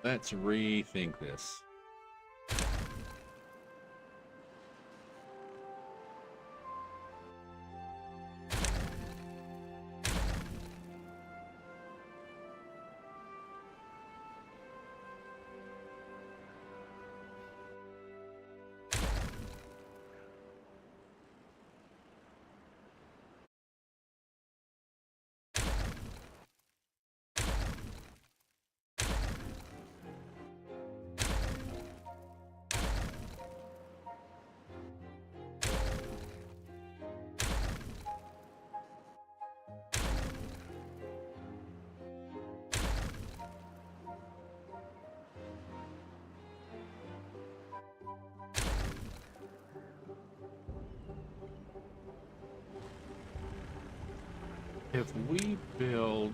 rethink this. If we build...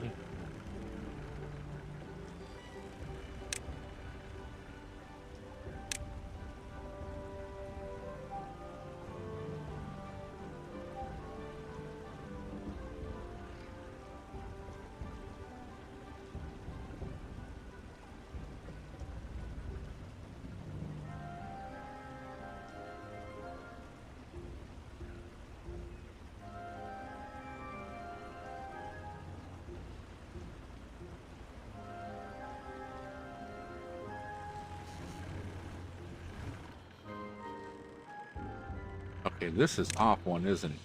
Okay, this is off one, isn't it?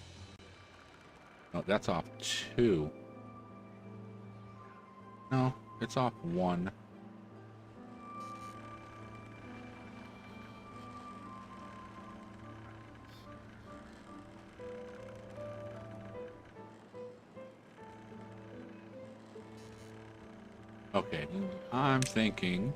No, that's off two. No, it's off one. Okay, I'm thinking...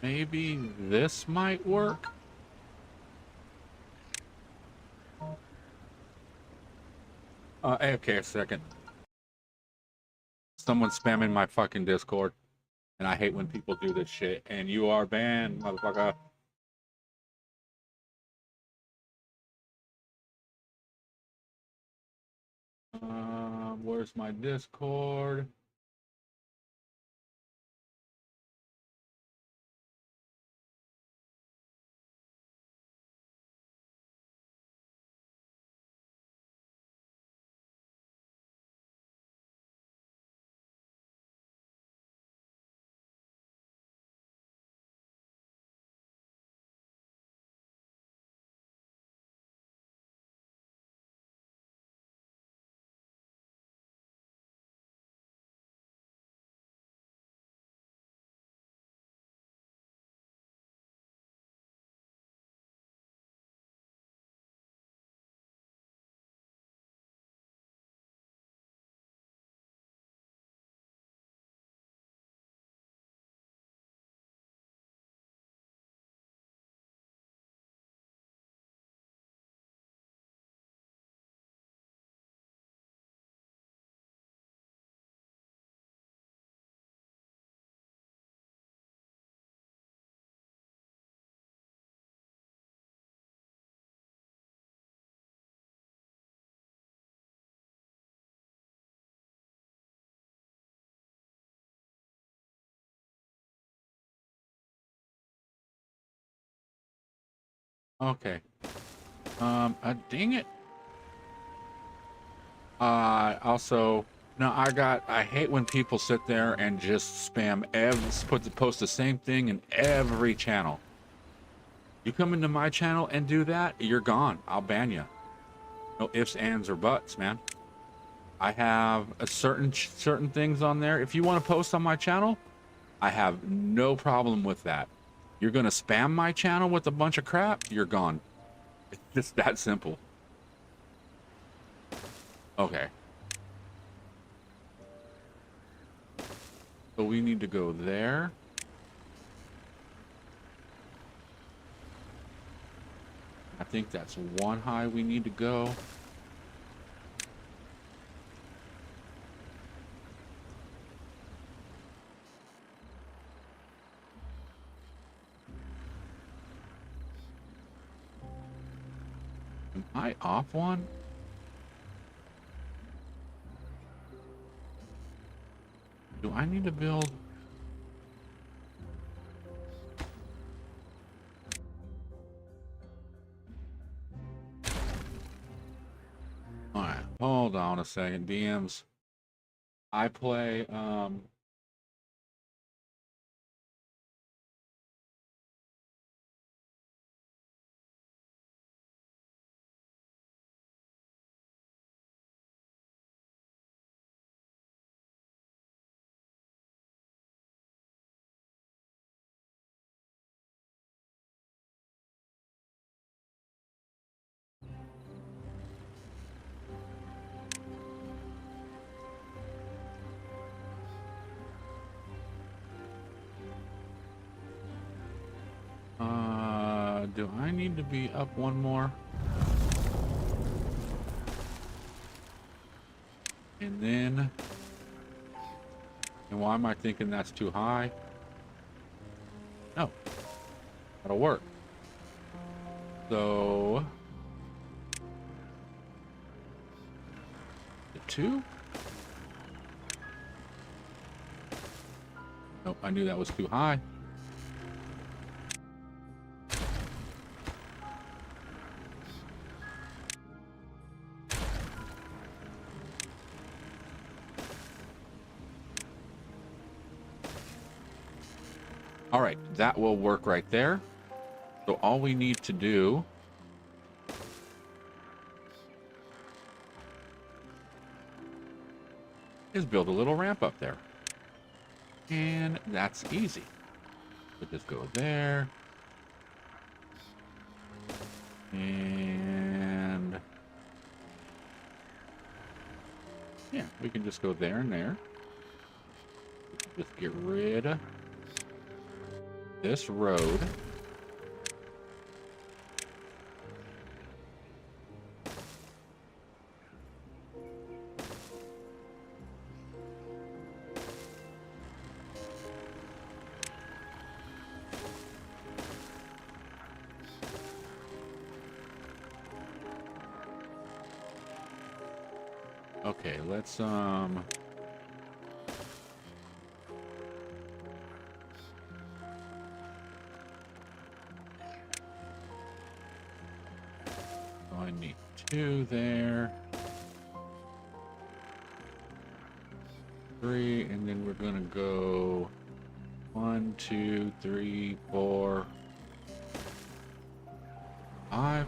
maybe this might work? Okay, a second. Someone's spamming my fucking Discord. And I hate when people do this shit. And you are banned, motherfucker. Where's my Discord? Okay. Dang it. Also, no, I hate when people sit there and just spam post the same thing in every channel. You come into my channel and do that, you're gone. I'll ban you. No ifs, ands, or buts, man. I have a certain things on there. If you want to post on my channel, I have no problem with that. You're gonna spam my channel with a bunch of crap, you're gone. It's just that simple. Okay. So we need to go there. I think that's one high we need to go. Am I off one? Do I need to build? Alright, hold on a second, DMs. I play, do I need to be up one more? And then, and why am I thinking that's too high? No, that'll work. So, the 2? Nope, I knew that was too high. All right, that will work right there. So all we need to do is build a little ramp up there. And that's easy. So just go there. And yeah, we can just go there and there. Just get rid of this road. Okay, let's I need 2 there, 3, and then we're gonna go 1, 2, 3, 4, 5.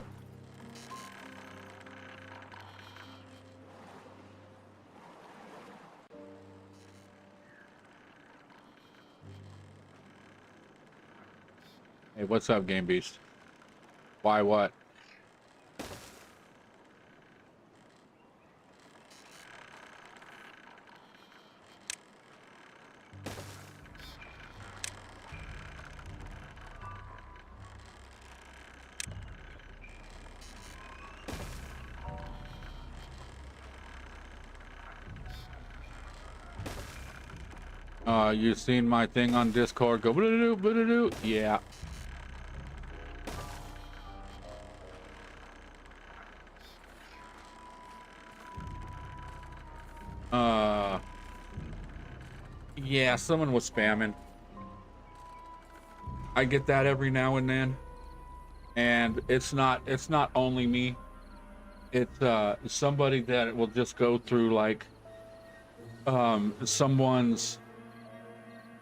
Hey, what's up, Game Beast? Why what? You seen my thing on Discord? Go boo-doo-doo, boo-doo-doo. Yeah. Yeah, someone was spamming. I get that every now and then. And it's not only me. It's somebody that will just go through like someone's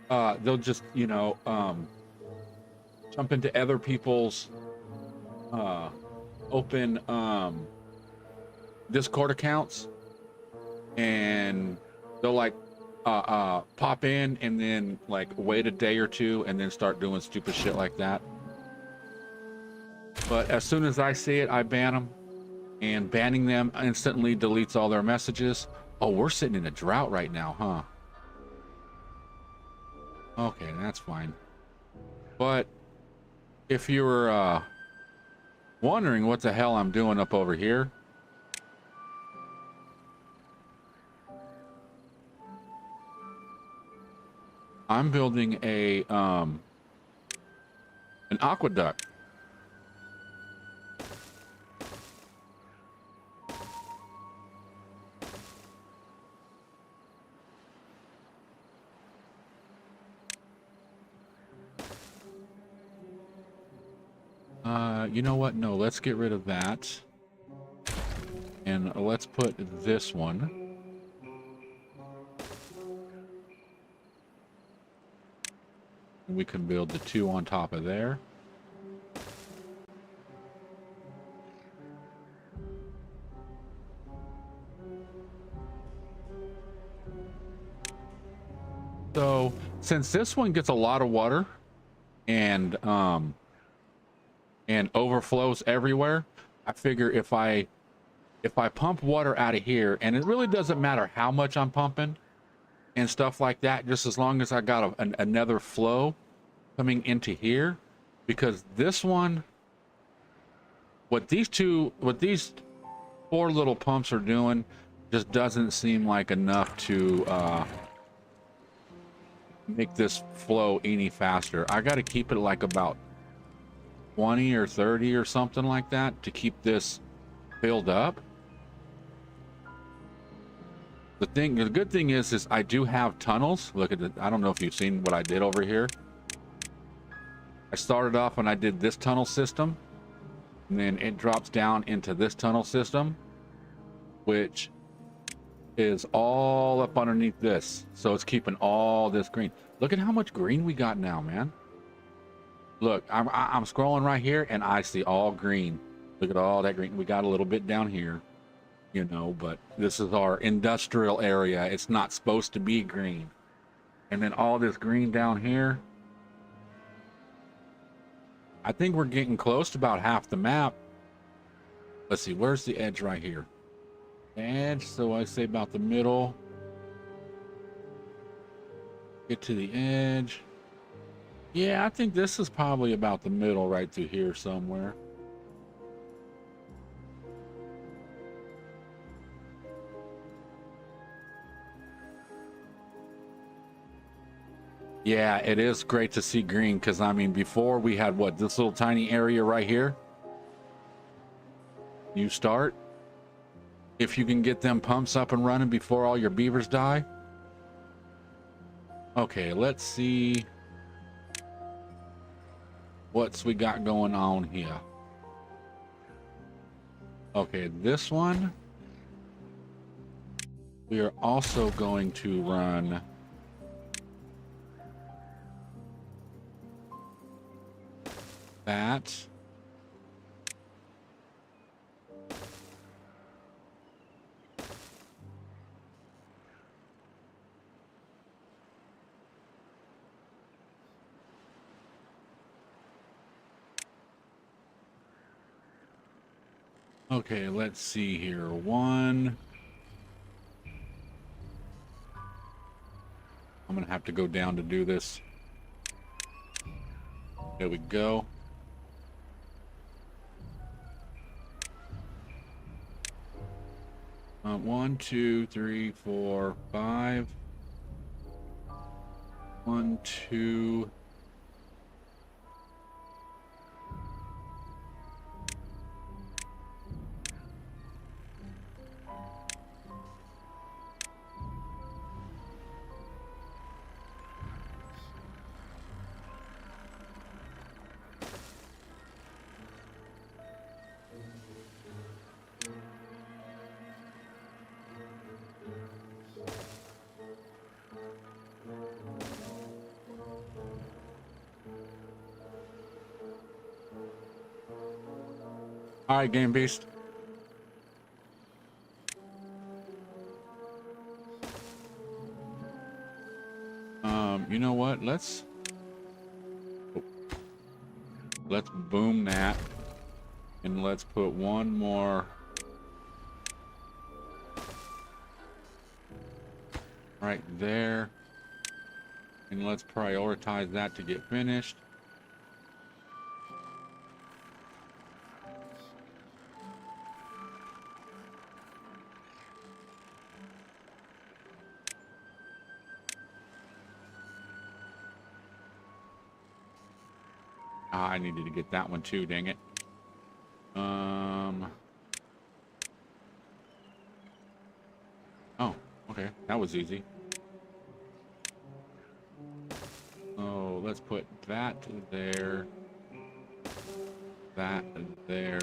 they'll just, you know, jump into other people's open Discord accounts, and they'll like pop in and then like wait a day or two and then start doing stupid shit like that. But as soon as I see it, I ban them, and banning them instantly deletes all their messages. Oh, we're sitting in a drought right now, huh? Okay, that's fine. But if you were wondering what the hell I'm doing up over here, I'm building a an aqueduct. You know what? No, let's get rid of that. And let's put this one. We can build the two on top of there. So since this one gets a lot of water and overflows everywhere, I figure if I pump water out of here, and it really doesn't matter how much I'm pumping and stuff like that, just as long as I got another flow coming into here, because this one, what these four little pumps are doing just doesn't seem like enough to make this flow any faster. I got to keep it like about 20 or 30 or something like that to keep this filled up. The good thing is I do have tunnels. Look at it. I don't know if you've seen what I did over here. I started off and I did this tunnel system, and then it drops down into this tunnel system, which is all up underneath this. So it's keeping all this green. Look at how much green we got now, man. Look, I'm scrolling right here and I see all green. Look at all that green. We got a little bit down here, you know, but this is our industrial area. It's not supposed to be green. And then all this green down here. I think we're getting close to about half the map. Let's see, where's the edge right here? Edge, so I say about the middle. Get to the edge. Yeah, I think this is probably about the middle right through here somewhere. Yeah, it is great to see green, because I mean, before we had what, this little tiny area right here. You start. If you can get them pumps up and running before all your beavers die. Okay, let's see what's we got going on here. Okay, this one we are also going to run that. Okay, let's see here. One. I'm gonna have to go down to do this. There we go. One, two, three, four, five. 1, 2. All right, Game Beast. You know what? Let's boom that, and let's put one more right there, and let's prioritize that to get finished. I needed to get that one too, dang it. Oh, okay, that was easy. Oh, let's put that there, that there.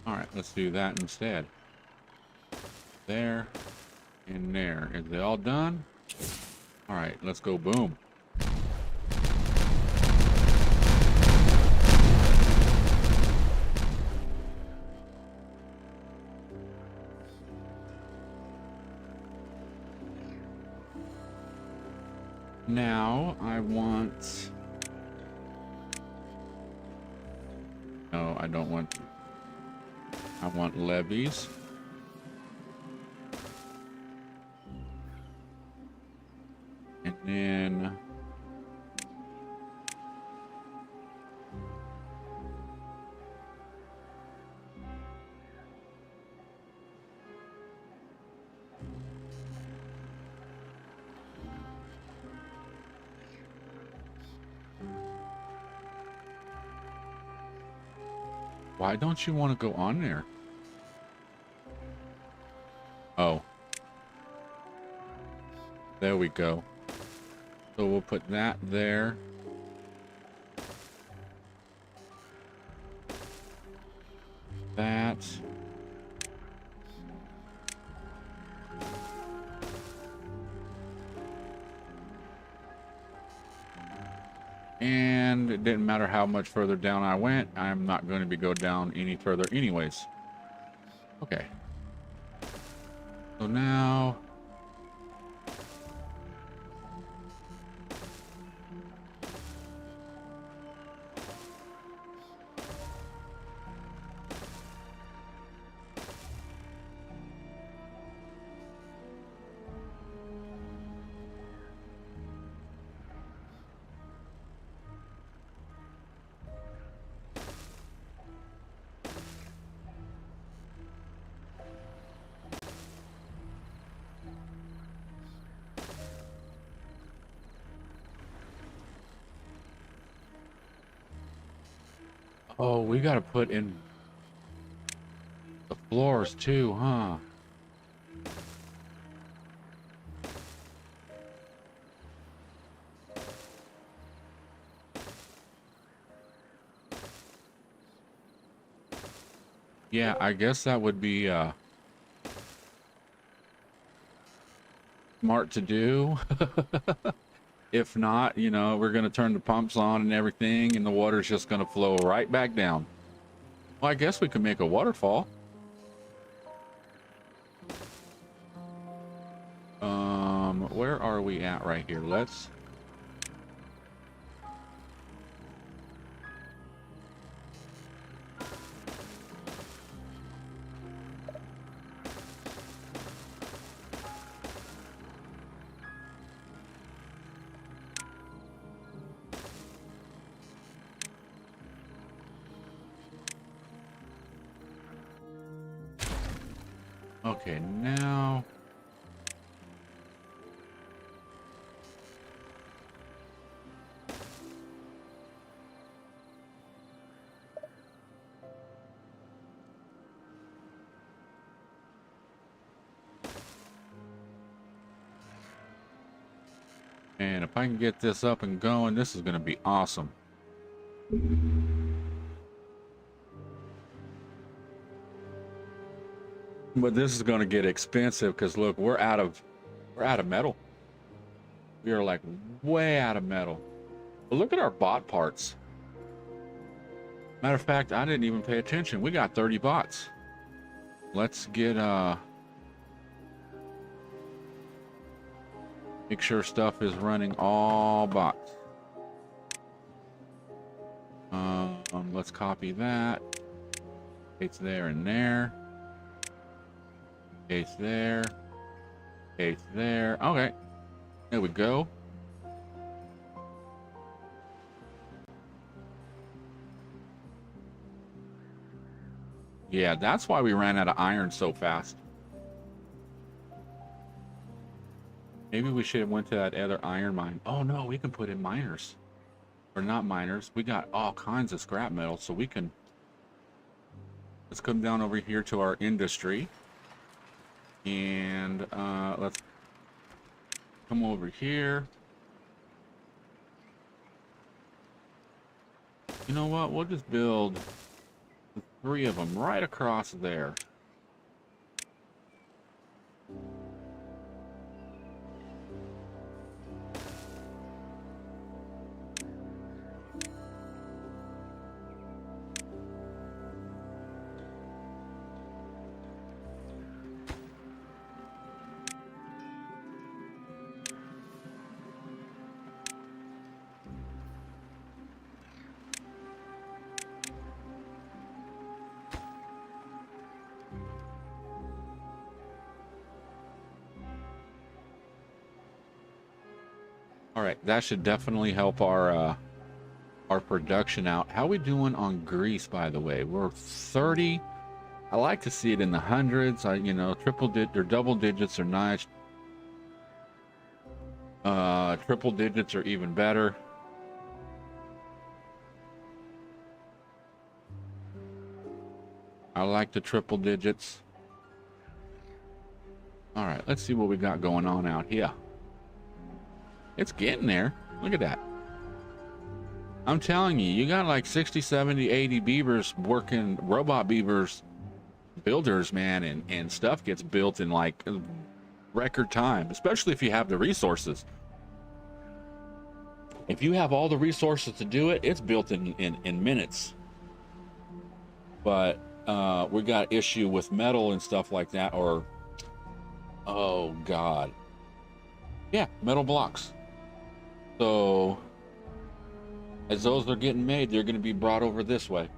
All right, let's do that instead. There and there. Is it all done? All right, let's go. Boom. Now I want... No, I don't want... I want levees. And then... Why don't you want to go on there? Oh. There we go. So we'll put that there. That. And it didn't matter how much further down I went. I'm not going to be go down any further anyways. Okay. So now... Oh, we gotta put in the floors too, huh? Yeah, I guess that would be smart to do. If not, you know, we're gonna turn the pumps on and everything, and the water's just gonna flow right back down. Well, I guess we could make a waterfall. Where are we at right here? Let's... Okay, now... And if I can get this up and going, this is going to be awesome. But this is going to get expensive because look, we're out of metal. We are like way out of metal. But look at our bot parts. Matter of fact, I didn't even pay attention. We got 30 bots. Let's get make sure stuff is running all bots. Let's copy that. It's there and there. It's there. It's there. Okay. There we go. Yeah, that's why we ran out of iron so fast. Maybe we should have went to that other iron mine. Oh no, we can put in miners. Or not miners. We got all kinds of scrap metal, so we can... Let's come down over here to our industry. And let's come over here. You know what? We'll just build 3 of them right across there. All right, that should definitely help our production out. How we doing on grease, by the way? We're 30. I like to see it in the hundreds. You know, or double digits are nice. Triple digits are even better. I like the triple digits. All right, let's see what we got going on out here. It's getting there. Look at that. I'm telling you, you got like 60, 70, 80 beavers working, robot beavers, builders, man, and stuff gets built in like record time, especially if you have the resources. If you have all the resources to do it, it's built in minutes. But we got issue with metal and stuff like that, or, oh God. Yeah, metal blocks. So as those are getting made, they're going to be brought over this way.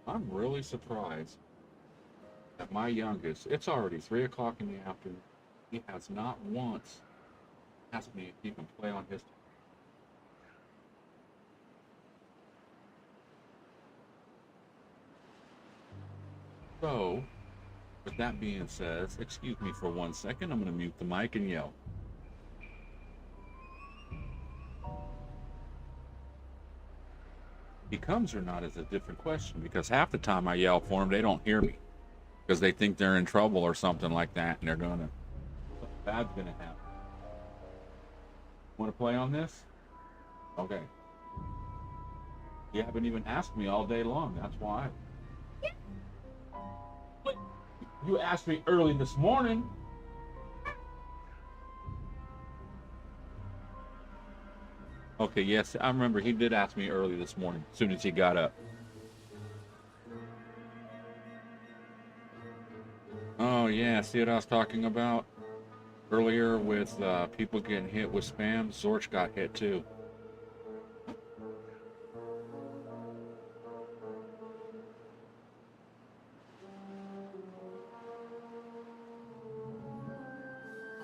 I'm really surprised that my youngest, it's already 3 o'clock in the afternoon, he has not once asked me if he can play on his. So, with that being said, excuse me for 1 second, I'm going to mute the mic and yell. He comes or not is a different question, because half the time I yell for them, they don't hear me because they think they're in trouble or something like that, and they're gonna, something bad's gonna happen. Want to play on this? Okay. You haven't even asked me all day long. That's why. But you asked me early this morning. Okay, yes, I remember he did ask me early this morning, as soon as he got up. Oh, yeah, see what I was talking about earlier with people getting hit with spam? Zorch got hit too.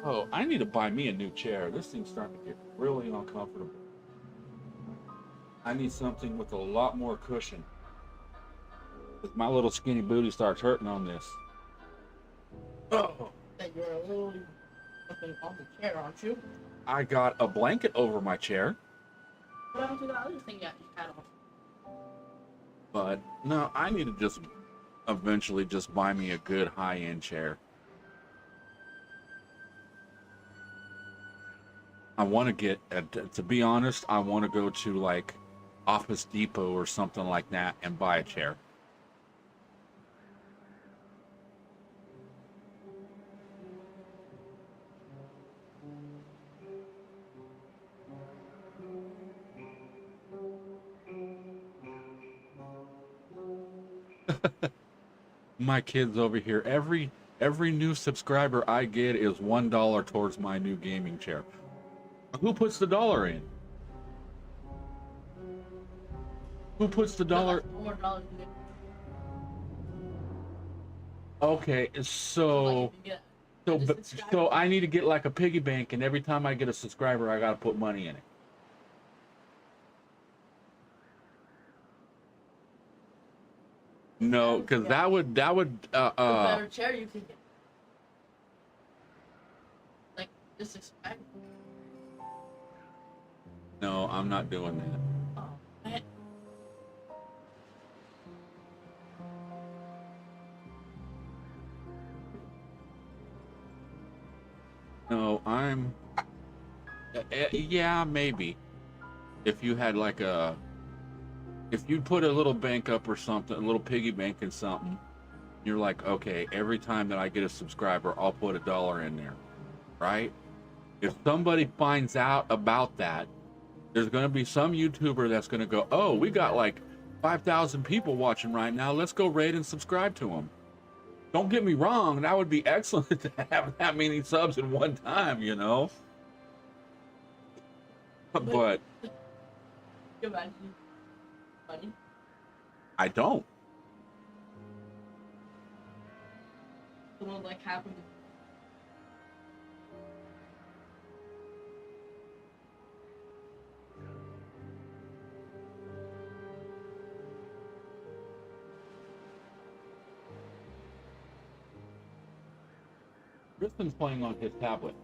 Oh, I need to buy me a new chair. This thing's starting to get really uncomfortable. I need something with a lot more cushion. My little skinny booty starts hurting on this. Oh.
That you're a little something on the chair, aren't you?
I got a blanket over my chair.
What happened to the other thing that you had on?
But no, I need to just eventually just buy me a good high-end chair. I want to get, to be honest, I want to go to like Office Depot or something like that and buy a chair. My kids over here, every new subscriber I get is $1 towards my new gaming chair. Who puts the dollar in? Who puts the dollar? Okay, so I need to get like a piggy bank, and every time I get a subscriber, I gotta put money in it. No, because that would
The better chair you could get. Like, just expect.
no, I'm not doing that.
Oh, man.
No, yeah, maybe. If you had like if you put a little bank up or something, a little piggy bank in something, you're like, okay, every time that I get a subscriber, I'll put $1 in there, right? If somebody finds out about that, there's going to be some YouTuber that's going to go, oh, we got like 5,000 people watching right now. Let's go rate and subscribe to them. Don't get me wrong, that would be excellent to have that many subs in one time, you know? But
You imagine money.
I don't.
Someone like happened.
Kristen's playing on his tablet.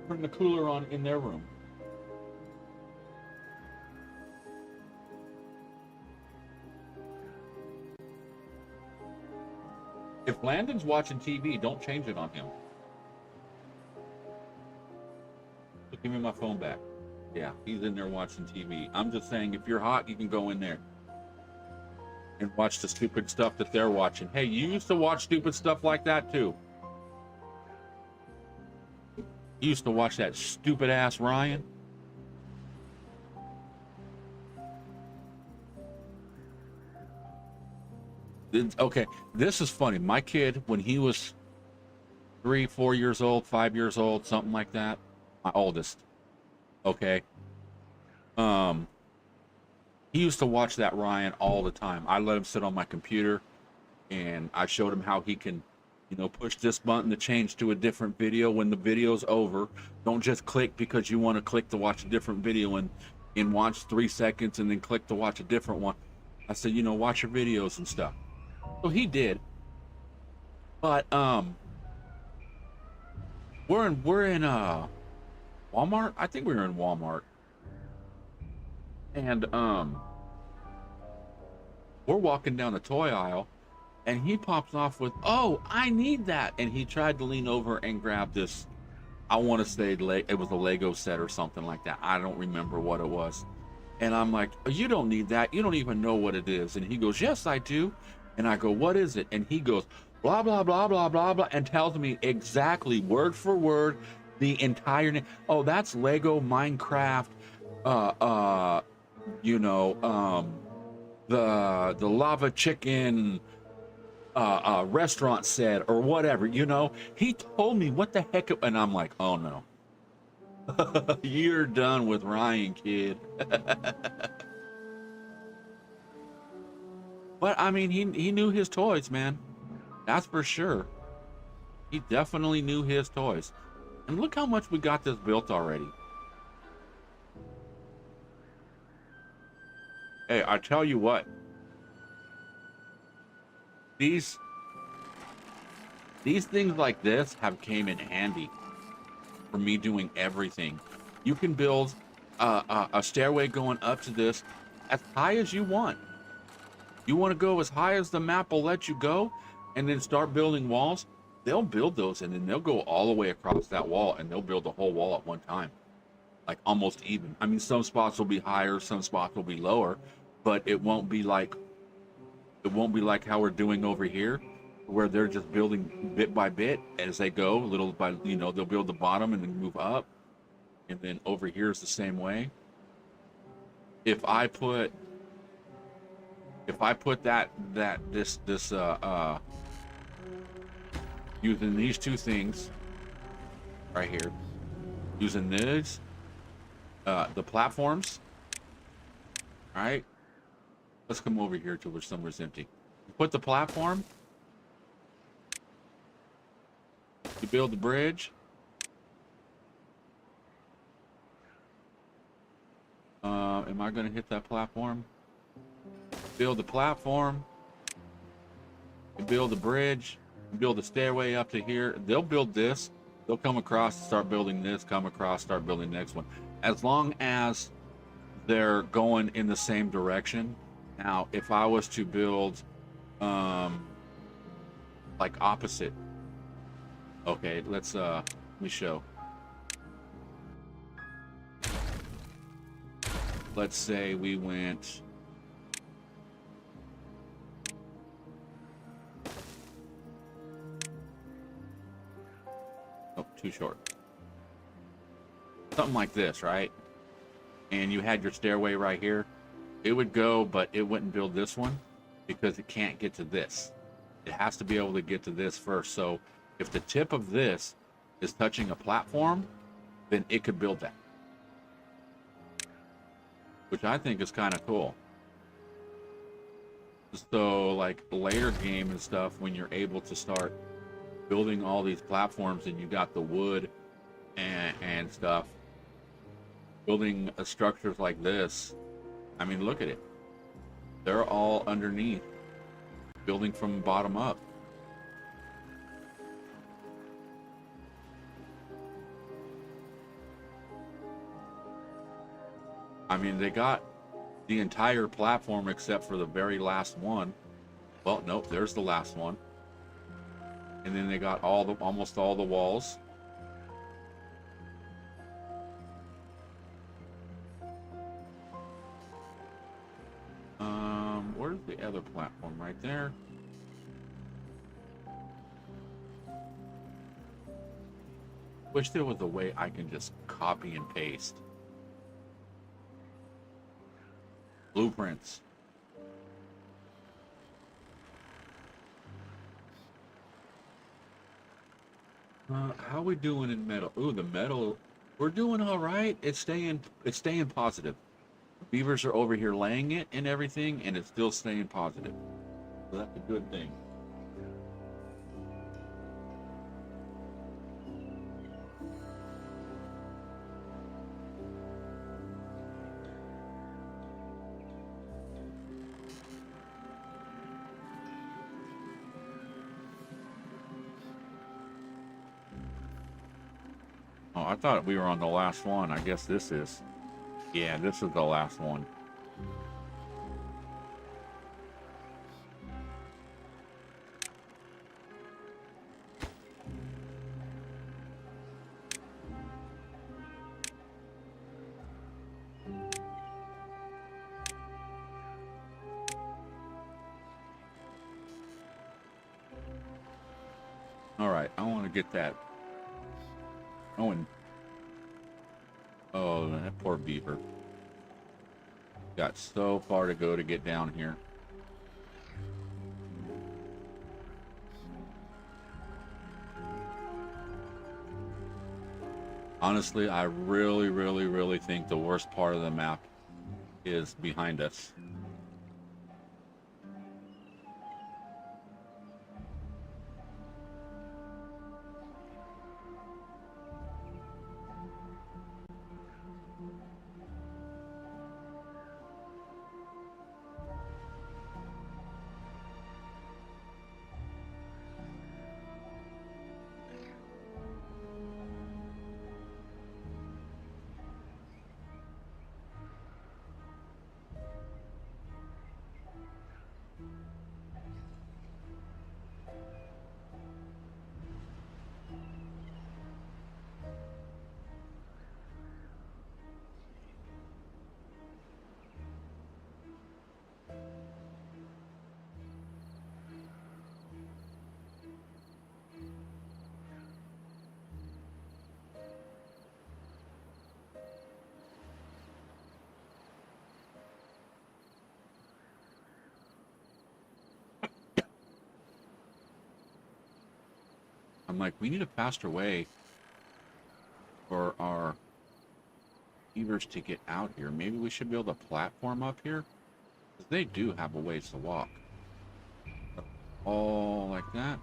Turn the cooler on in their room. If Landon's watching TV, don't change it on him. So give me my phone back. Yeah, he's in there watching TV. I'm just saying, if you're hot, you can go in there and watch the stupid stuff that they're watching. Hey, you used to watch stupid stuff like that too. You used to watch that stupid ass Ryan. Okay, this is funny. My kid, when he was 3, 4 years old, 5 years old, something like that, my oldest, okay, he used to watch that Ryan all the time. I let him sit on my computer, and I showed him how he can, you know, push this button to change to a different video when the video's over. Don't just click because you want to click to watch a different video and watch 3 seconds and then click to watch a different one. I said, you know, watch your videos and stuff. So he did. But we're in Walmart. I think we were in Walmart. And we're walking down the toy aisle, and he pops off with, "Oh, I need that." And he tried to lean over and grab this, I want to say it was a Lego set or something like that. I don't remember what it was. And I'm like, "You don't need that. You don't even know what it is." And he goes, "Yes, I do." And I go, "What is it?" And he goes, blah, blah, blah, blah, blah, blah, and tells me exactly, word for word, the entire name. "Oh, that's Lego Minecraft, you know, the lava chicken restaurant set or whatever, you know." He told me what the heck, and I'm like, oh no. You're done with Ryan, kid. But I mean, he knew his toys, man. That's for sure. He definitely knew his toys. And look how much we got this built already. Hey, I tell you what. These things like this have came in handy for me doing everything. You can build a stairway going up to this as high as you want. You want to go as high as the map will let you go, and then start building walls. They'll build those, and then they'll go all the way across that wall, and they'll build the whole wall at one time, like almost even. I mean, some spots will be higher, some spots will be lower, but it won't be like how we're doing over here, where they're just building bit by bit as they go, little by, you know, they'll build the bottom and then move up, and then over here is the same way. If I put this using these two things right here, using these the platforms, all right, let's come over here to where somewhere's empty. You put the platform, you build the bridge, am I gonna hit that platform? build the platform, you build the bridge, you build the stairway up to here. They'll build this. They'll come across, start building this, come across, start building the next one. As long as they're going in the same direction. Now, if I was to build like opposite, okay, let me show. Let's say we went too short. Something like this, right? And you had your stairway right here. It would go, but it wouldn't build this one because it can't get to this. It has to be able to get to this first. So if the tip of this is touching a platform, then it could build that. Which I think is kind of cool. So like later game and stuff, when you're able to start building all these platforms and you got the wood and stuff, building structures like this, I mean, look at it. They're all underneath, building from bottom up. I mean, they got the entire platform except for the very last one. Well, nope, there's the last one. And then they got almost all the walls. Where's the other platform? Right there. Wish there was a way I can just copy and paste blueprints. How we doing in metal? Ooh, the metal. We're doing all right. It's staying positive. Beavers are over here laying it and everything, and it's still staying positive. So that's a good thing. Oh, I thought we were on the last one. I guess this is. Yeah, this is the last one. All right, I want to get that. Oh, and oh, that poor beaver. Got so far to go to get down here. Honestly, I really think the worst part of the map is behind us. I'm like, we need a faster way for our beavers to get out here. Maybe we should build a platform up here, because they do have a ways to walk. All like that.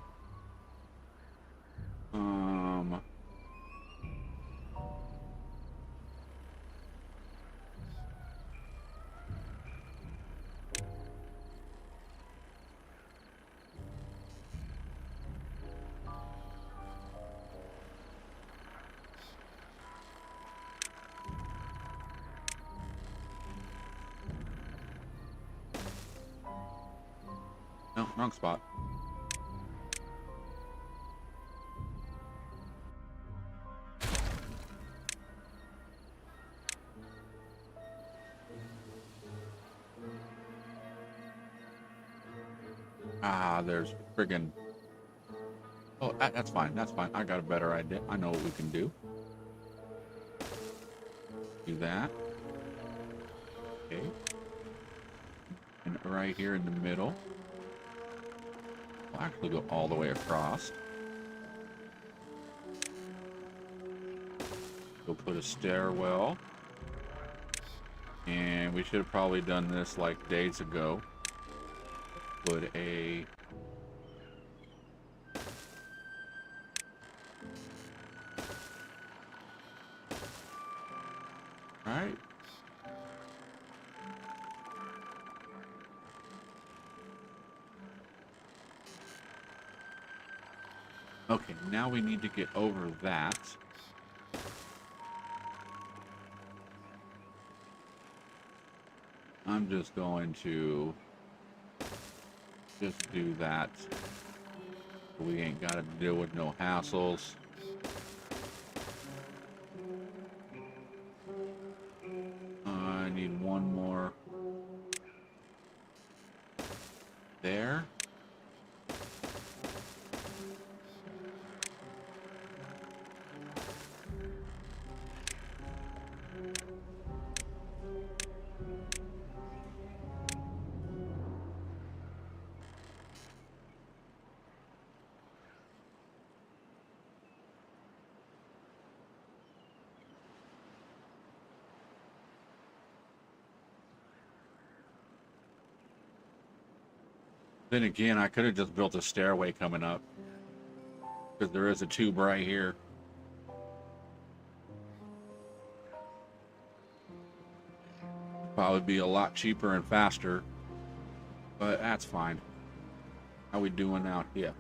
No, wrong spot. Ah, there's friggin'... Oh, that's fine. That's fine. I got a better idea. I know what we can do. Do that. Okay. And right here in the middle. We'll actually go all the way across. We'll put a stairwell. And we should have probably done this like days ago. Put a... Alright. Okay, now we need to get over that. I'm just going to just do that. We ain't got to deal with no hassles. I need one more there. Then again, I could have just built a stairway coming up, because there is a tube right here. Probably be a lot cheaper and faster, but that's fine. How we doing out here?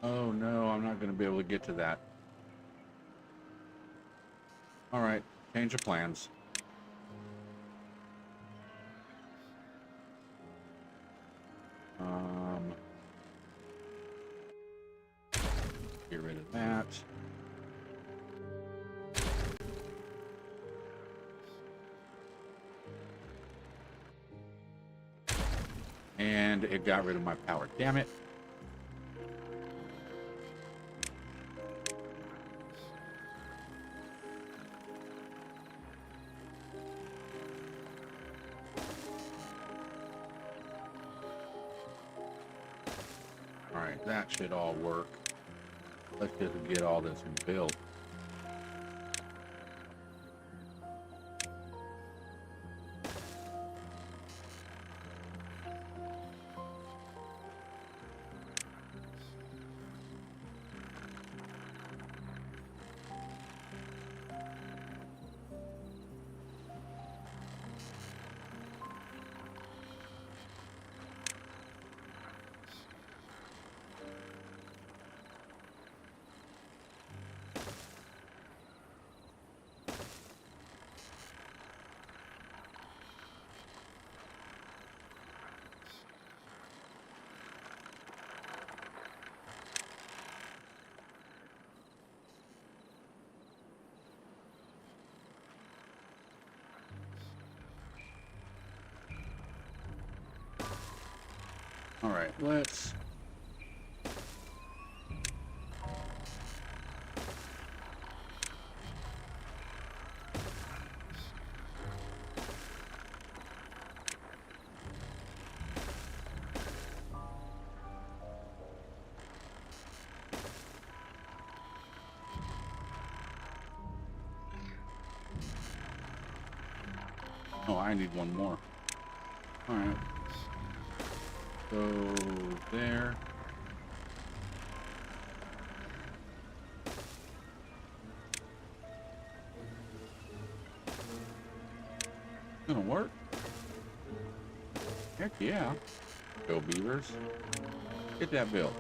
Oh no, I'm not going to be able to get to that. Alright, change of plans. Get rid of that. And it got rid of my power. Damn it. Alright, that should all work. Let's just get all this built. All right, let's... Oh, I need one more. All right. Go there. Gonna work. Heck yeah. Go beavers. Get that built.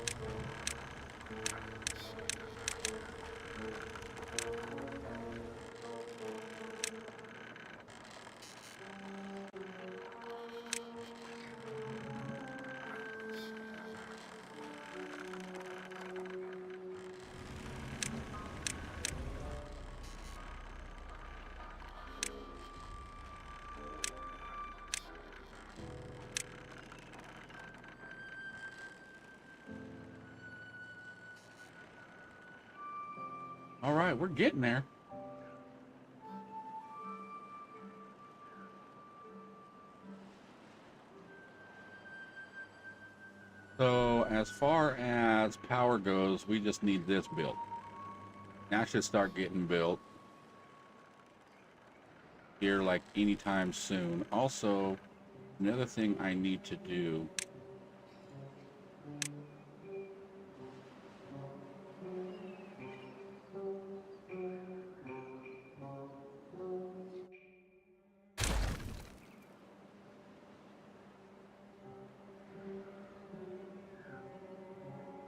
All right, we're getting there. So as far as power goes, we just need this built. That should start getting built here like anytime soon. Also, another thing I need to do.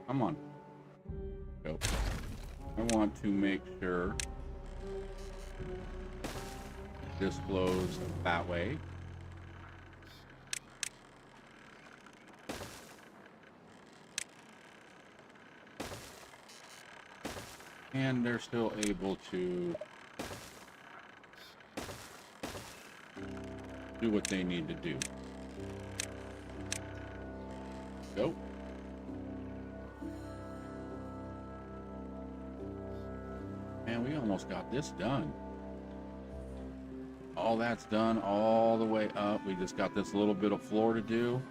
Come on. Go. I want to make sure this flows that way. And they're still able to do what they need to do. Go. Man, we almost got this done. All that's done all the way up. We just got this little bit of floor to do.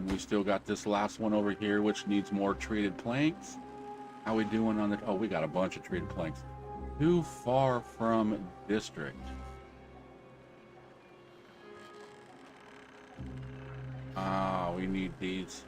We still got this last one over here, which needs more treated planks. How we doing on the... Oh, we got a bunch of treated planks. Too far from district. Ah, we need these.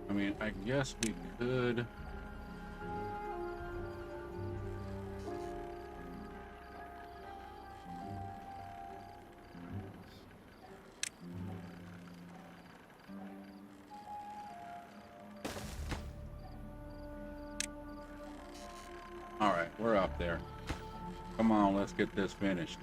I mean, I guess we could... All right, we're up there. Come on, let's get this finished.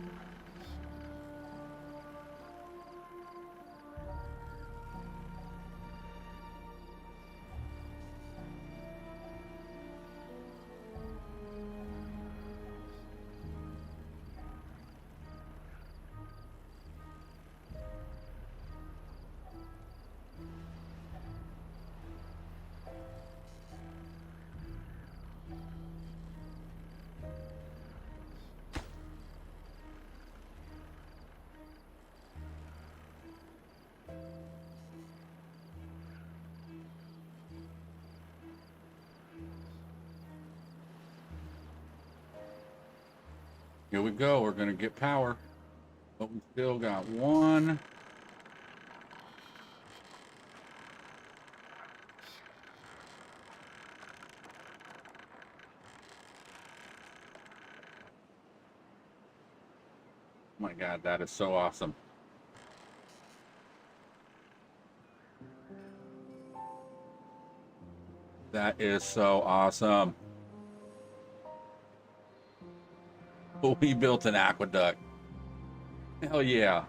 Here we go. We're going to get power. But we still got one. Oh my God, that is so awesome. That is so awesome. We built an aqueduct. Hell yeah.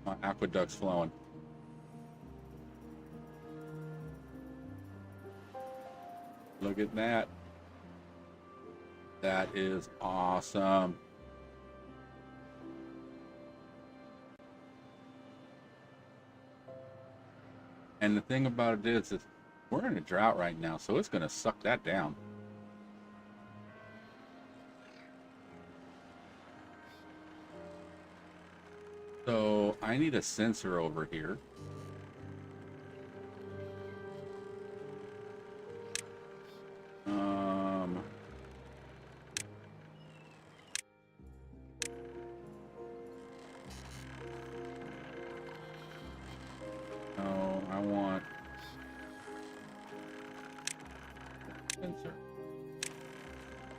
My aqueduct's flowing. Look at that. That is awesome. And the thing about it is we're in a drought right now, so it's going to suck that down. So I need a sensor over here. No, I want sensor.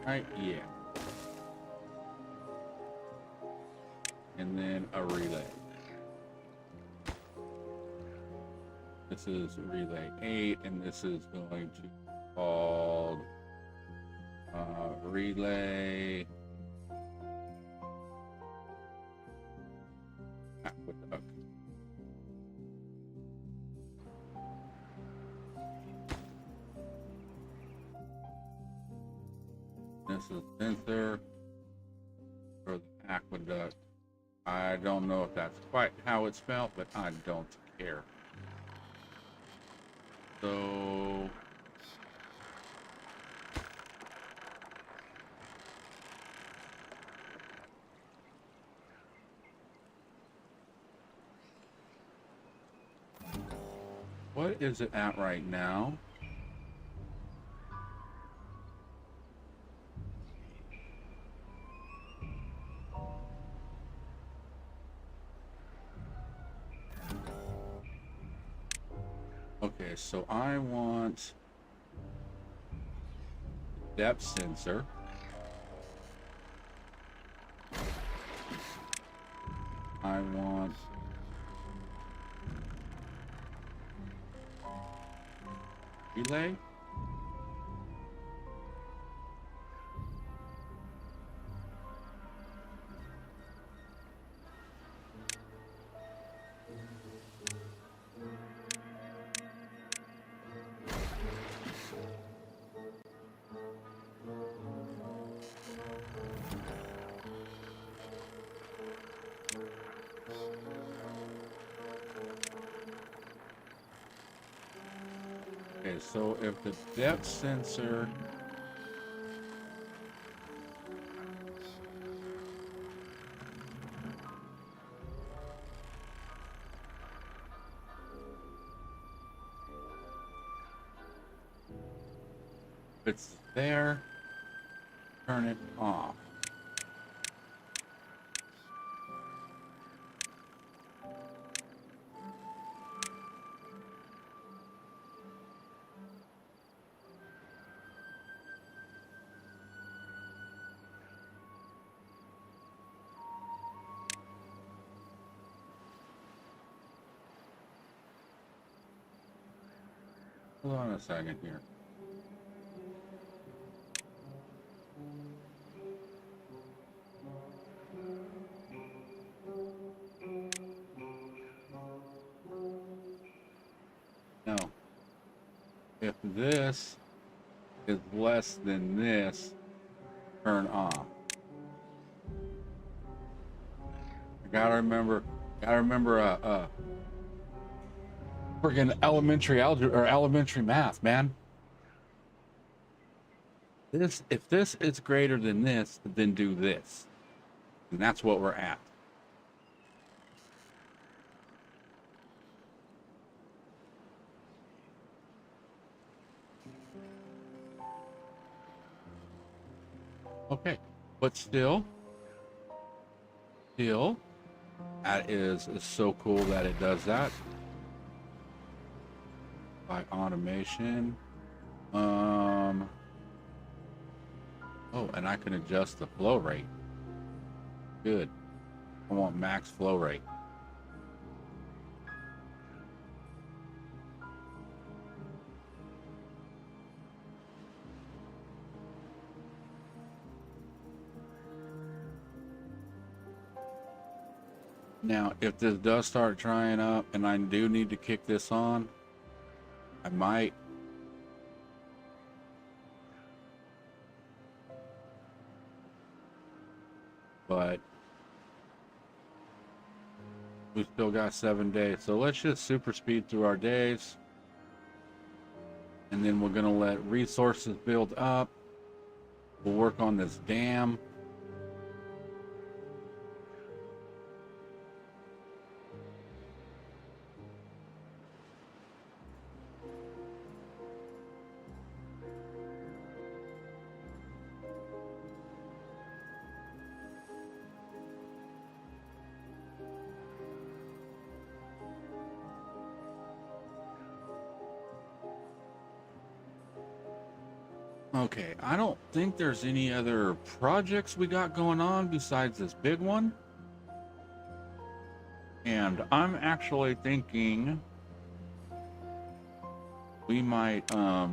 Right, yeah. And then a relay. This is relay 8, and this is going to be called relay aqueduct. This is sensor for the aqueduct. I don't know if that's quite how it's spelled, but I don't care. So what is it at right now? Okay, so I want depth sensor. I want relay. Okay, so if the depth sensor if it's there, turn it off. Hold on a second here. No. If this is less than this, turn off. I gotta remember friggin' elementary algebra or elementary math, man. If this is greater than this, then do this. And that's what we're at. Okay, but still, that is so cool that it does that. By automation. Oh, and I can adjust the flow rate. Good. I want max flow rate. Now, if this does start drying up and I do need to kick this on, I might but we still got 7 days. So let's just super speed through our days. And then we're going to let resources build up. We'll work on this dam. Okay, I don't think there's any other projects we got going on besides this big one. And I'm actually thinking we might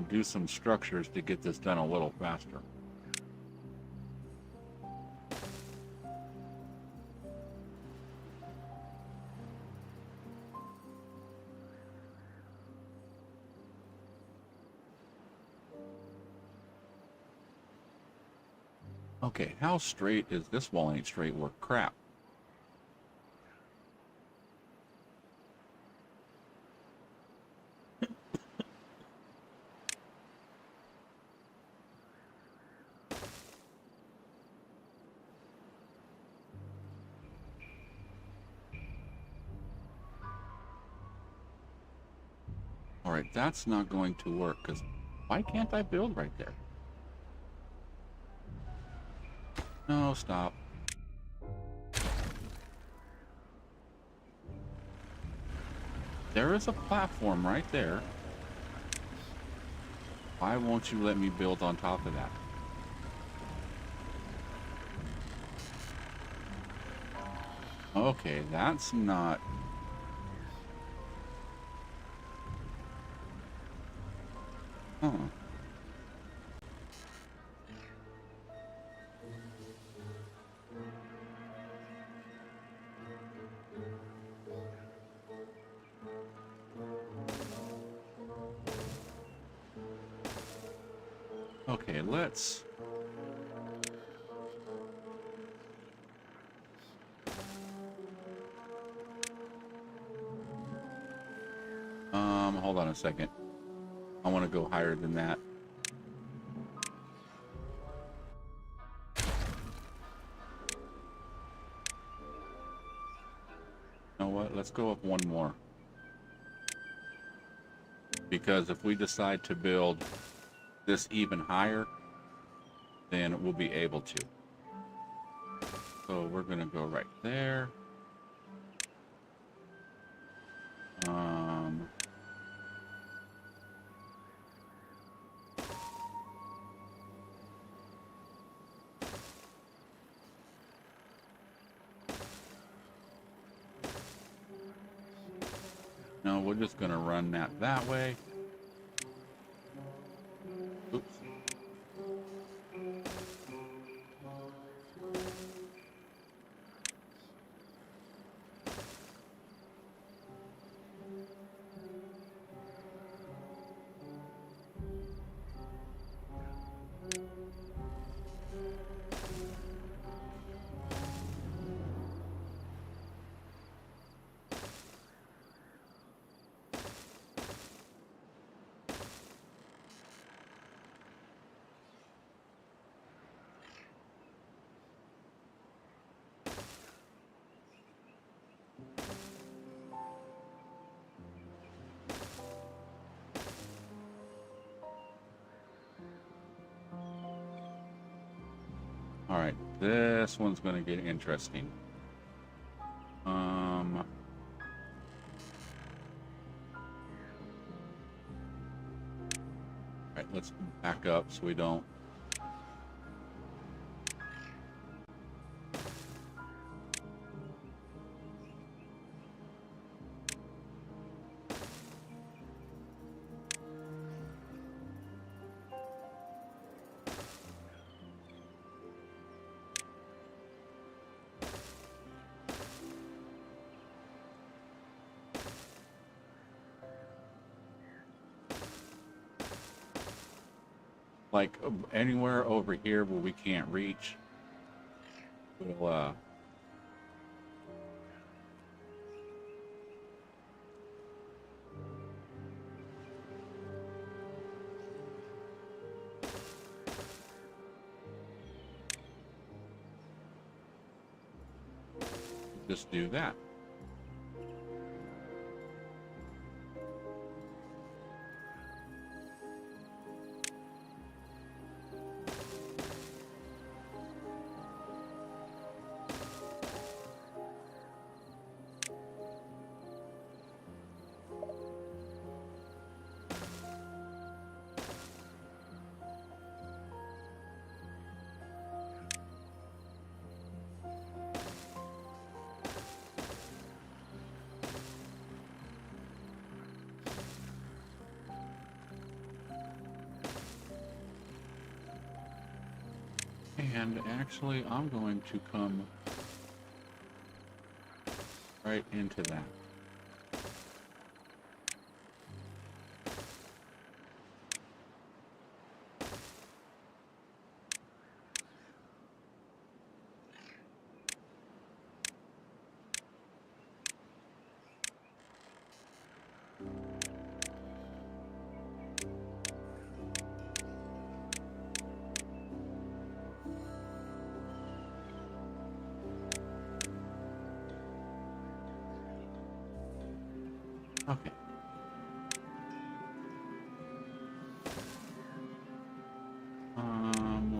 do some structures to get this done a little faster. Okay, how straight is this wall? Ain't straight work. Crap. All right, that's not going to work because why can't I build right there? No, stop. There is a platform right there. Why won't you let me build on top of that? Okay, that's not... Huh. Okay, let's... hold on a second. I want to go higher than that. You know what? Let's go up one more. Because if we decide to build this even higher, then we'll be able to. So we're going to go right there. No, we're just going to run that way. Oops. All right, this one's going to get interesting. All right, let's back up so we don't. Like anywhere over here where we can't reach. we'll just do that. And actually, I'm going to come right into that. Okay.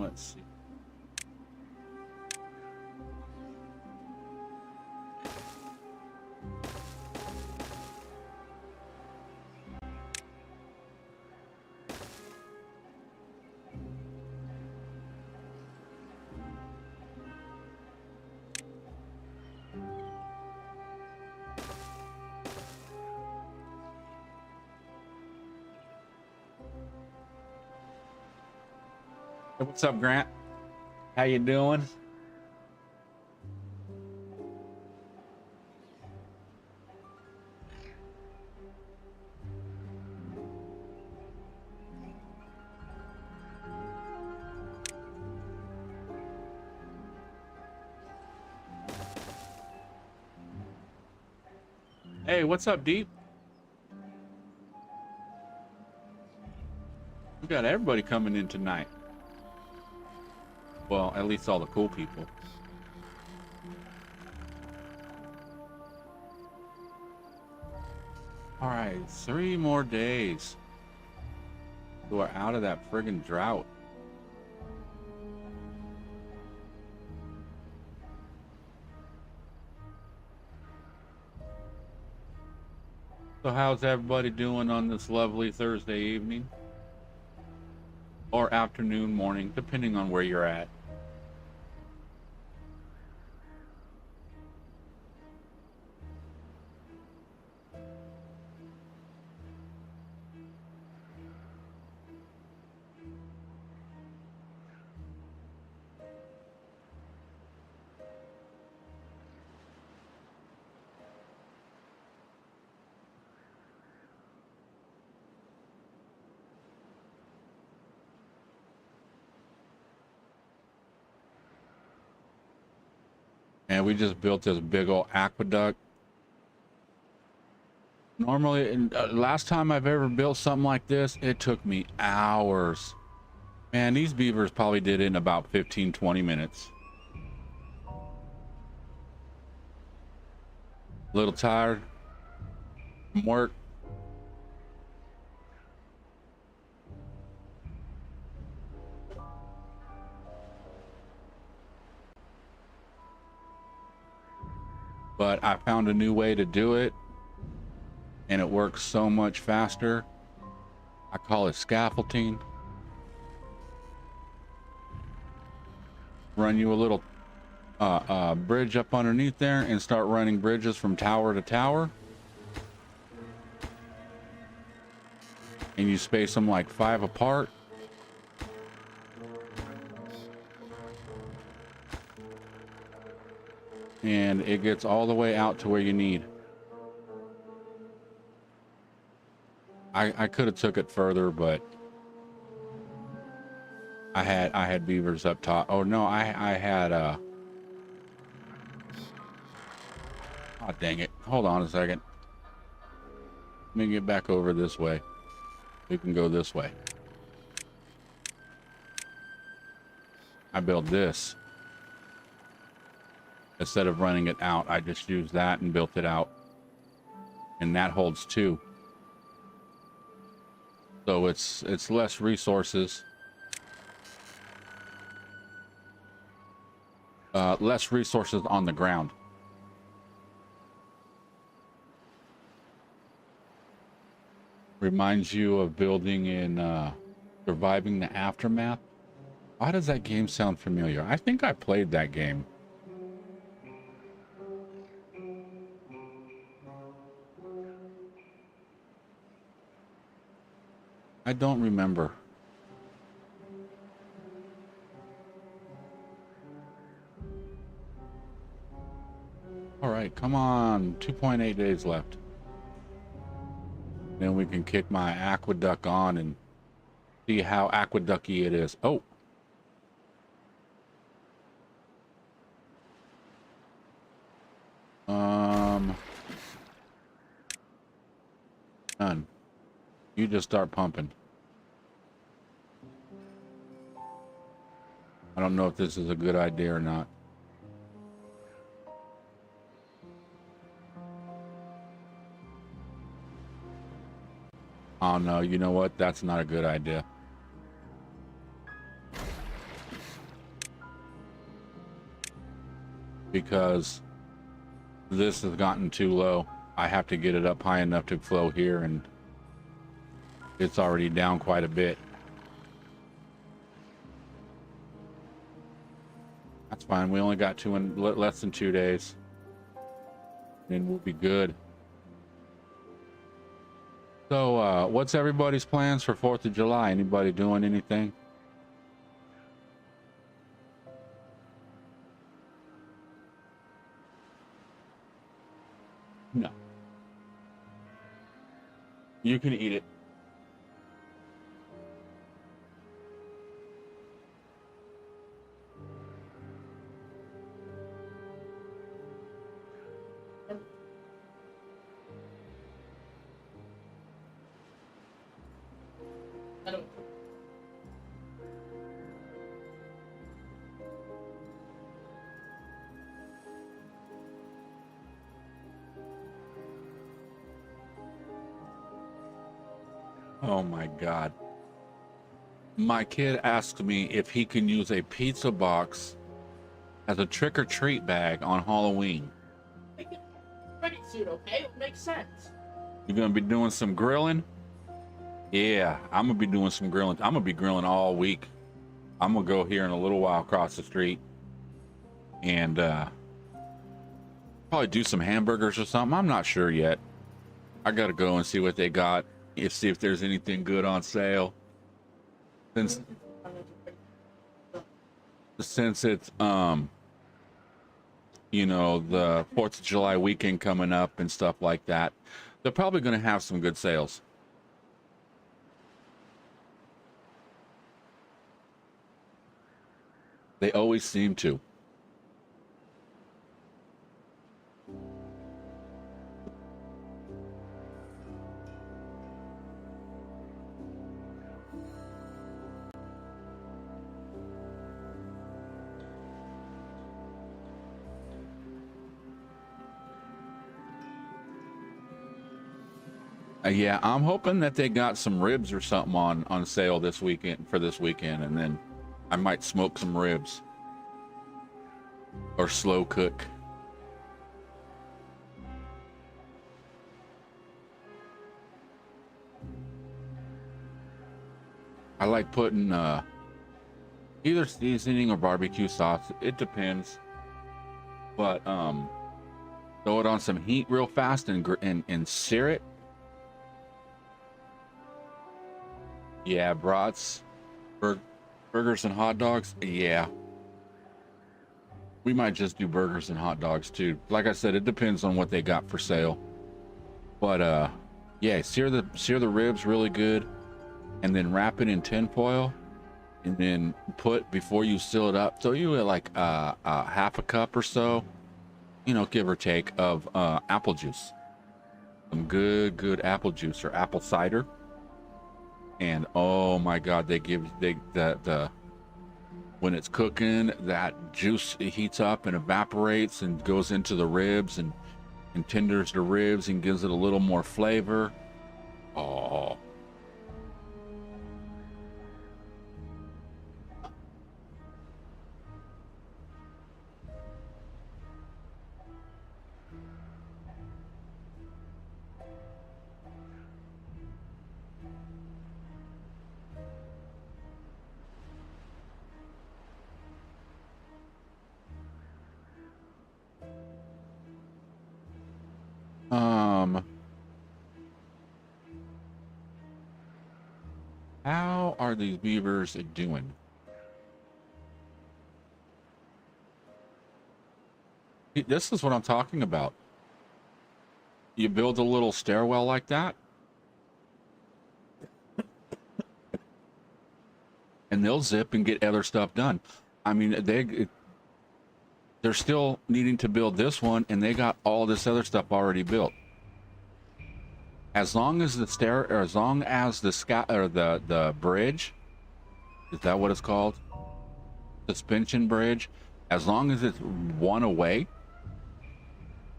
Let's see. Hey, what's up, Grant? How you doing? Hey, what's up, Deep? We got everybody coming in tonight. Well, at least all the cool people. All right, 3 more days. We're out of that friggin' drought. So how's everybody doing on this lovely Thursday evening? Or afternoon, morning, depending on where you're at. And we just built this big old aqueduct. Normally, last time I've ever built something like this, it took me hours. Man, these beavers probably did it in about 15-20 minutes. A little tired from work. But I found a new way to do it, and it works so much faster. I call it scaffolding. Run you a little bridge up underneath there and start running bridges from tower to tower. And you space them like 5 apart. And it gets all the way out to where you need. I could have took it further, but I had beavers up top. Oh no, I had Oh, dang it. Hold on a second. Let me get back over this way. We can go this way. I built this. Instead of running it out, I just used that and built it out. And that holds 2. So it's less resources. Less resources on the ground. Reminds you of building in Surviving the Aftermath. Why does that game sound familiar? I think I played that game. I don't remember. All right, come on. 2.8 days left. Then we can kick my aqueduct on and see how aqueducty it is. Oh. None. You just start pumping. I don't know if this is a good idea or not. Oh no, you know what? That's not a good idea. Because this has gotten too low. I have to get it up high enough to flow here, and it's already down quite a bit. That's fine. We only got less than 2 days. And we'll be good. So, what's everybody's plans for 4th of July? Anybody doing anything? No. You can eat it.
I don't.
Oh my God. My kid asked me if he can use a pizza box as a trick-or-treat bag on Halloween.
Make it ready suit, okay? It makes sense.
You're gonna be doing some grilling? Yeah, I'm gonna be doing some grilling. I'm gonna be grilling all week. I'm gonna go here in a little while across the street and probably do some hamburgers or something. I'm not sure yet. I gotta go and see what they got. See if there's anything good on sale. Since it's you know, the 4th of July weekend coming up and stuff like that, they're probably going to have some good sales. They always seem to. Yeah, I'm hoping that they got some ribs or something on sale this weekend and then I might smoke some ribs or slow cook. I like putting either seasoning or barbecue sauce. It depends, but throw it on some heat real fast and sear it. Yeah, brats, burgers and hot dogs. Yeah, we might just do burgers and hot dogs too. Like I said, it depends on what they got for sale. But yeah, sear the ribs really good, and then wrap it in tin foil, and then before you seal it up, throw you like half a cup or so you know, give or take, of apple juice. Some good apple juice or apple cider. And oh my God, the when it's cooking, that juice, it heats up and evaporates and goes into the ribs and tenders the ribs and gives it a little more flavor. Oh. How are these beavers doing? This is what I'm talking about. You build a little stairwell like that, and they'll zip and get other stuff done. I mean, they're still needing to build this one, and they got all this other stuff already built. As long as the stair, or as long as the sky, or the bridge, is that what it's called? Suspension bridge. As long as it's one away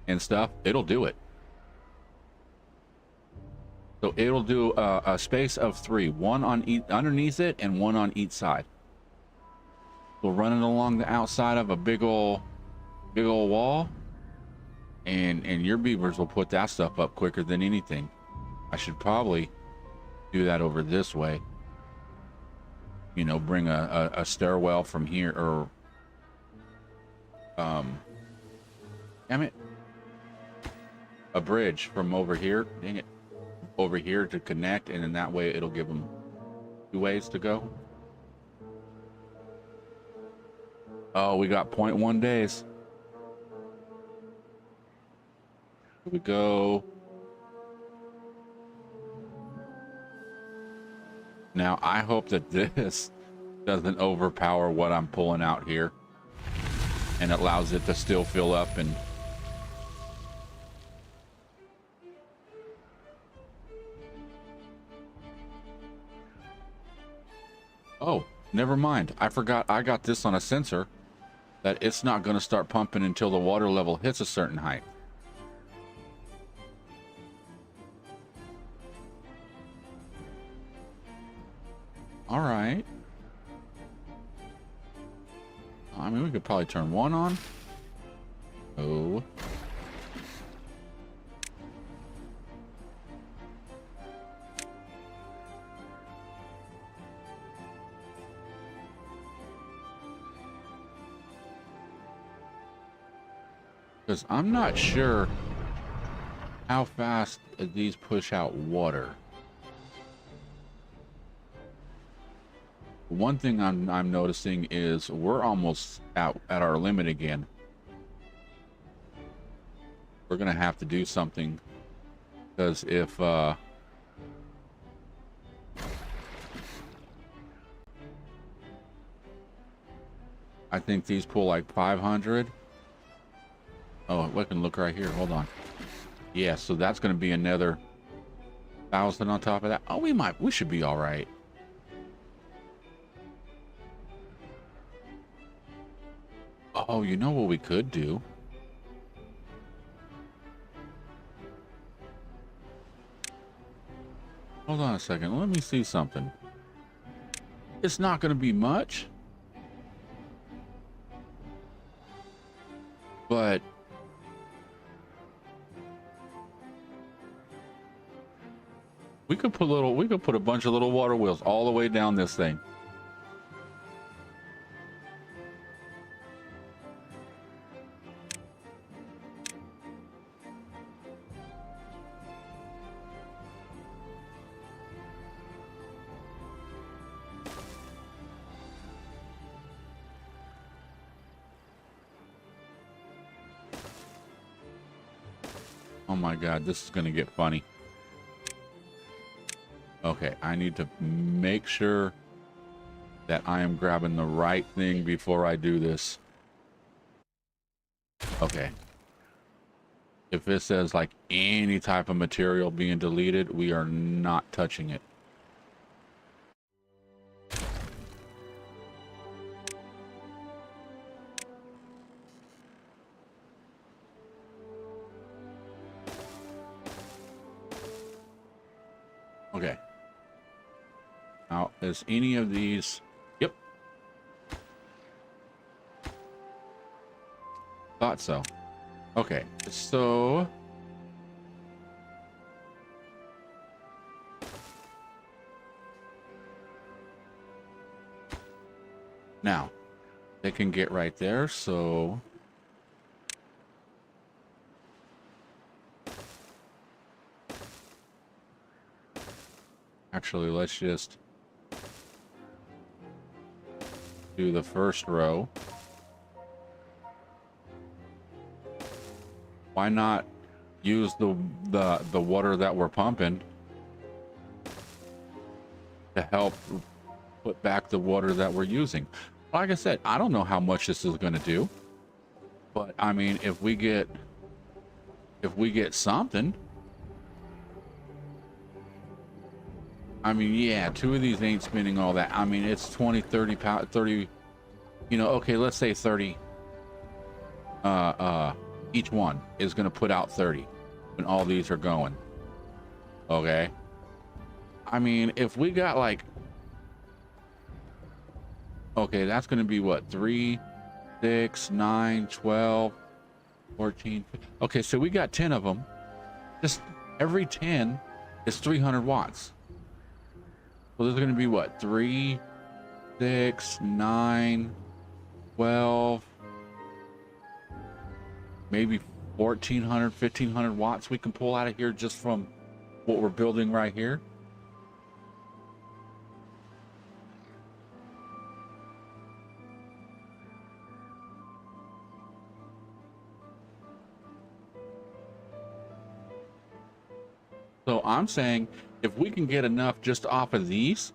and stuff, it'll do it. So it'll do a space of 3, one on each, underneath it, and one on each side. So run it along the outside of a big old wall, and your beavers will put that stuff up quicker than anything. I should probably do that over this way. You know, bring a stairwell from here, or damn it, a bridge from over here. Dang it, over here to connect, and then that way it'll give them 2 ways to go. Oh, we got 0.1 days. Here we go. Now, I hope that this doesn't overpower what I'm pulling out here and allows it to still fill up. And oh, never mind. I forgot I got this on a sensor that it's not going to start pumping until the water level hits a certain height. All right. I mean, we could probably turn one on. Oh. Because I'm not sure how fast these push out water. One thing I'm noticing is we're almost at our limit again. We're gonna have to do something, because if I think these pull like 500. Oh, we can look right here. Hold on. Yeah, so that's gonna be another 1,000 on top of that. Oh, we should be all right. Oh, you know what we could do? Hold on a second. Let me see something. It's not going to be much, but we could put a bunch of little water wheels all the way down this thing. Oh my God, this is going to get funny. Okay, I need to make sure that I am grabbing the right thing before I do this. Okay. If it says like any type of material being deleted, we are not touching it. Okay. Now, is any of these... Yep. Thought so. Okay, so... Now, they can get right there, so... Actually, let's just do the first row. Why not use the water that we're pumping to help put back the water that we're using? Like I said, I don't know how much this is going to do, but I mean, if we get something, I mean, yeah, 2 of these ain't spending all that. I mean, it's 20, 30 pound, 30, you know, okay, let's say 30, each one is going to put out 30 when all these are going. Okay. I mean, if we got like, okay, that's going to be what? 3, 6, 9, 12, 14. Okay, so we got 10 of them. Just every 10 is 300 watts. So there's going to be what? 3, 6, 9, 12, maybe 1,400, 1,500 watts we can pull out of here just from what we're building right here. So I'm saying if we can get enough just off of these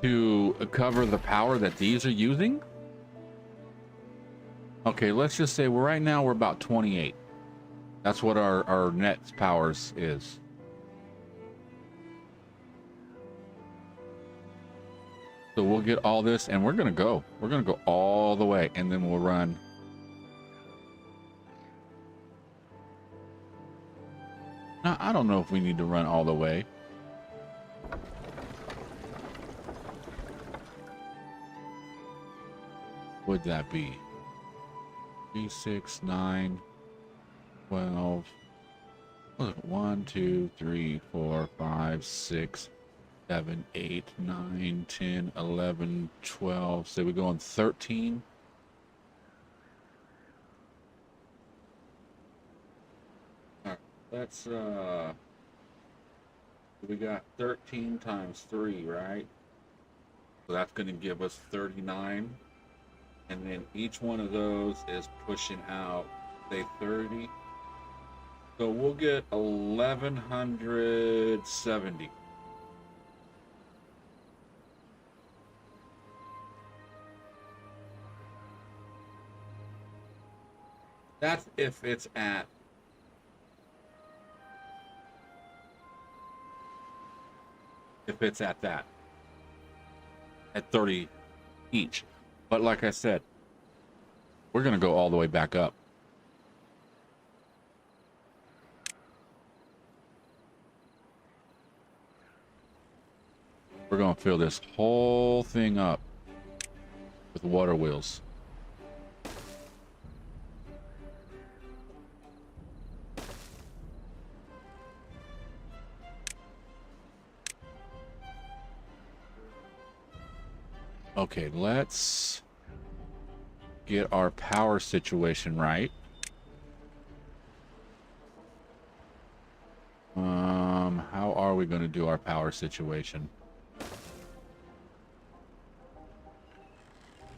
to cover the power that these are using. Okay, let's just say right now we're about 28. That's what our net powers is. So we'll get all this and we're gonna go all the way, and then we'll run. Now, I don't know if we need to run all the way. Would that be 3, 6, 9, 12, 1, 2, 3, 4, 5, 6, 7, 8, 9, 10, 11, 12. So we're going 13. All right, let's we got 13 times 3, right? So that's going to give us 39. And then each one of those is pushing out, say, 30. So we'll get 1,170. That's if it's at that, at 30 each. But like I said, we're going to go all the way back up. We're going to fill this whole thing up with water wheels. Okay, let's get our power situation right. How are we going to do our power situation?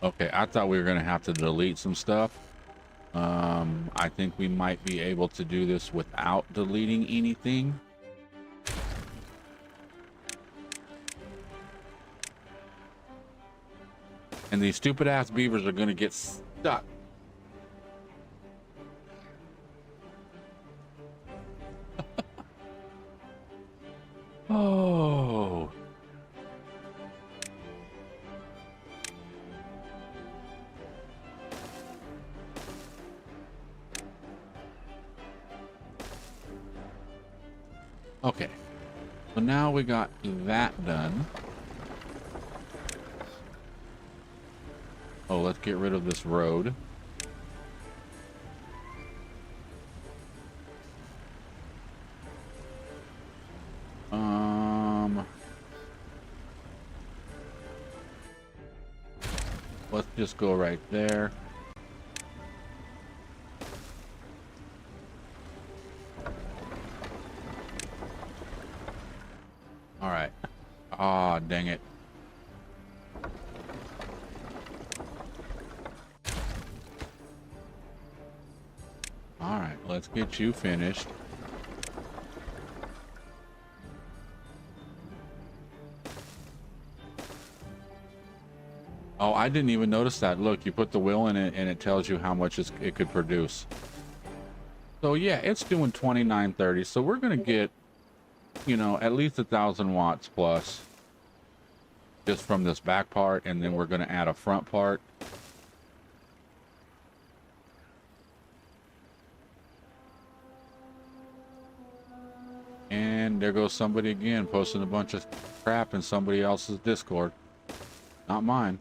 Okay, I thought we were going to have to delete some stuff. I think we might be able to do this without deleting anything. And these stupid ass beavers are going to get stuck. Oh. Okay. So now we got that done. Oh, let's get rid of this road. Let's just go right there. All right. Ah, dang it. All right, let's get you finished. Oh, I didn't even notice that. Look, you put the wheel in it and it tells you how much it could produce. So yeah, it's doing 2930. So we're gonna get, you know, at least 1,000 watts plus just from this back part, and then we're gonna add a front part. And there goes somebody again posting a bunch of crap in somebody else's Discord. Not mine.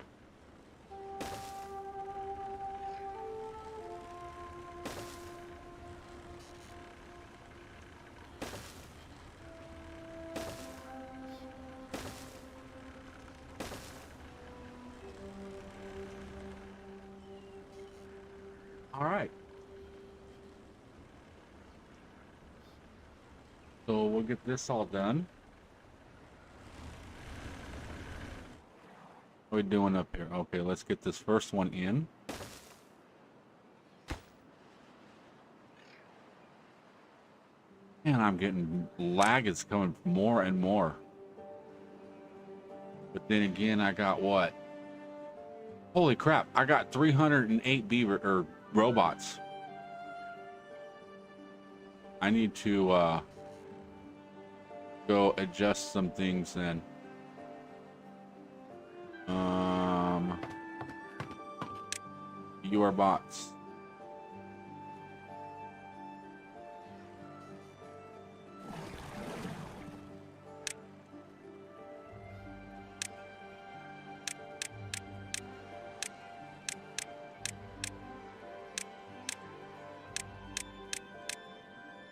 All right. So we'll get this all done. What are we doing up here? Okay, let's get this first one in. And I'm getting lag is coming more and more. But then again, I got what? Holy crap, I got 308 beaver or robots. I need to go adjust some things then. Your bots.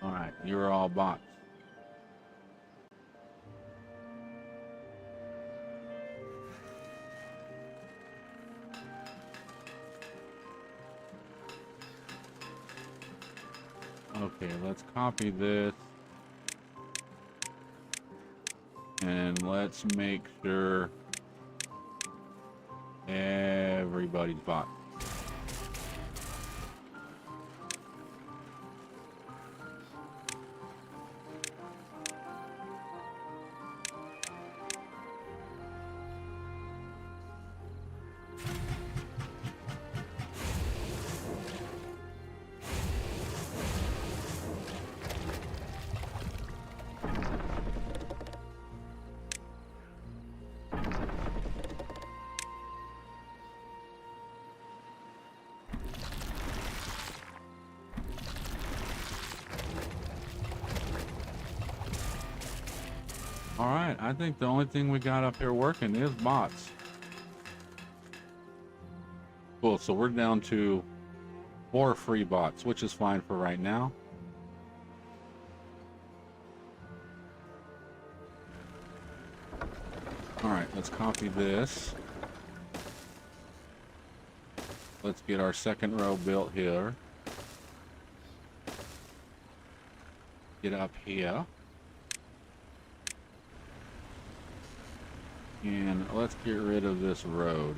All right, you're all bots. Okay, let's copy this. And let's make sure everybody's bot. All right, I think the only thing we got up here working is bots. Cool, so we're down to 4 free bots, which is fine for right now. All right, let's copy this. Let's get our second row built here. Get up here. And let's get rid of this road.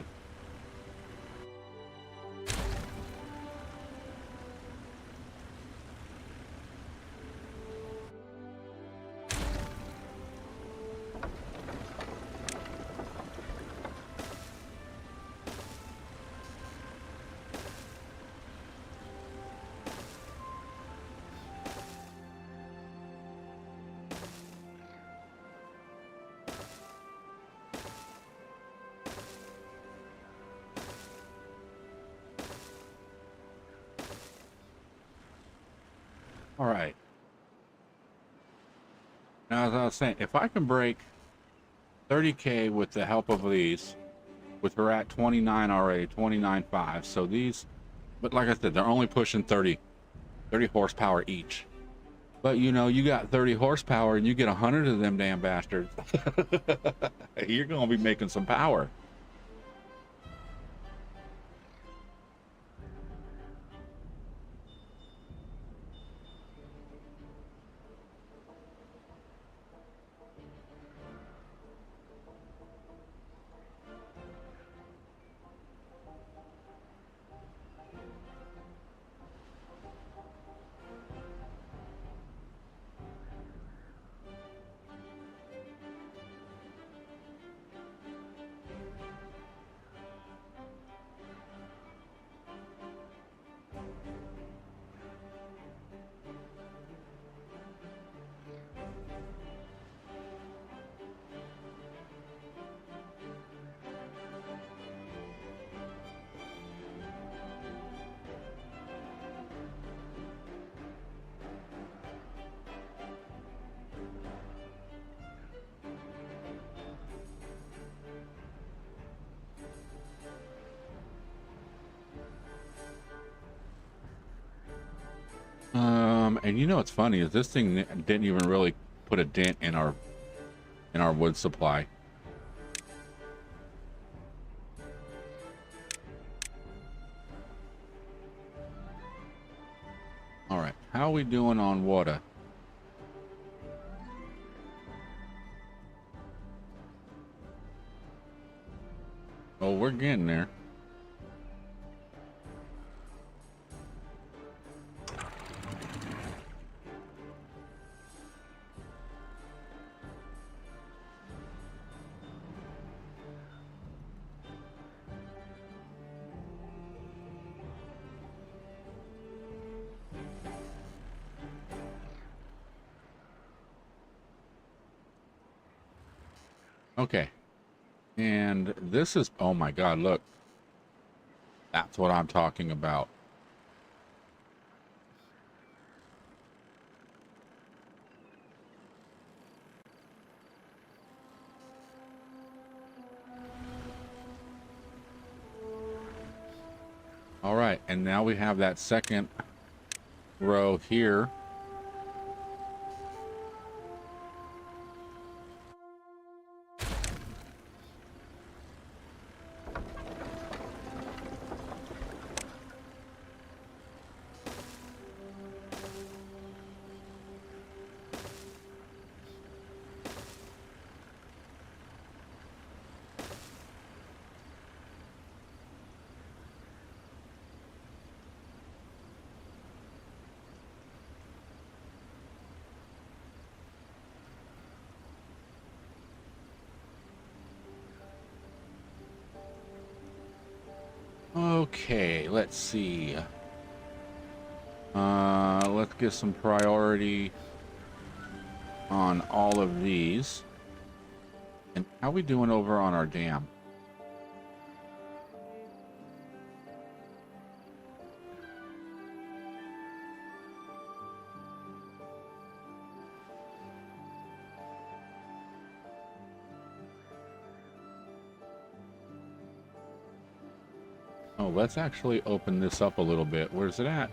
All right. Now, as I was saying, if I can break 30K with the help of these, with her at 29 already, 29.5. So these, but like I said, they're only pushing 30 horsepower each. But you know, you got 30 horsepower and you get 100 of them damn bastards. You're going to be making some power. And you know what's funny is this thing didn't even really put a dent in our wood supply. All right, how are we doing on water? Oh, we're getting there. Okay. And this is, oh my God, look. That's what I'm talking about. All right, and now we have that second row here. Okay, let's see. Let's get some priority on all of these. And how we doing over on our dam? Oh, let's actually open this up a little bit. Where's it at?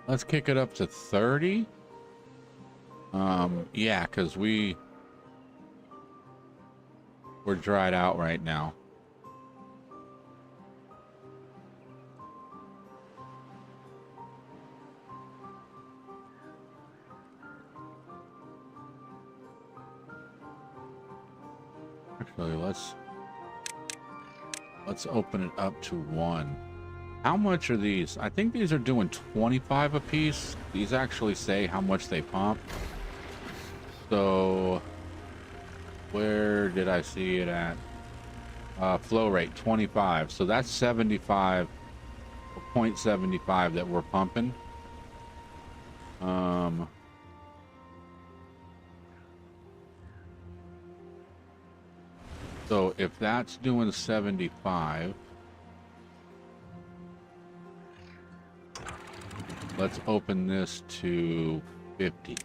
Let's kick it up to 30. Yeah, because we're dried out right now. Actually, let's open it up to 1. How much are these? I think these are doing 25 a piece. These actually say how much they pump. So where did I see it at? Flow rate 25. So that's 75, 0.75 that we're pumping. Um, so if that's doing 75, let's open this to 50.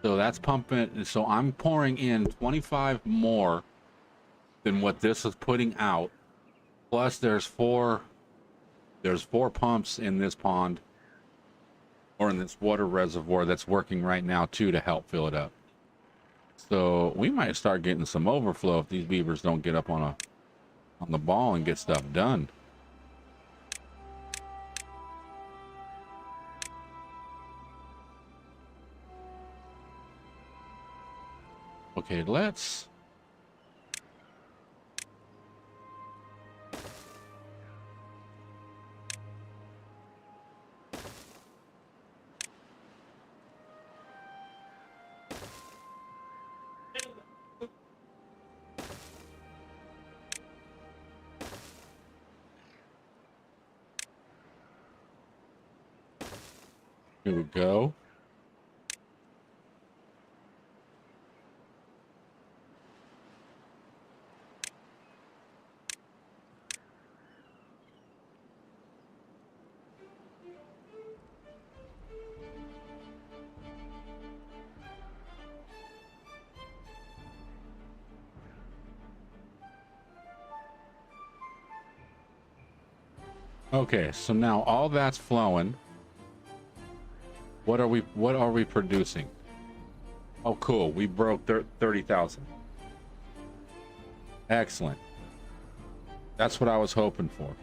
So that's pumping. So I'm pouring in 25 more than what this is putting out. Plus there's four pumps in this pond or in this water reservoir that's working right now too to help fill it up. So we might start getting some overflow if these beavers don't get up on the ball and get stuff done. Okay, let's here we go. Okay, so now all that's flowing. What are we producing? Oh, cool. We broke 30,000. Excellent. That's what I was hoping for.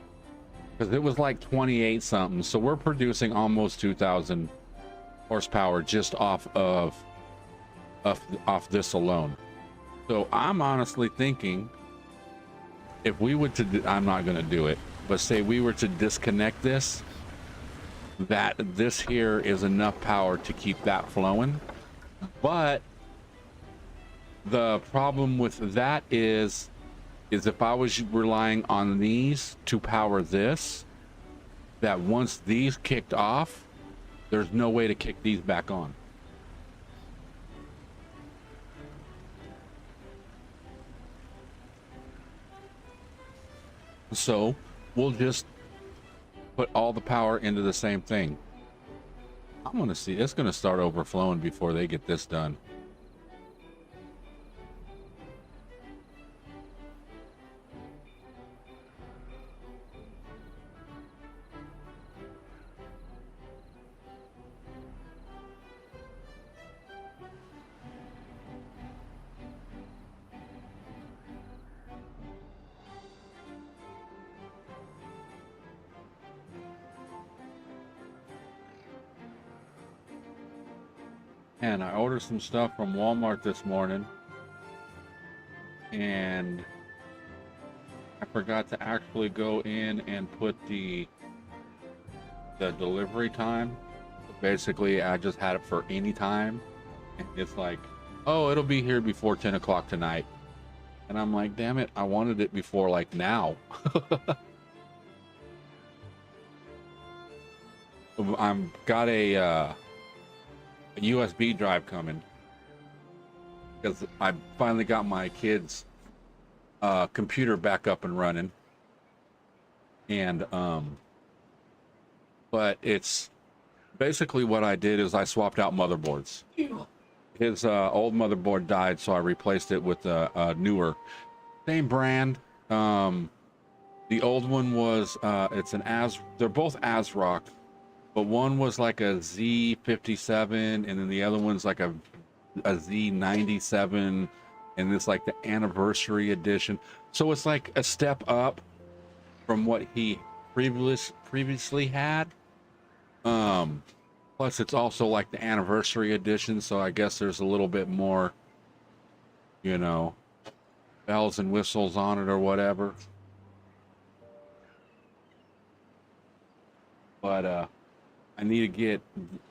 Because it was like 28 something. So we're producing almost 2,000 horsepower just off this alone. So I'm honestly thinking if we were to, I'm not going to do it, but say we were to disconnect this, that this here is enough power to keep that flowing. But the problem with that is if I was relying on these to power this, that once these kicked off, there's no way to kick these back on. So we'll just put all the power into the same thing. I'm gonna see, it's gonna start overflowing before they get this done. And I ordered some stuff from Walmart this morning, and I forgot to actually go in and put the delivery time. Basically, I just had it for any time, and it's like, oh, it'll be here before 10 o'clock tonight. And I'm like, damn it, I wanted it before like now. I'm got a USB drive coming because I finally got my kids' computer back up and running, and but it's basically what I did is I swapped out motherboards. His old motherboard died, so I replaced it with a newer, same brand. The old one was it's an they're both ASRock. But one was like a Z57, and then the other one's like a Z97, and it's like the anniversary edition. So it's like a step up from what he previously had. Plus it's also like the anniversary edition, so I guess there's a little bit more, you know, bells and whistles on it or whatever. But I need to get,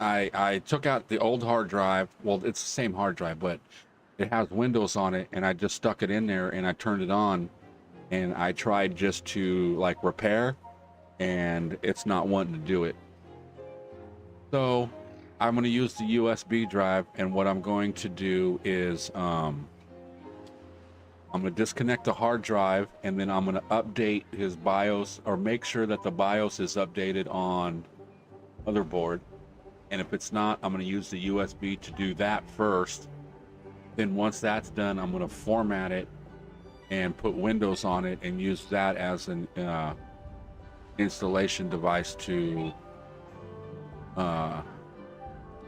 I took out the old hard drive. Well, it's the same hard drive, but it has Windows on it, and I just stuck it in there and I turned it on, and I tried just to like repair, and it's not wanting to do it. So I'm going to use the USB drive, and what I'm going to do is I'm going to disconnect the hard drive, and then I'm going to update his BIOS, or make sure that the BIOS is updated on motherboard. And if it's not, I'm going to use the USB to do that first. Then once that's done, I'm going to format it and put Windows on it and use that as an installation device to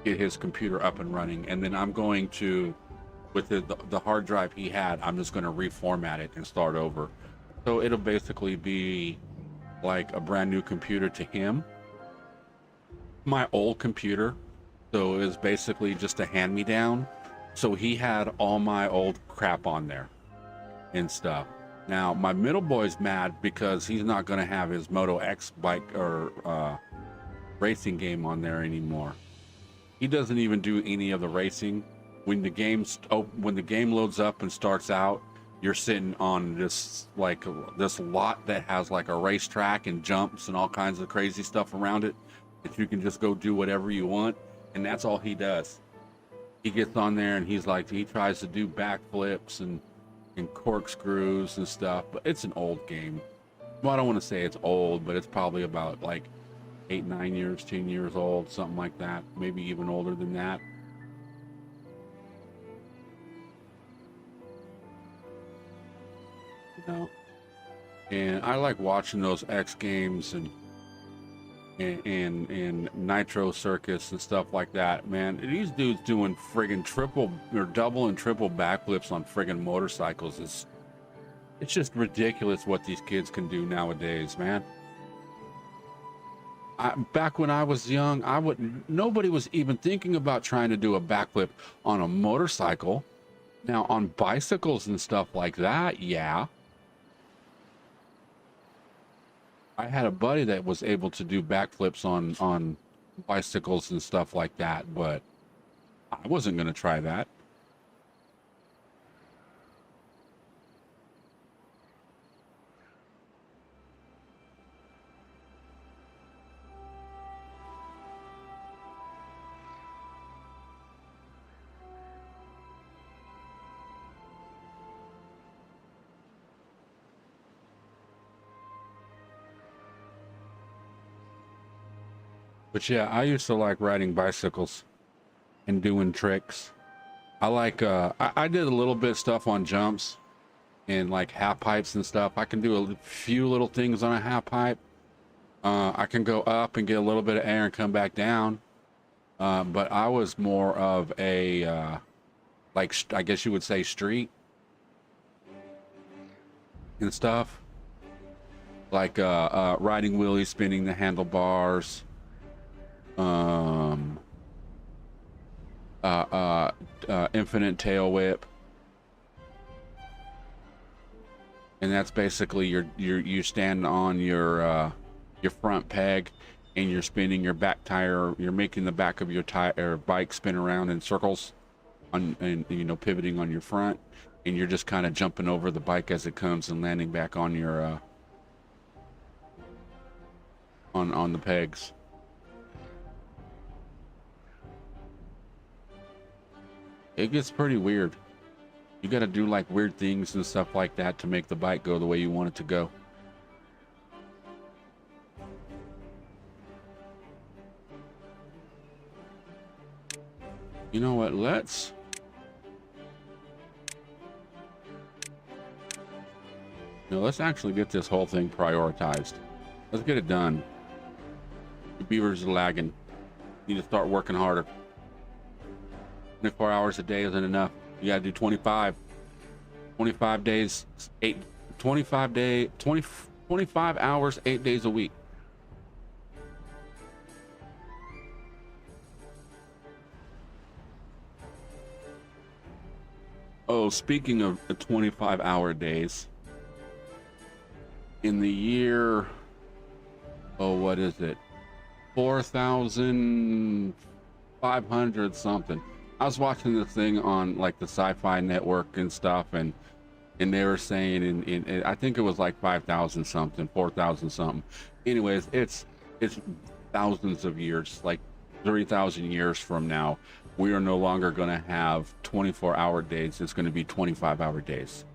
get his computer up and running. And then I'm going to, with the hard drive he had, I'm just going to reformat it and start over. So it'll basically be like a brand new computer to him. My old computer, so it was basically just a hand-me-down. So he had all my old crap on there and stuff. Now my middle boy's mad because he's not going to have his Moto X bike or racing game on there anymore. He doesn't even do any of the racing. When the game loads up and starts out, you're sitting on this this lot that has like a racetrack and jumps and all kinds of crazy stuff around it that you can just go do whatever you want, and that's all he does. He gets on there and he tries to do backflips and corkscrews and stuff, but it's an old game. Well, I don't want to say it's old, but it's probably about like 8, 9 years, 10 years old, something like that, maybe even older than that. You know, and I like watching those X Games and Nitro Circus and stuff like that. Man, these dudes doing friggin' triple or double and triple backflips on friggin' motorcycles is, it's just ridiculous what these kids can do nowadays, man. Back when I was young, nobody was even thinking about trying to do a backflip on a motorcycle. Now on bicycles and stuff like that, yeah. I had a buddy that was able to do backflips on bicycles and stuff like that, but I wasn't going to try that. But yeah, I used to like riding bicycles and doing tricks. I like, I did a little bit of stuff on jumps and like half pipes and stuff. I can do a few little things on a half pipe. I can go up and get a little bit of air and come back down. But I was more of a, like, I guess you would say street and stuff. Like, riding wheelies, spinning the handlebars. Infinite tail whip, and that's basically you stand on your front peg and you're spinning your back tire. You're making the back of your tire bike spin around in circles, and you know, pivoting on your front, and you're just kind of jumping over the bike as it comes and landing back on your on the pegs. It gets pretty weird. You got to do like weird things and stuff like that to make the bike go the way you want it to go. You know what? Let's actually get this whole thing prioritized. Let's get it done. The beavers are lagging. Need to start working harder. 24 hours a day isn't enough. You gotta do 25 days, 25 hours, 8 days a week. Oh, speaking of 25-hour days, in the year, oh, what is it? 4,500 something. I was watching this thing on like the Sci-Fi Network and stuff, and they were saying in I think it was like 5,000 something, 4,000 something. Anyways, it's thousands of years, like 3,000 years from now, we are no longer going to have 24-hour days. It's going to be 25-hour days.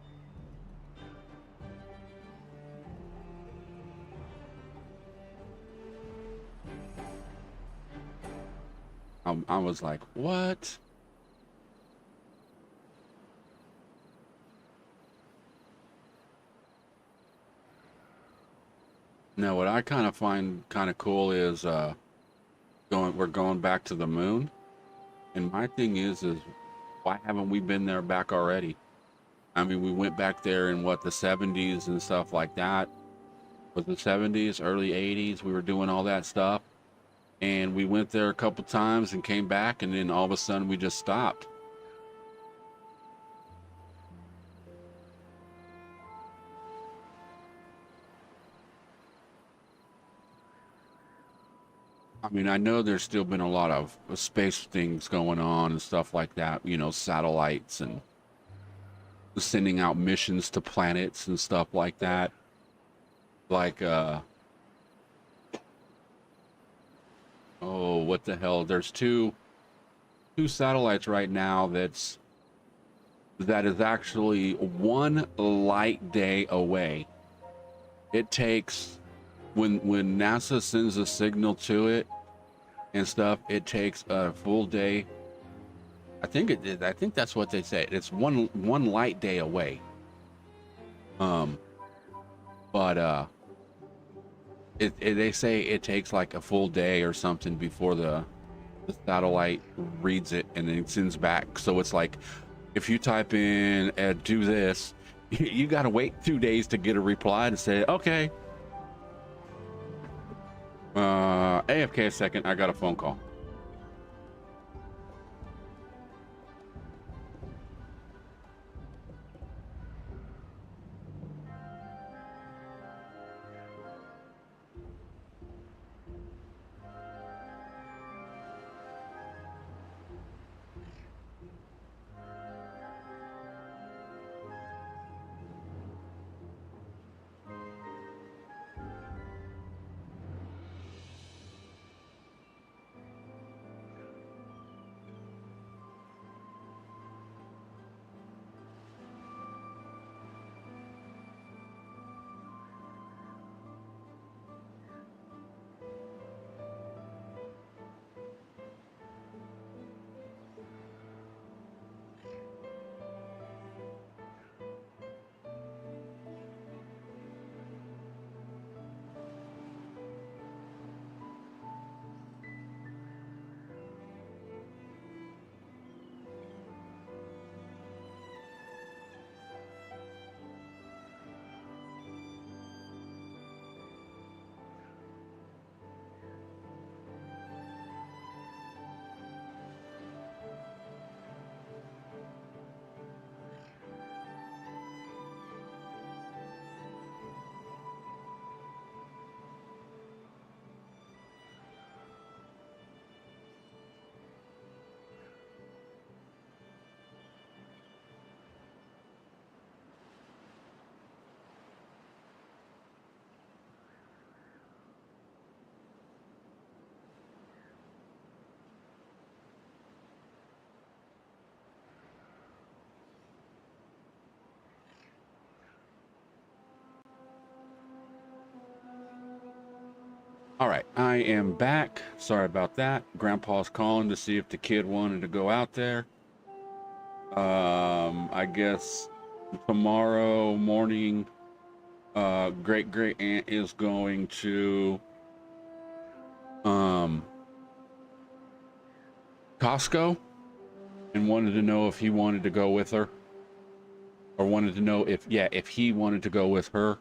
I was like, what? Now, what I kind of find kind of cool is we're going back to the moon. And my thing is why haven't we been there back already? I mean, we went back there in what, the 70s and stuff like that. Was the 70s, early 80s, we were doing all that stuff. And we went there a couple times and came back, and then all of a sudden we just stopped. I mean, I know there's still been a lot of space things going on and stuff like that, you know, satellites and sending out missions to planets and stuff like that. Like, oh, what the hell? There's two satellites right now that is actually 1 light day away. It takes when NASA sends a signal to it and stuff, it takes a full day. I think that's what they say. It's one light day away. But they say it takes like a full day or something before the satellite reads it and then it sends back. So it's like if you type in do this, you got to wait 2 days to get a reply to say okay. AFK a second, I got a phone call. All right, I am back. Sorry about that. Grandpa's calling to see if the kid wanted to go out there. I guess tomorrow morning, great aunt is going to Costco and wanted to know if he wanted to go with her, or wanted to know if he wanted to go with her,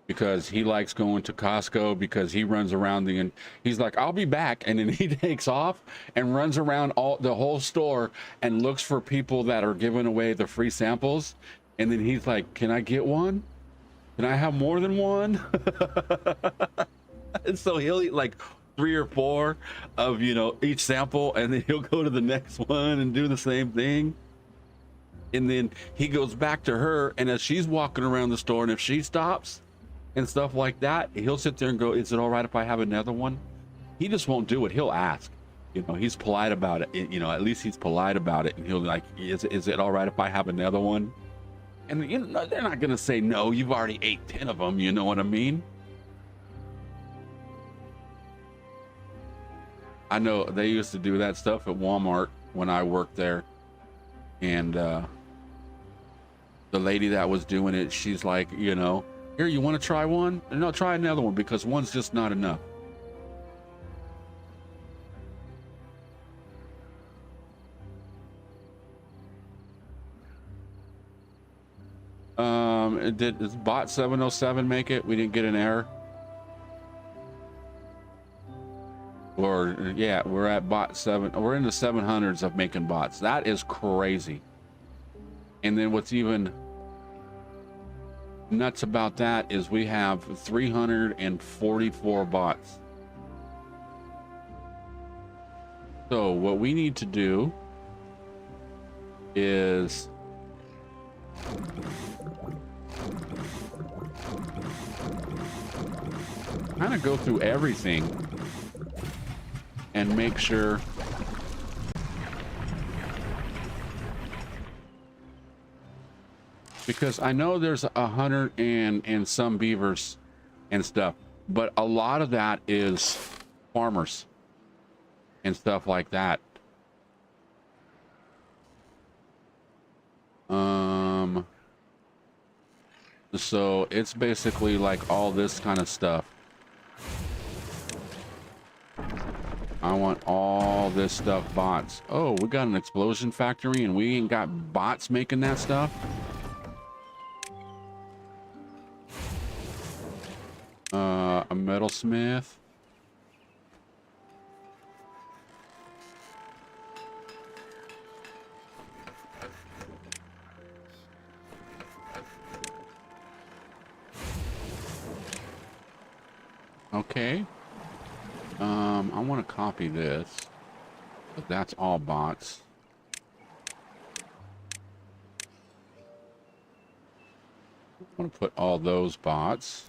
because he likes going to Costco because he runs around and he's like, I'll be back, and then he takes off and runs around the whole store and looks for people that are giving away the free samples, and then he's like, can I get one? Can I have more than one? And so he'll like
3 or 4 of, you know, each sample, and then he'll go to the next one and do the same thing. And then he goes back to her, and as she's walking around the store, and if she stops and stuff like that, he'll sit there and go, is it all right if I have another one? He just won't do it. He'll ask, you know, he's polite about it. You know, at least he's polite about it. And he'll be like, is it all right if I have another one? And you know, they're not going to say no. You've already ate 10 of them. You know what I mean? I know they used to do that stuff at Walmart when I worked there. And the lady that was doing it, she's like, you know, here, you want to try one? No, try another one, because one's just not enough. Does bot 707 make it? We didn't get an error. Or yeah, we're at bot 7. We're in the 700s of making bots. That is crazy. And then what's even nuts about that is we have 344 bots. So what we need to do is kind of go through everything and make sure because I know there's 100 and some beavers and stuff, but a lot of that is farmers and stuff like that. So it's basically like all this kind of stuff. I want all this stuff bots. Oh, we got an explosion factory and we ain't got bots making that stuff. A metalsmith. Okay. I want to copy this, but that's all bots. I want to put all those bots.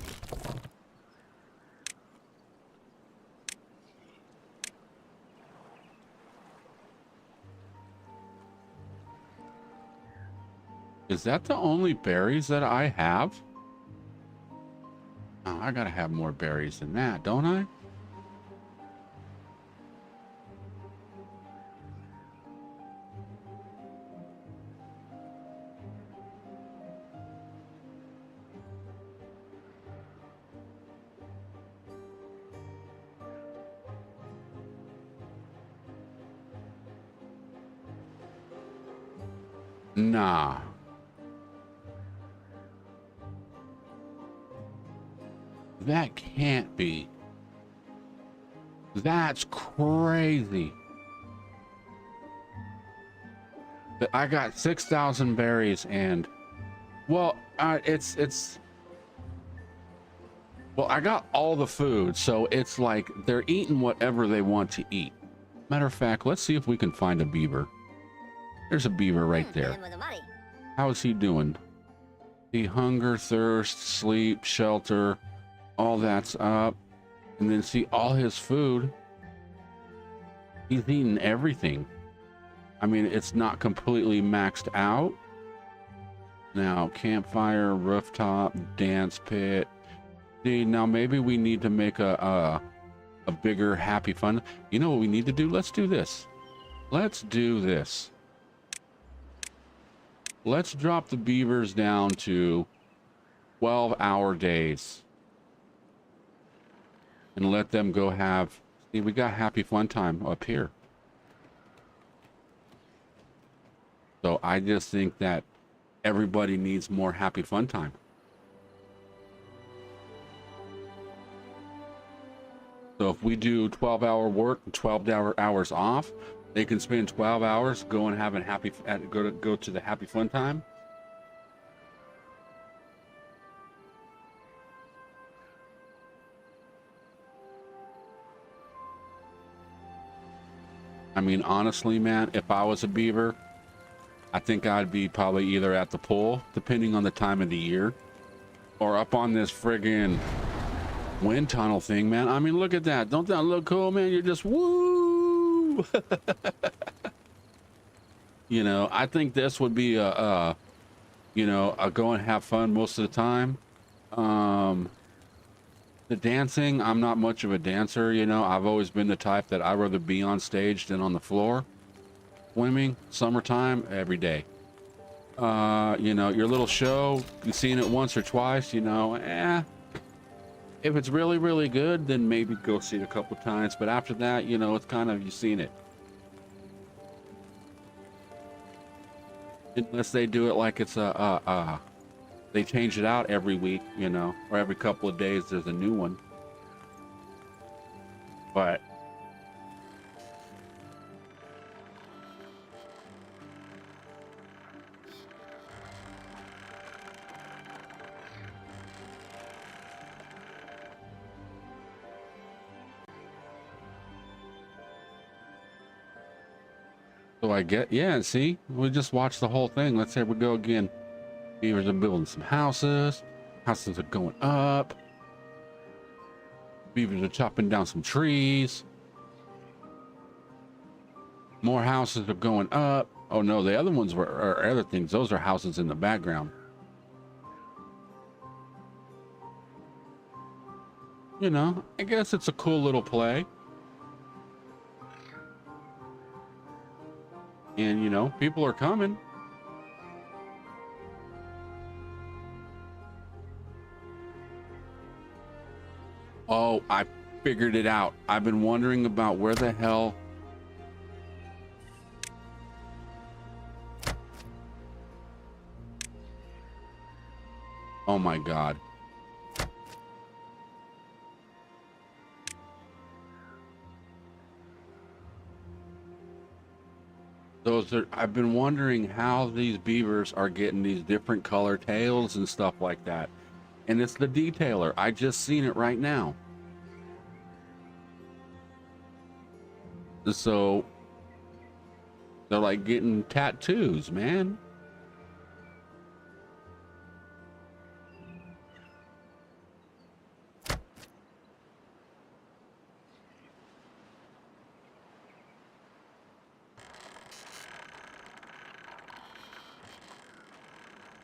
Is that the only berries that I have? Oh, I gotta have more berries than that, don't I? Nah. That can't be. That's crazy. But I got 6,000 berries and, well, it's, well, I got all the food, so it's like they're eating whatever they want to eat. Matter of fact, let's see if we can find a beaver. There's a beaver right there. How is he doing? The hunger, thirst, sleep, shelter, all that's up. And then see all his food. He's eating everything. I mean, it's not completely maxed out. Now, campfire, rooftop, dance pit. See, now maybe we need to make a bigger happy fun. You know what we need to do? Let's do this. Let's do this. Let's drop the beavers down to 12-hour days. And let them go have, see, we got happy fun time up here. So I just think that everybody needs more happy fun time. So if we do 12-hour work and 12 hours off, they can spend 12 hours going and having happy, go to the happy fun time. I mean, honestly, man, if I was a beaver, I think I'd be probably either at the pool, depending on the time of the year, or up on this friggin' wind tunnel thing, man. I mean, look at that. Don't that look cool, man? You're just woo. You know, I think this would be you know, a go and have fun most of the time. The dancing, I'm not much of a dancer, you know. I've always been the type that I'd rather be on stage than on the floor. Swimming, summertime, every day. You know, your little show, you've seen it once or twice, you know, if it's really, really good, then maybe go see it a couple times. But after that, you know, it's kind of, you've seen it. Unless they do it like it's they change it out every week, you know, or every couple of days there's a new one. But so I get, yeah, see, we just watched the whole thing. Let's say we go again. Beavers are building some houses. Houses are going up. Beavers are chopping down some trees. More houses are going up. Oh no, the other ones are other things. Those are houses in the background. You know, I guess it's a cool little play. And you know, people are coming. Oh, I figured it out. I've been wondering about where the hell. Oh my God. Those are, I've been wondering how these beavers are getting these different color tails and stuff like that. And it's the detailer. I just seen it right now. So they're like getting tattoos, man.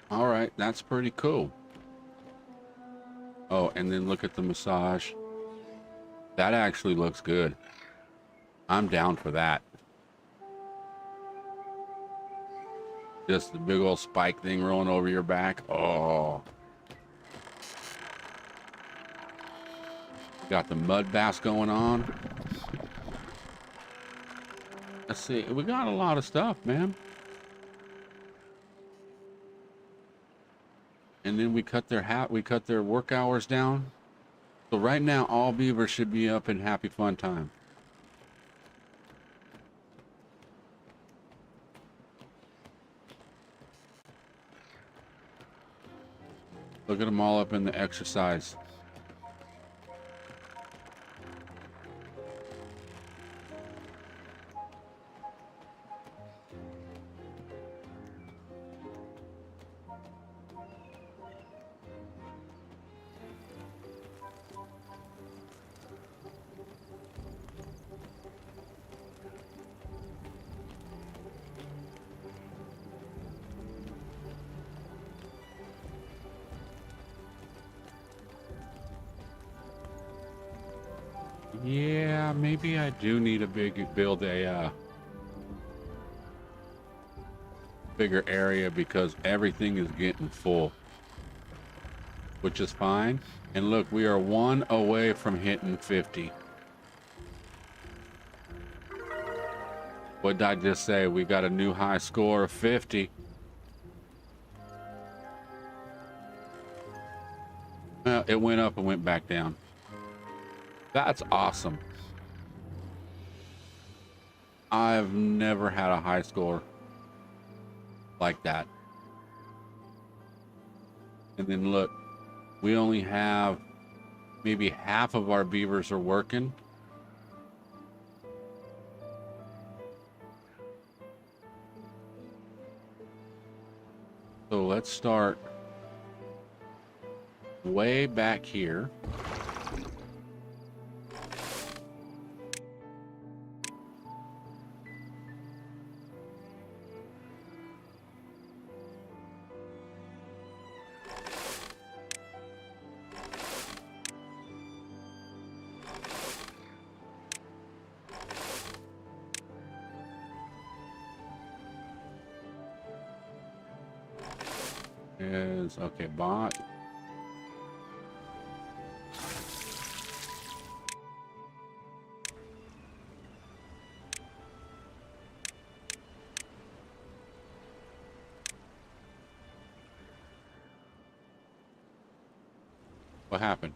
All right, that's pretty cool. Oh, and then look at the massage. That actually looks good. I'm down for that. Just the big old spike thing rolling over your back. Oh. Got the mud bass going on. Let's see. We got a lot of stuff, man. And then we cut their work hours down. So right now, all beavers should be up in happy fun time. Look at them all up in the exercise. Yeah, maybe I do need a build a bigger area because everything is getting full, which is fine. And look, we are 1 away from hitting 50. What did I just say? We got a new high score of 50. Well, it went up and went back down. That's awesome. I've never had a high score like that. And then look, we only have maybe half of our beavers are working. So let's start way back here. Is okay, bot. What happened?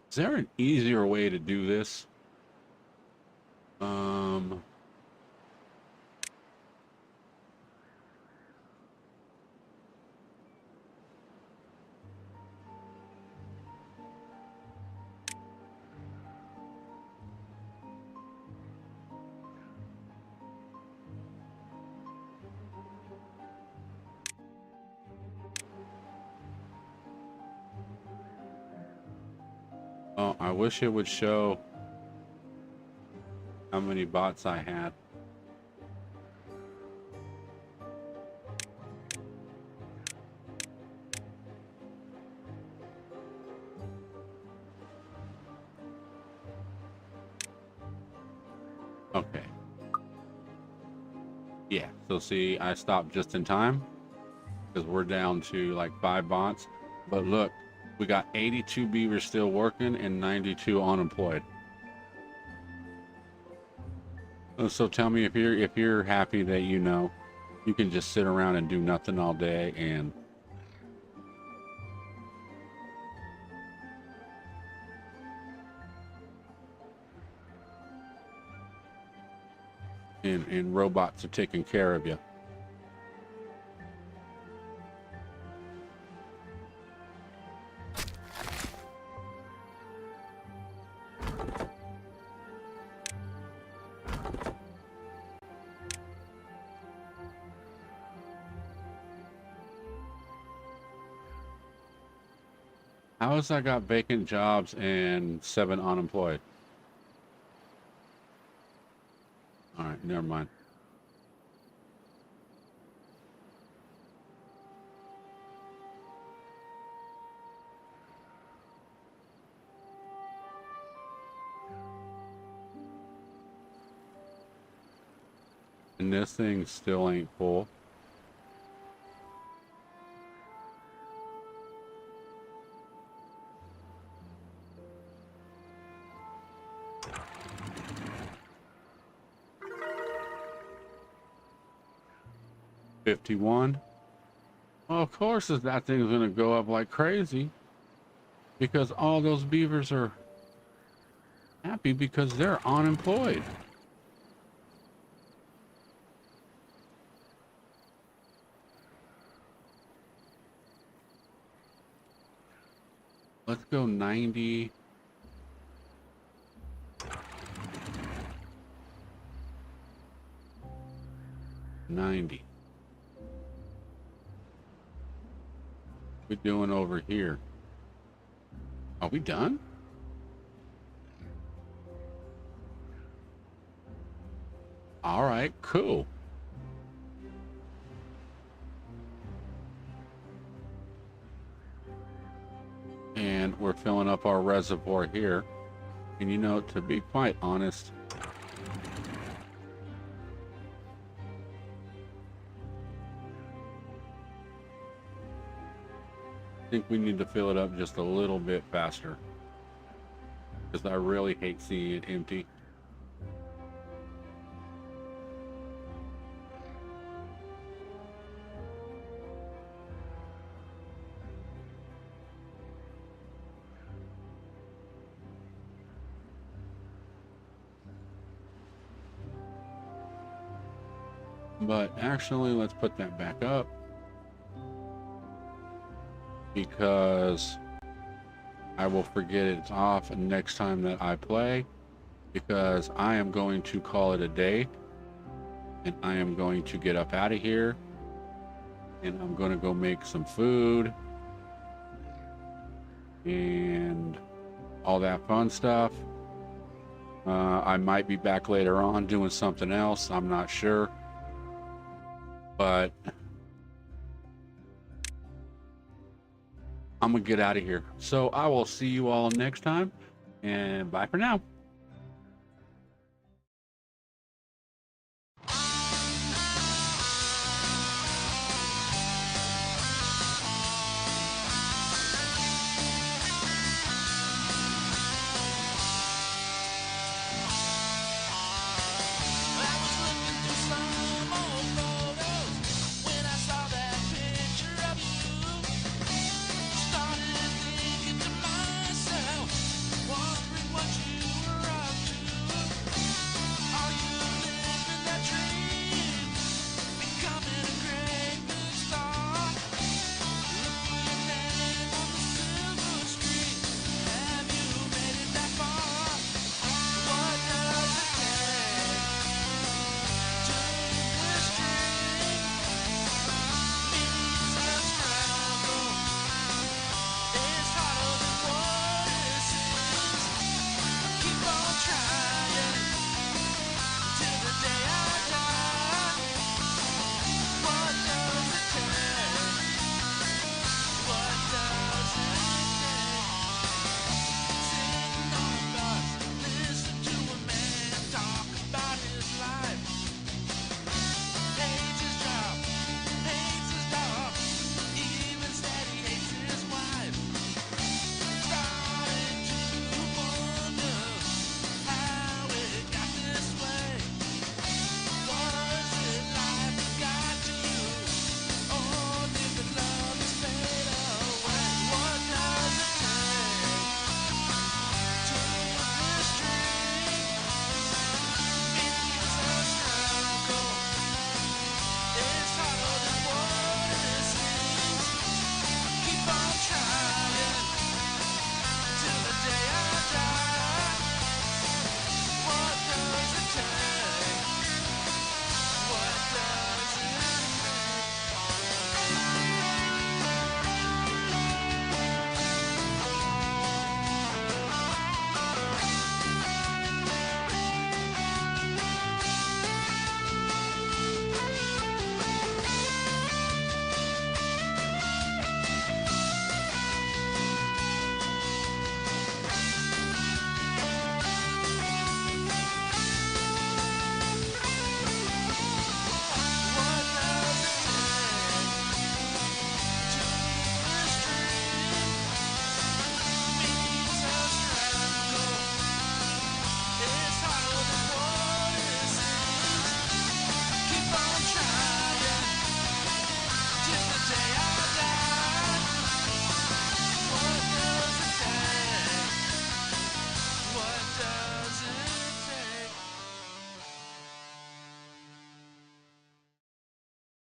Is there an easier way to do this? Oh, I wish it would show how many bots I had. Okay. Yeah, so see, I stopped just in time because we're down to like 5 bots. But look, we got 82 beavers still working and 92 unemployed. So tell me if you're happy that you can just sit around and do nothing all day and robots are taking care of you. How has I got vacant jobs and 7 unemployed? All right, never mind. And this thing still ain't full. $51. Well, of course that thing's gonna go up like crazy because all those beavers are happy because they're unemployed. Let's go 90. $90. What we doing over here? Are we done? All right, cool. And we're filling up our reservoir here. And you know, to be quite honest,
think we need to fill it up just a little bit faster, because I really hate seeing it empty. But actually, let's put that back up, because I will forget it's off next time that I play, because I am going to call it a day, and I am going to get up out of here, and I'm going to go make some food and all that fun stuff. I might be back later on doing something else, I'm not sure, but I'm gonna get out of here. So I will see you all next time, and bye for now.